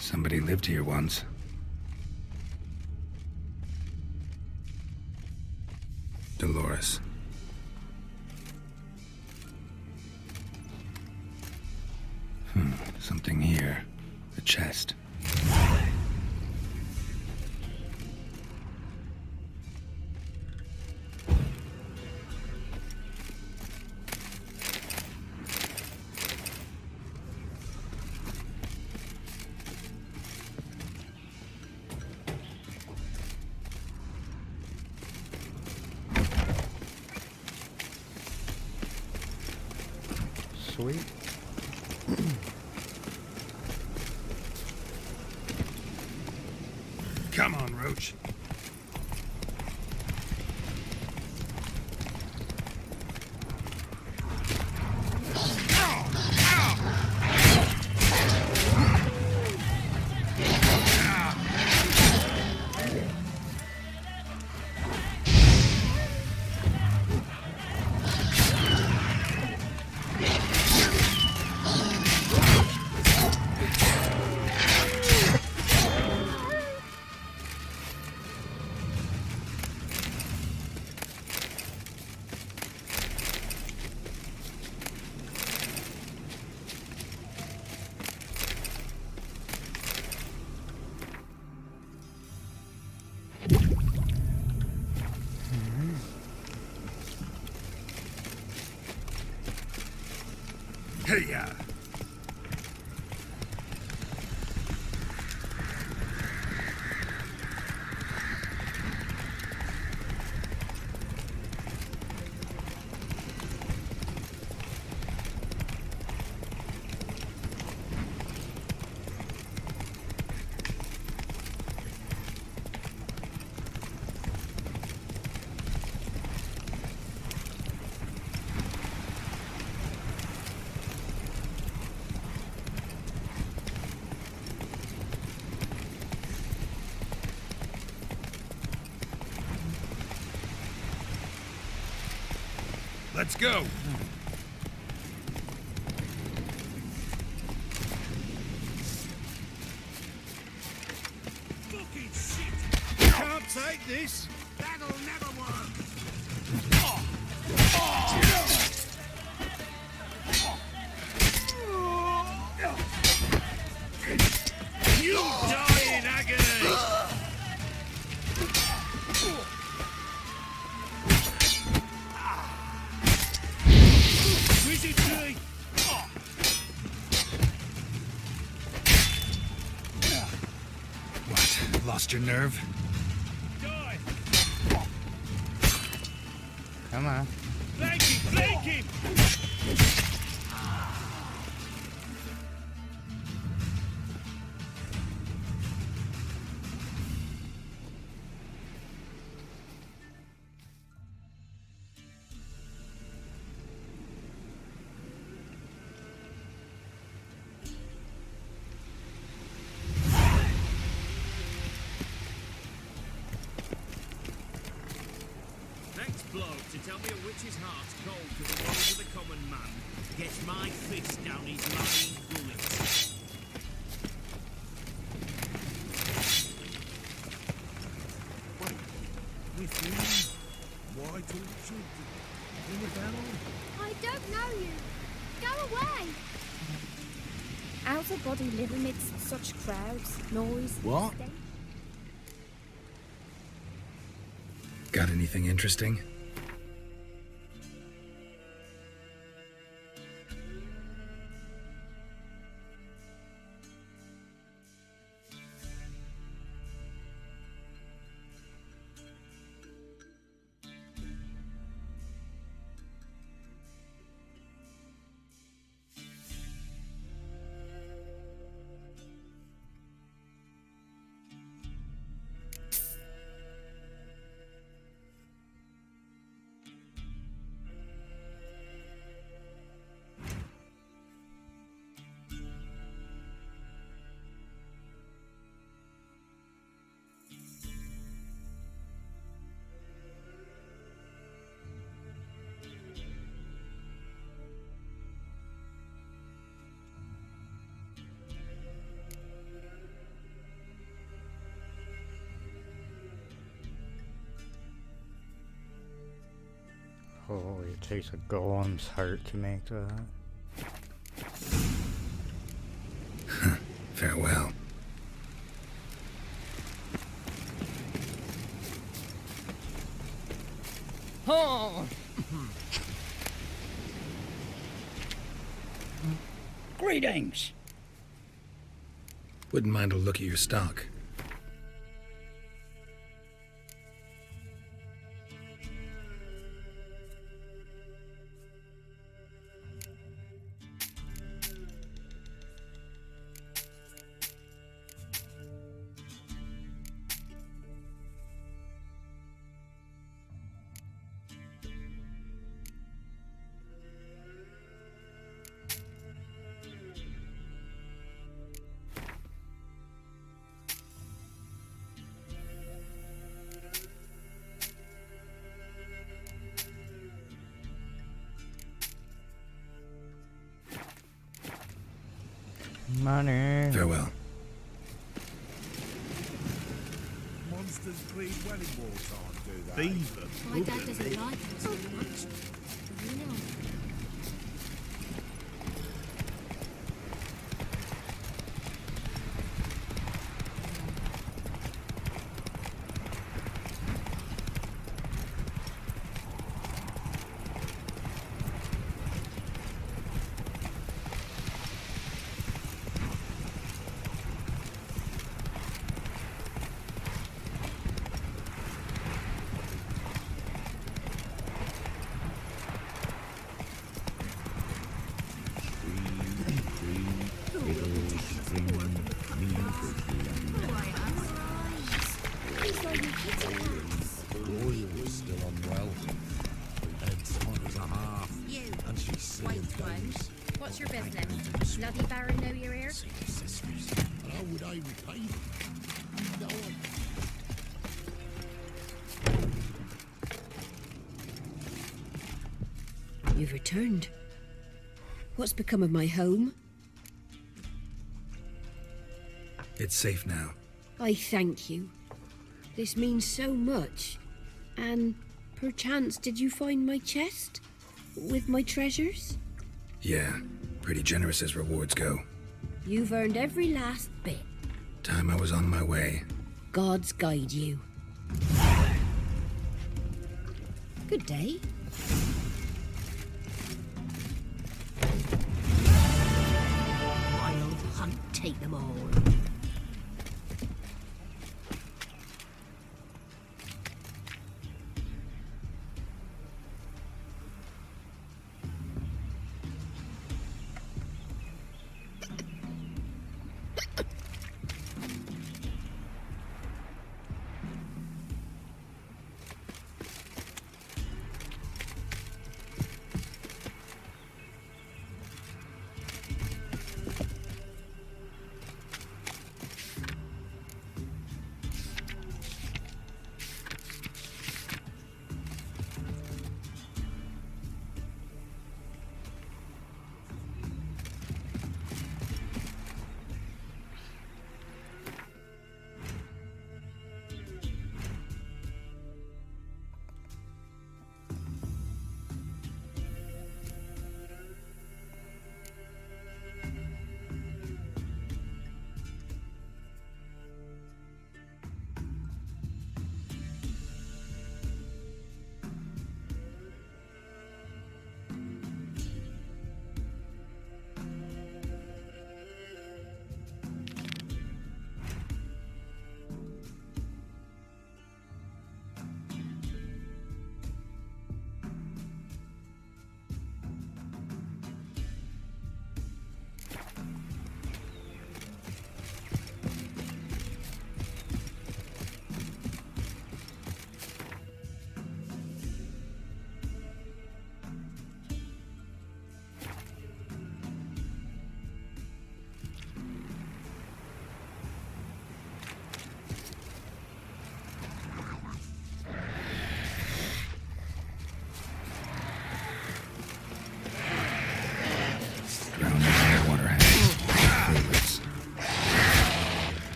Somebody lived here once. Dolores. Something here. A chest. Sweet. Come on, Roach. Hey-ya! Let's go! Fucking shit! Can't take this! That'll never work! You die in agony! Squeeze it tree! What? Lost your nerve? Die! Come on. Flank him! Flank him! Next bloke to tell me a witch's heart's cold to the woes of the common man gets my fist down his lying gullet. Wait, with you? Why tortured? Annabelle? I don't know you. Go away. Out of body live amidst such crowds, noise. What? stench. Got anything interesting? Oh, it takes a golem's heart to make that. Farewell. Oh! Greetings! Wouldn't mind a look at your stock. Money. Farewell. Monsters breed well in wartime, do they? Beaver. My dad doesn't like us very much. You know. your business? Bloody Baron know you're here? How would I repay them? You know You've returned. What's become of my home? It's safe now. I thank you. This means so much. And perchance did you find my chest? With my treasures? Yeah, pretty generous as rewards go. You've earned every last bit. Time I was on my way. Gods guide you. Good day. Wild hunt, take them all.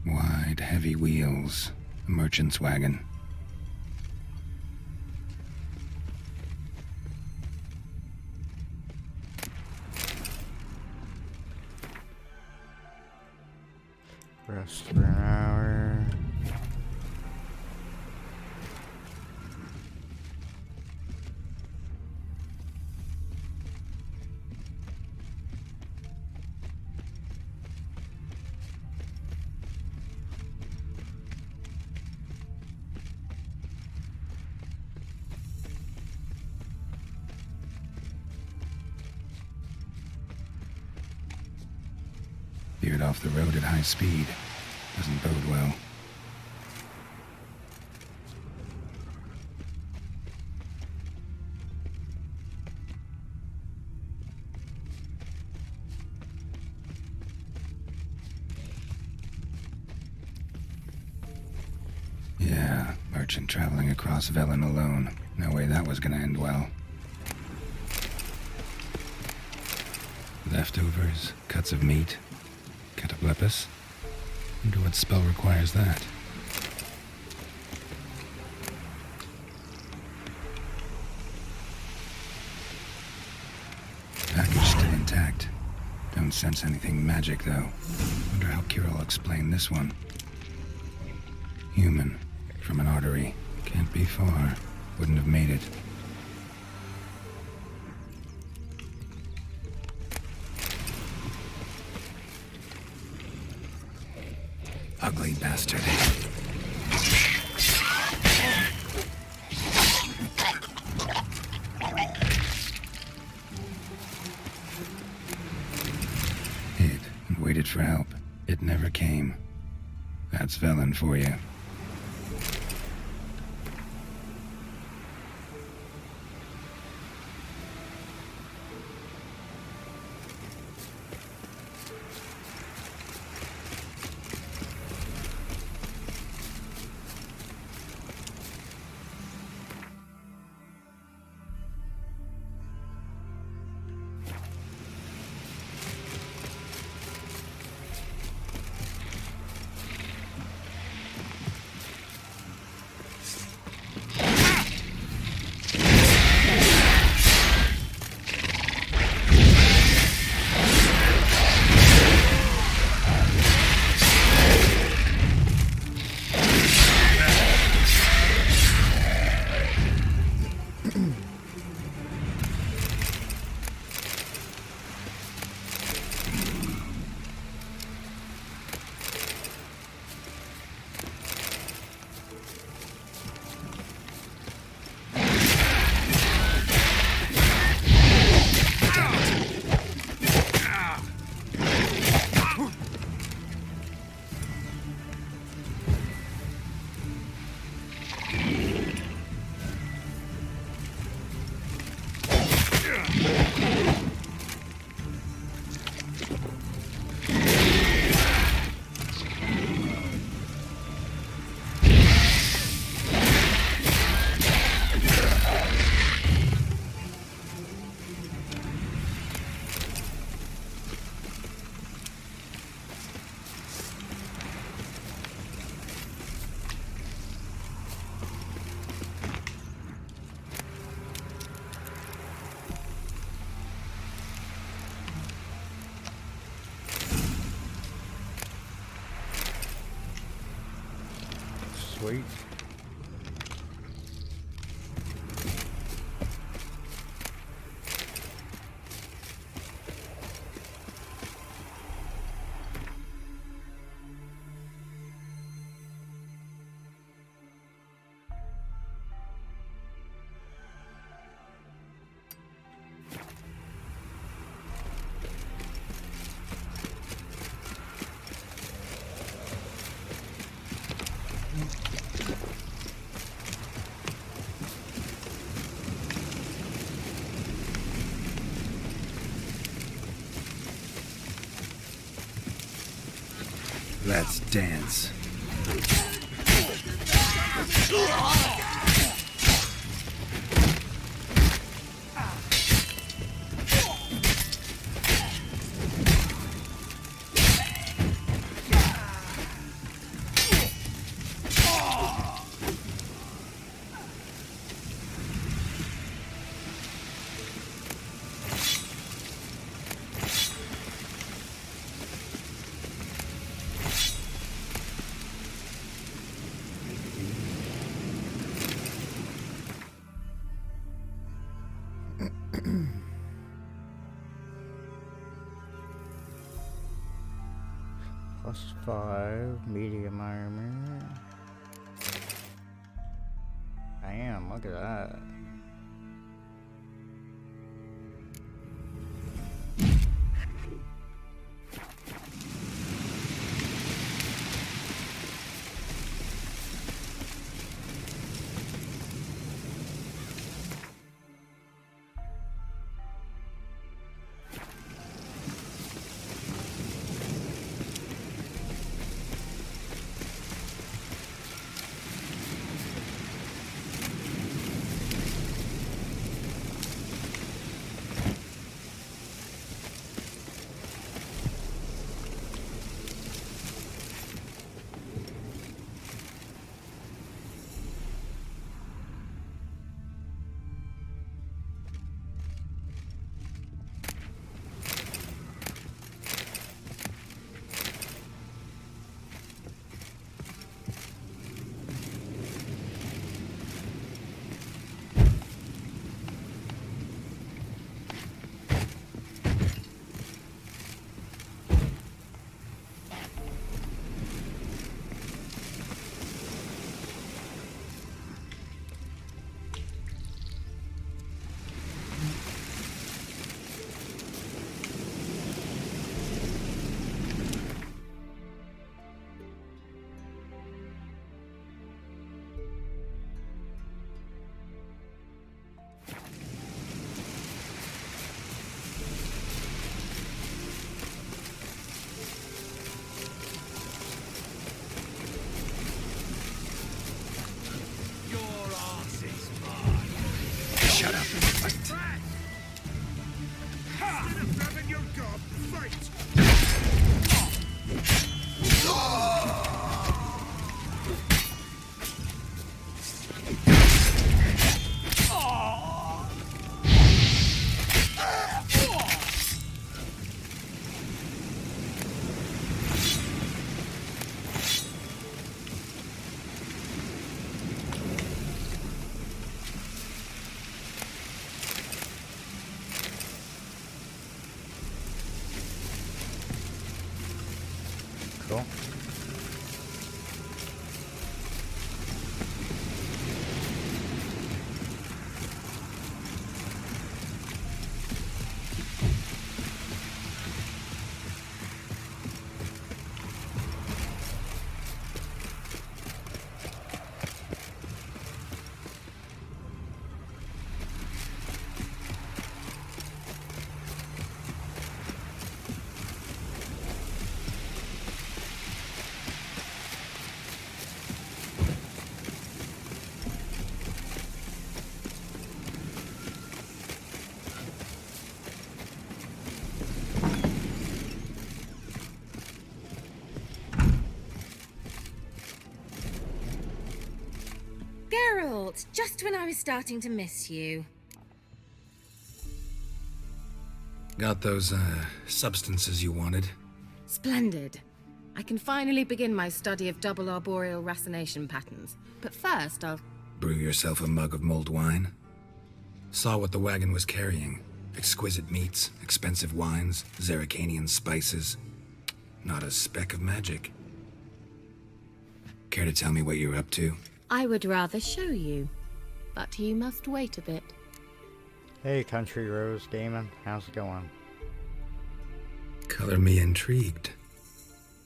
Wide, heavy wheels. A merchant's wagon. Rest for an hour. Veered off the road at high speed. Doesn't bode well. Yeah, merchant traveling across Velen alone. No way that was gonna end well. Leftovers, cuts of meat, cataplepis. Wonder what spell requires that. Don't sense anything magic, though. Wonder how Kirill'll explain this one. Human. From an artery. Can't be far. Wouldn't have made it. Ugly bastard. Hid and waited for help. It never came. That's Velen for you. Sweet. Let's dance. +5, medium armor. Damn, look at that. cool. Geralt, just when I was starting to miss you. Got those, substances you wanted? Splendid. I can finally begin my study of double arboreal racination patterns. But first, I'll... Brew yourself a mug of mulled wine? Saw what the wagon was carrying. Exquisite meats, expensive wines, Zerrikanian spices. Not a speck of magic. Care to tell me what you're up to? I would rather show you. But you must wait a bit. Hey, Country Rose, Damon. How's it going? Color me intrigued.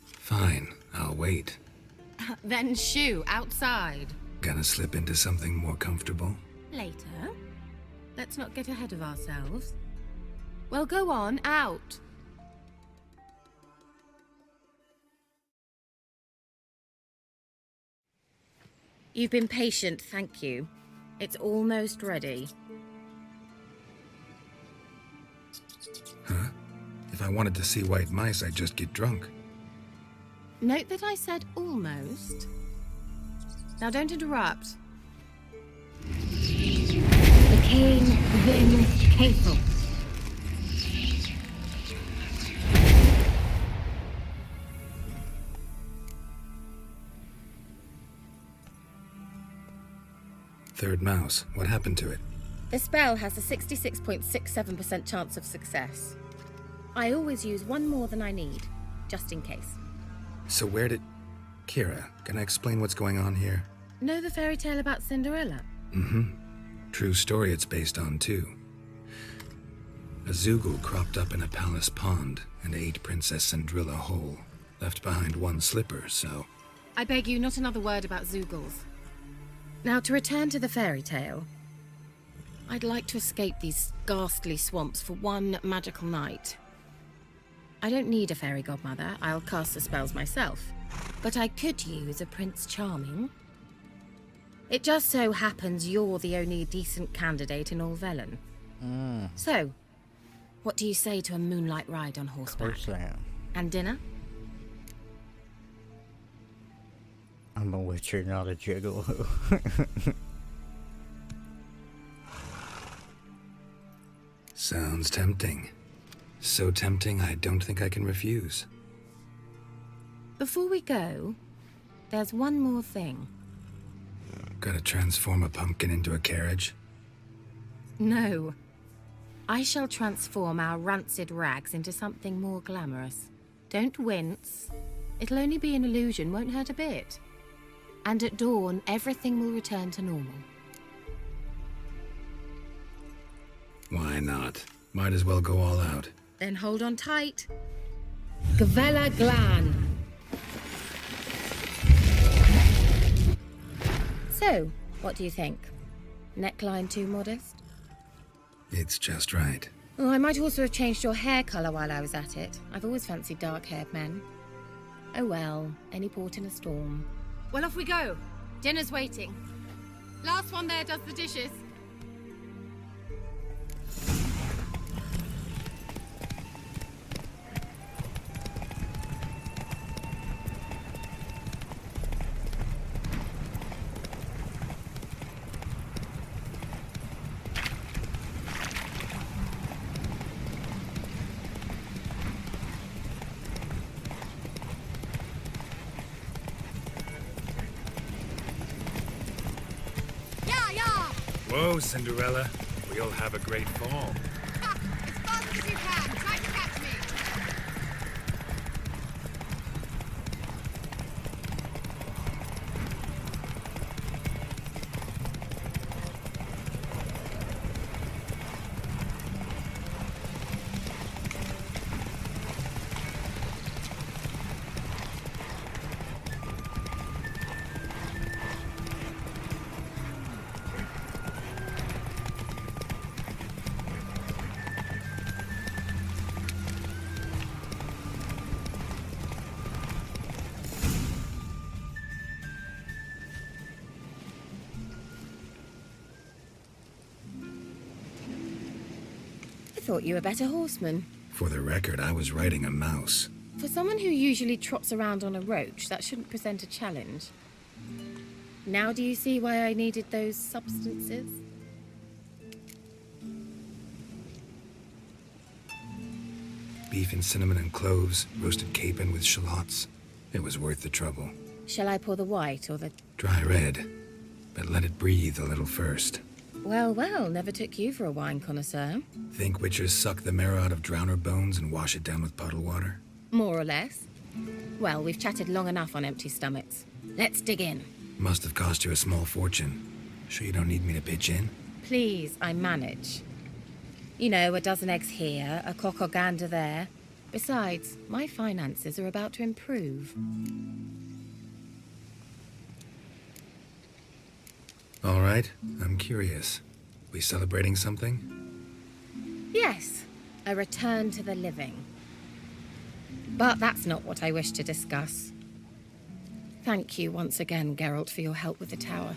Fine, I'll wait. Then shoo, outside. Gonna slip into something more comfortable? Later. Let's not get ahead of ourselves. Well, go on, out. You've been patient, thank you. It's almost ready. Huh? If I wanted to see white mice, I'd just get drunk. Note that I said almost. Now don't interrupt. The king then faithful. Third mouse. What happened to it? The spell has a 66.67% chance of success. I always use one more than I need, just in case. So where did... Kira, can I explain what's going on here? Know the fairy tale about Cinderella? Mm-hmm. True story it's based on, too. A Zoogle cropped up in a palace pond and ate Princess Cinderella whole. Left behind one slipper, so... I beg you, not another word about Zoogles. Now, to return to the fairy tale, I'd like to escape these ghastly swamps for one magical night. I don't need a fairy godmother, I'll cast the spells myself. But I could use a Prince Charming. It just so happens you're the only decent candidate in all Velen. So, what do you say to a moonlight ride on horseback? Of course I am. And dinner? I'm a witcher, not a gigolo. Sounds tempting. So tempting, I don't think I can refuse. Before we go, there's one more thing. Gotta transform a pumpkin into a carriage? No. I shall transform our rancid rags into something more glamorous. Don't wince. It'll only be an illusion, won't hurt a bit. And at dawn, everything will return to normal. Why not? Might as well go all out. Then hold on tight. Gavella Glan. So, what do you think? Neckline too modest? It's just right. Oh, I might also have changed your hair colour while I was at it. I've always fancied dark-haired men. Oh well, any port in a storm. Well, off we go. Dinner's waiting. Last one there does the dishes. Whoa, Cinderella. We'll have a great fall. As fast as you can. Try to catch me. thought you were a better horseman. For the record, I was riding a mouse. For someone who usually trots around on a roach, that shouldn't present a challenge. Now do you see why I needed those substances? Beef and cinnamon and cloves, roasted capon with shallots. It was worth the trouble. Shall I pour the white or the... Dry red, but let it breathe a little first. Well, well, never took you for a wine connoisseur. Think witchers suck the marrow out of drowner bones and wash it down with puddle water? More or less. Well, we've chatted long enough on empty stomachs. Let's dig in. Must have cost you a small fortune. Sure you don't need me to pitch in? Please, I manage. You know, a dozen eggs here, a cock or gander there. Besides, my finances are about to improve. All right, I'm curious. We celebrating something? Yes, a return to the living. But that's not what I wish to discuss. Thank you once again, Geralt, for your help with the tower.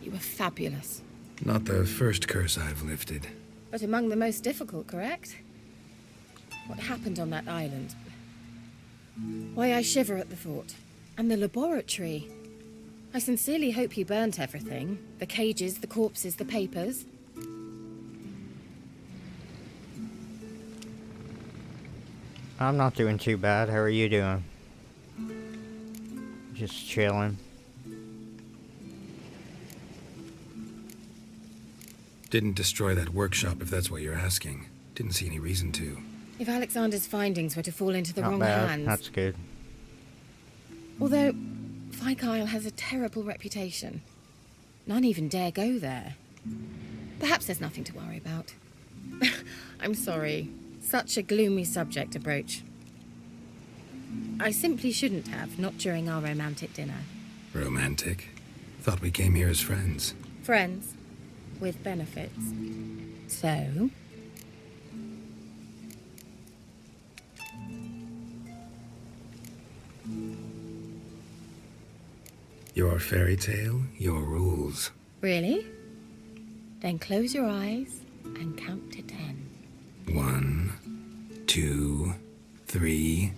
You were fabulous. Not the first curse I've lifted. But among the most difficult, correct? What happened on that island? Why, I shiver at the thought. And the laboratory. I sincerely hope you burnt everything. The cages, the corpses, the papers. I'm not doing too bad. How are you doing? Just chilling. Didn't destroy that workshop, if that's what you're asking. Didn't see any reason to. If Alexander's findings were to fall into the Not wrong bad. hands... That's good. Although, Fyke Isle has a terrible reputation. None even dare go there. Perhaps there's nothing to worry about. I'm sorry. Such a gloomy subject to broach. I simply shouldn't have, not during our romantic dinner. Romantic? Thought we came here as friends. Friends. With benefits. So... Your fairy tale, your rules. Really? Then close your eyes and count to 10. 1, 2, 3,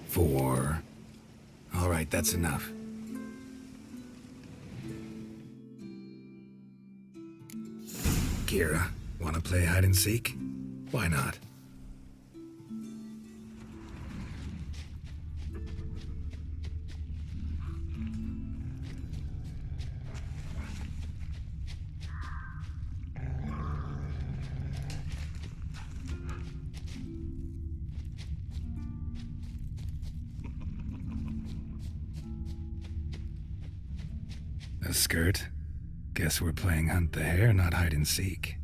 4. All right, that's enough. Kira, want to play hide and seek? Why not? A skirt? Guess we're playing hunt the hare, not hide and seek.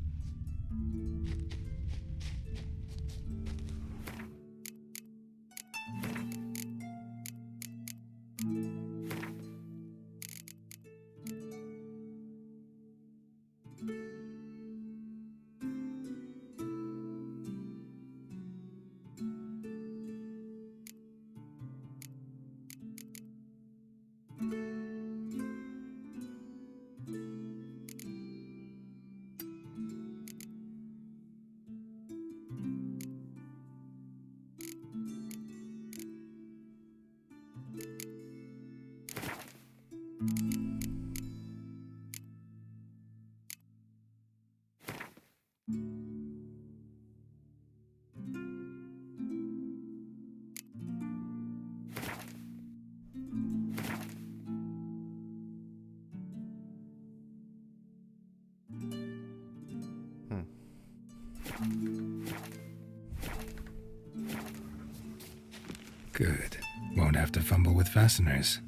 Good. Won't have to fumble with fasteners.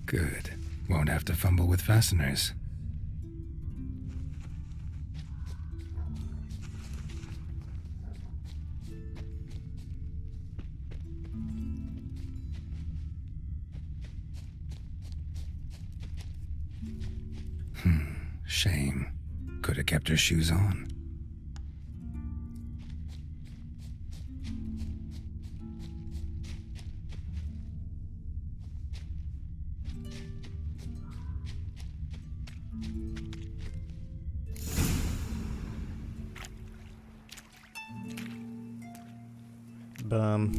Good. Won't have to fumble with fasteners. Shame. Could have kept her shoes on.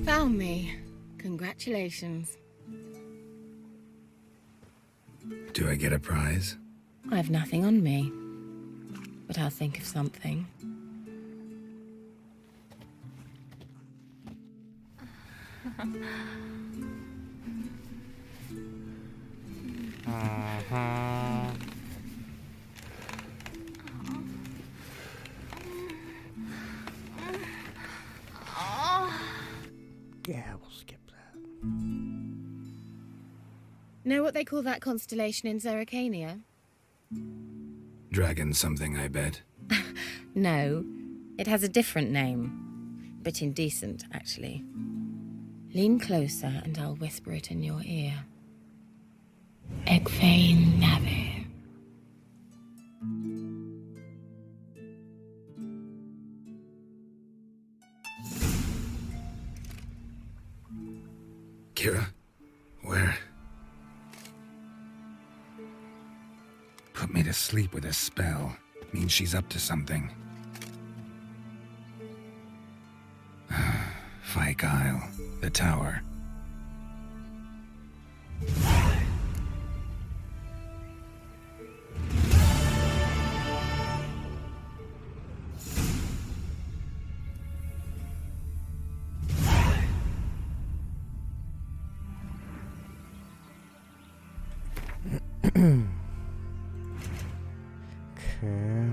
Found me. Congratulations. Do I get a prize? I have nothing on me, but I'll think of something. Yeah, we'll skip that. Know what they call that constellation in Zeracania? Dragon something, I bet. No, it has a different name. Bit indecent, actually. Lean closer and I'll whisper it in your ear. Egfain Nave. Kira? Where? Put me to sleep with a spell. Means she's up to something. Fyke Isle. The tower. Okay.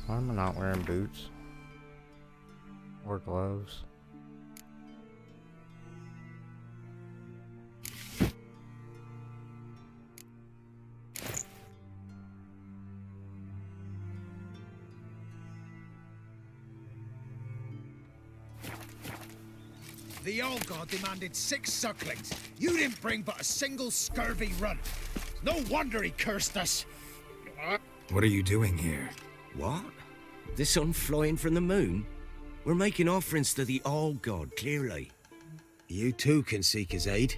Why am I not wearing boots? Or gloves? The old god demanded 6 sucklings. You didn't bring but a single scurvy runt. No wonder he cursed us. What are you doing here? What? The sun flying from the moon? We're making offerings to the All God, clearly. You too can seek his aid.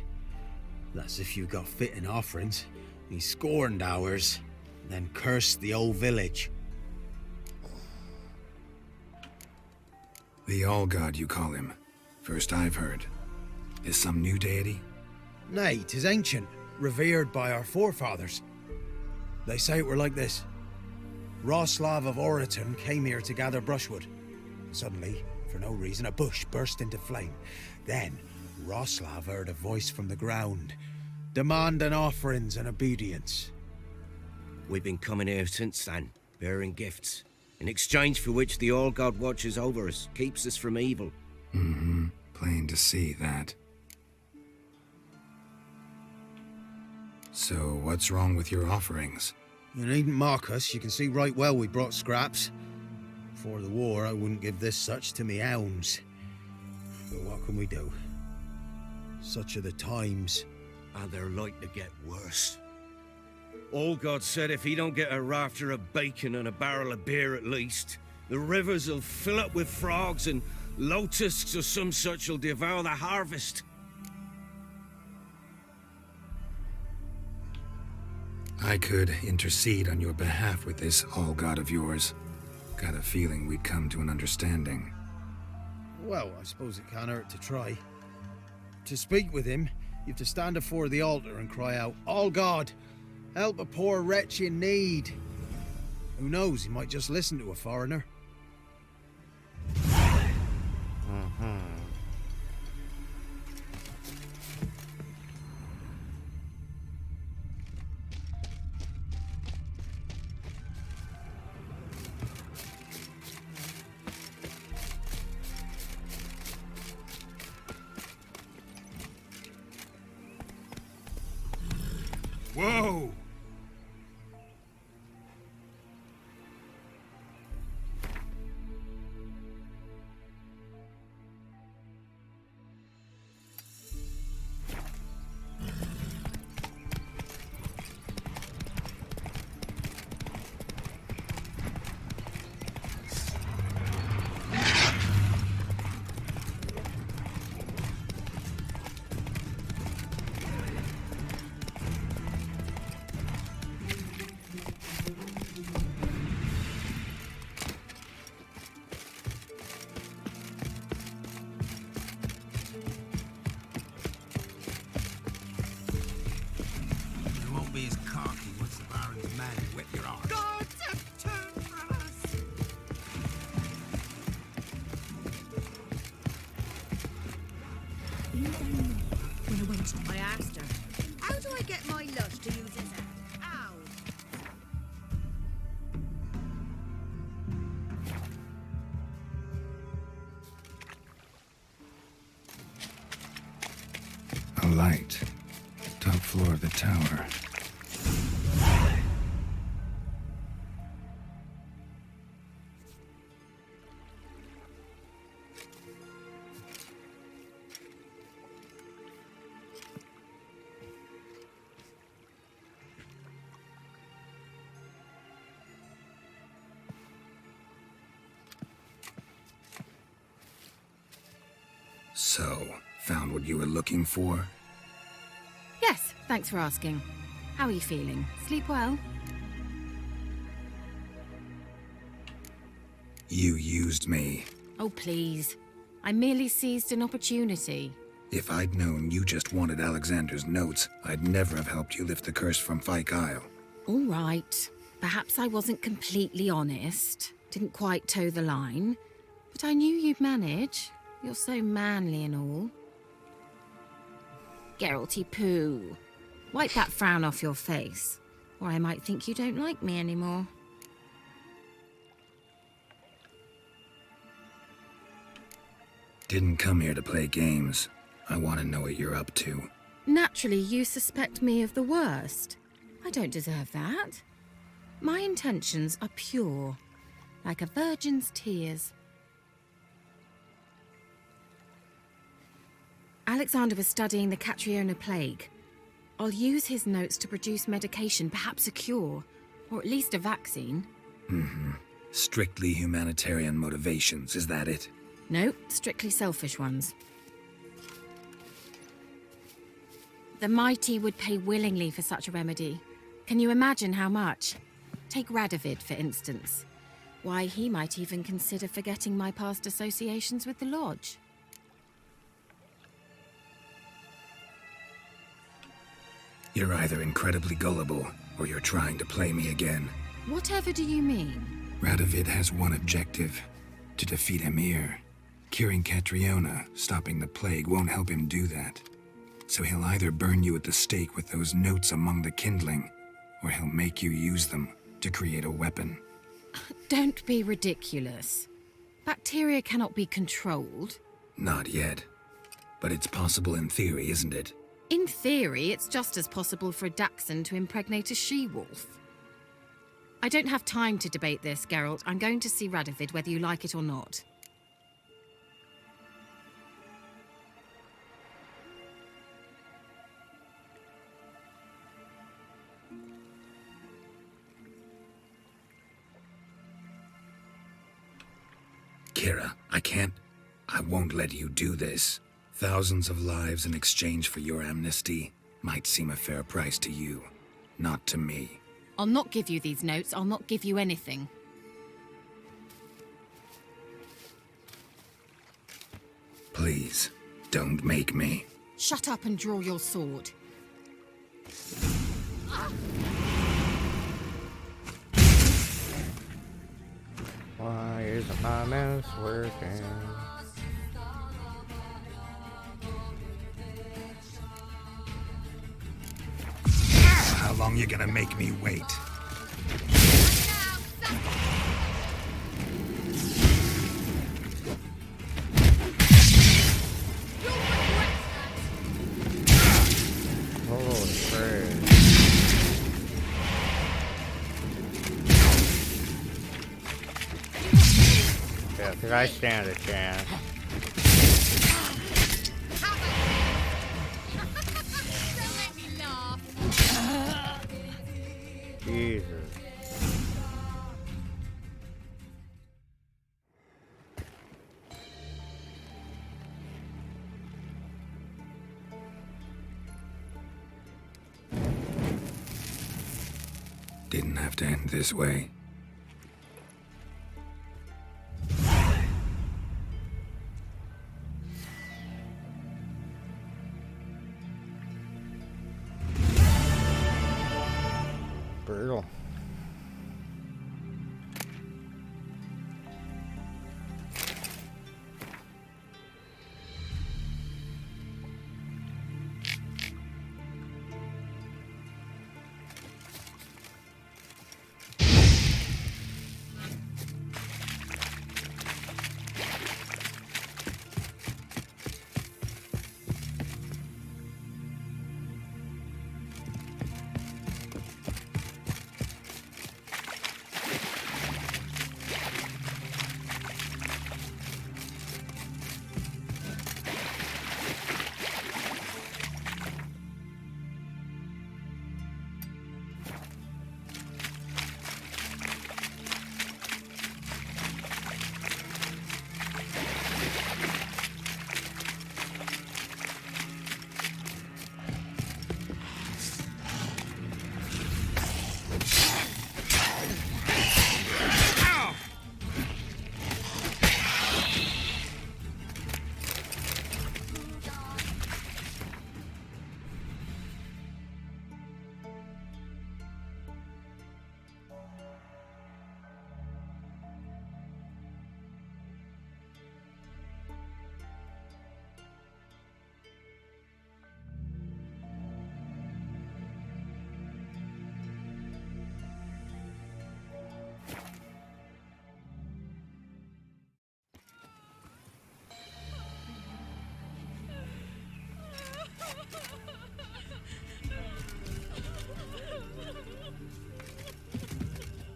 That's if you got fitting offerings. He scorned ours, then cursed the old village. The All God, you call him. First I've heard. Is some new deity? Nay, 'tis ancient, revered by our forefathers. They say it were like this. Roslav of Oriton came here to gather brushwood. Suddenly, for no reason, a bush burst into flame. Then, Roslav heard a voice from the ground, demanding offerings and obedience. We've been coming here since then, bearing gifts, in exchange for which the All God watches over us, keeps us from evil. Mm-hmm. Plain to see that. So, what's wrong with your offerings? You needn't mock us. You can see right well we brought scraps. Before the war, I wouldn't give this such to me hounds. But what can we do? Such are the times. And they're like to get worse. All God said if he don't get a rafter of bacon and a barrel of beer at least, the rivers will fill up with frogs and locusts or some such will devour the harvest. I could intercede on your behalf with this All God of yours. Got a feeling we'd come to an understanding. Well, I suppose it can't hurt to try. To speak with him, you have to stand before the altar and cry out, "All God, help a poor wretch in need." Who knows, he might just listen to a foreigner. Whoa! You won't be as cocky once the Baron's man whip your arse. God, turn from us! When I went, I asked her, "How do I get my lush to use his hand?" Ow! A light. Top floor of the tower. So, found what you were looking for? Yes, thanks for asking. How are you feeling? Sleep well? You used me. Oh, please. I merely seized an opportunity. If I'd known you just wanted Alexander's notes, I'd never have helped you lift the curse from Fyke Isle. All right. Perhaps I wasn't completely honest. Didn't quite toe the line. But I knew you'd manage. You're so manly and all. Geralty poo. Wipe that frown off your face, or I might think you don't like me anymore. Didn't come here to play games. I want to know what you're up to. Naturally, you suspect me of the worst. I don't deserve that. My intentions are pure, like a virgin's tears. Alexander was studying the Catriona plague. I'll use his notes to produce medication, perhaps a cure, or at least a vaccine. Strictly humanitarian motivations, is that it? No, strictly selfish ones. The mighty would pay willingly for such a remedy. Can you imagine how much? Take Radovid, for instance. Why, he might even consider forgetting my past associations with the Lodge. You're either incredibly gullible, or you're trying to play me again. Whatever do you mean? Radovid has one objective: to defeat Emir. Curing Catriona, stopping the plague, won't help him do that. So he'll either burn you at the stake with those notes among the kindling, or he'll make you use them to create a weapon. Don't be ridiculous. Bacteria cannot be controlled. Not yet. But it's possible in theory, isn't it? In theory, it's just as possible for a Dachshund to impregnate a she-wolf. I don't have time to debate this, Geralt. I'm going to see Radovid whether you like it or not. Kira, I won't let you do this. Thousands of lives in exchange for your amnesty might seem a fair price to you, not to me. I'll not give you these notes. I'll not give you anything. Please, don't make me. Shut up and draw your sword. Why isn't my mouse working? How long you gonna make me wait? Holy crap. Yeah, because I stand a chance. Jesus. Didn't have to end this way. Brutal.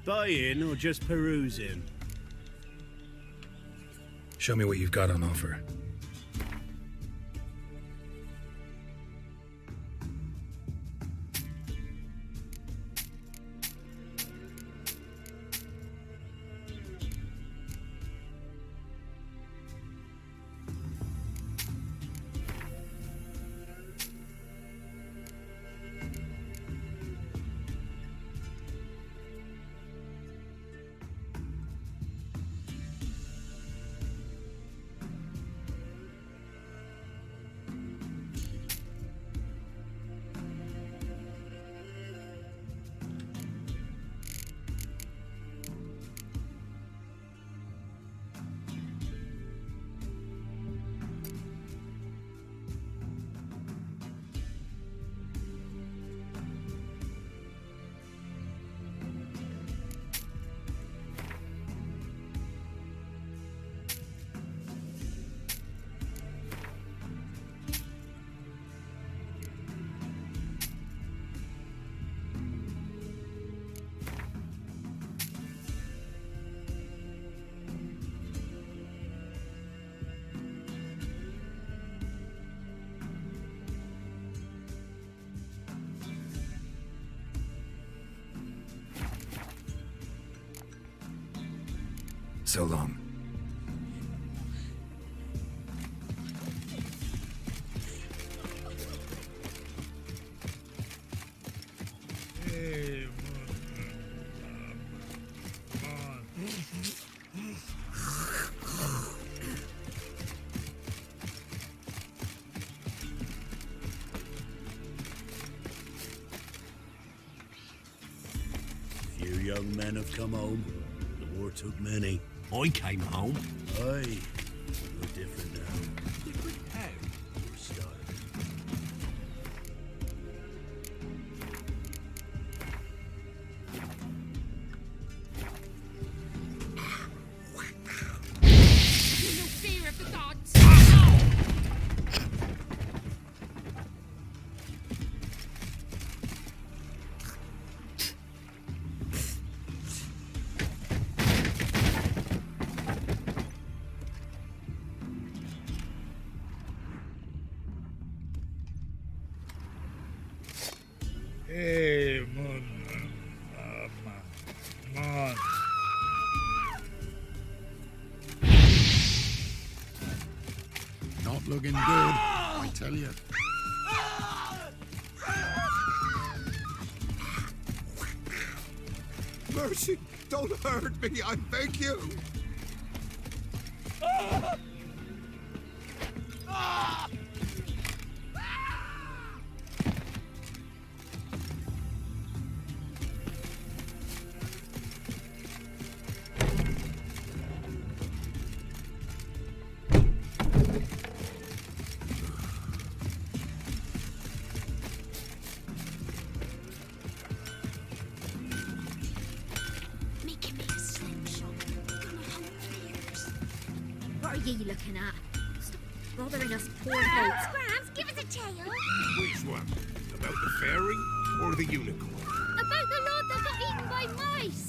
Buying or just perusing? Show me what you've got on offer. So long. young men have come home. The war took many. I came home. Aye. We're different now. Different how? Your style. No fear of the gods. Hey, man. Man. Not looking good, I tell you. Mercy, don't hurt me, I beg you. Making me a slingshot. Gonna hunt bears. What are ye looking at? Stop bothering us poor folks. Scrams, give us a tale. Which one? About the fairy or the unicorn? About the lord that got eaten by mice.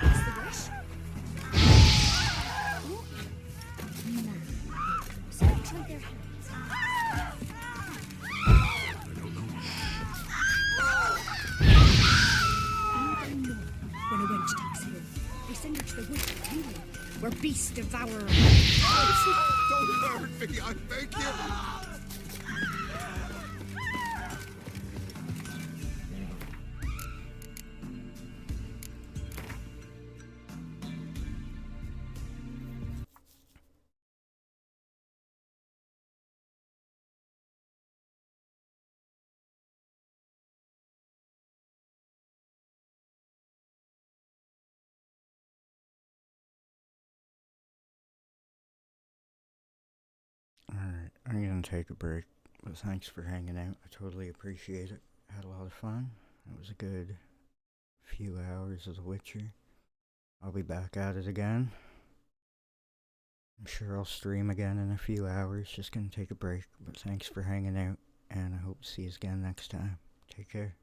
What's the wish? So they tried their hands. When a wench takes ill, they send her to the woods with Taylor, where beasts devour her. Don't hurt me, I beg you. Alright, I'm gonna take a break, but thanks for hanging out. I totally appreciate it. Had a lot of fun. It was a good few hours of The Witcher. I'll be back at it again. I'm sure I'll stream again in a few hours. Just gonna take a break, but thanks for hanging out, and I hope to see you again next time. Take care.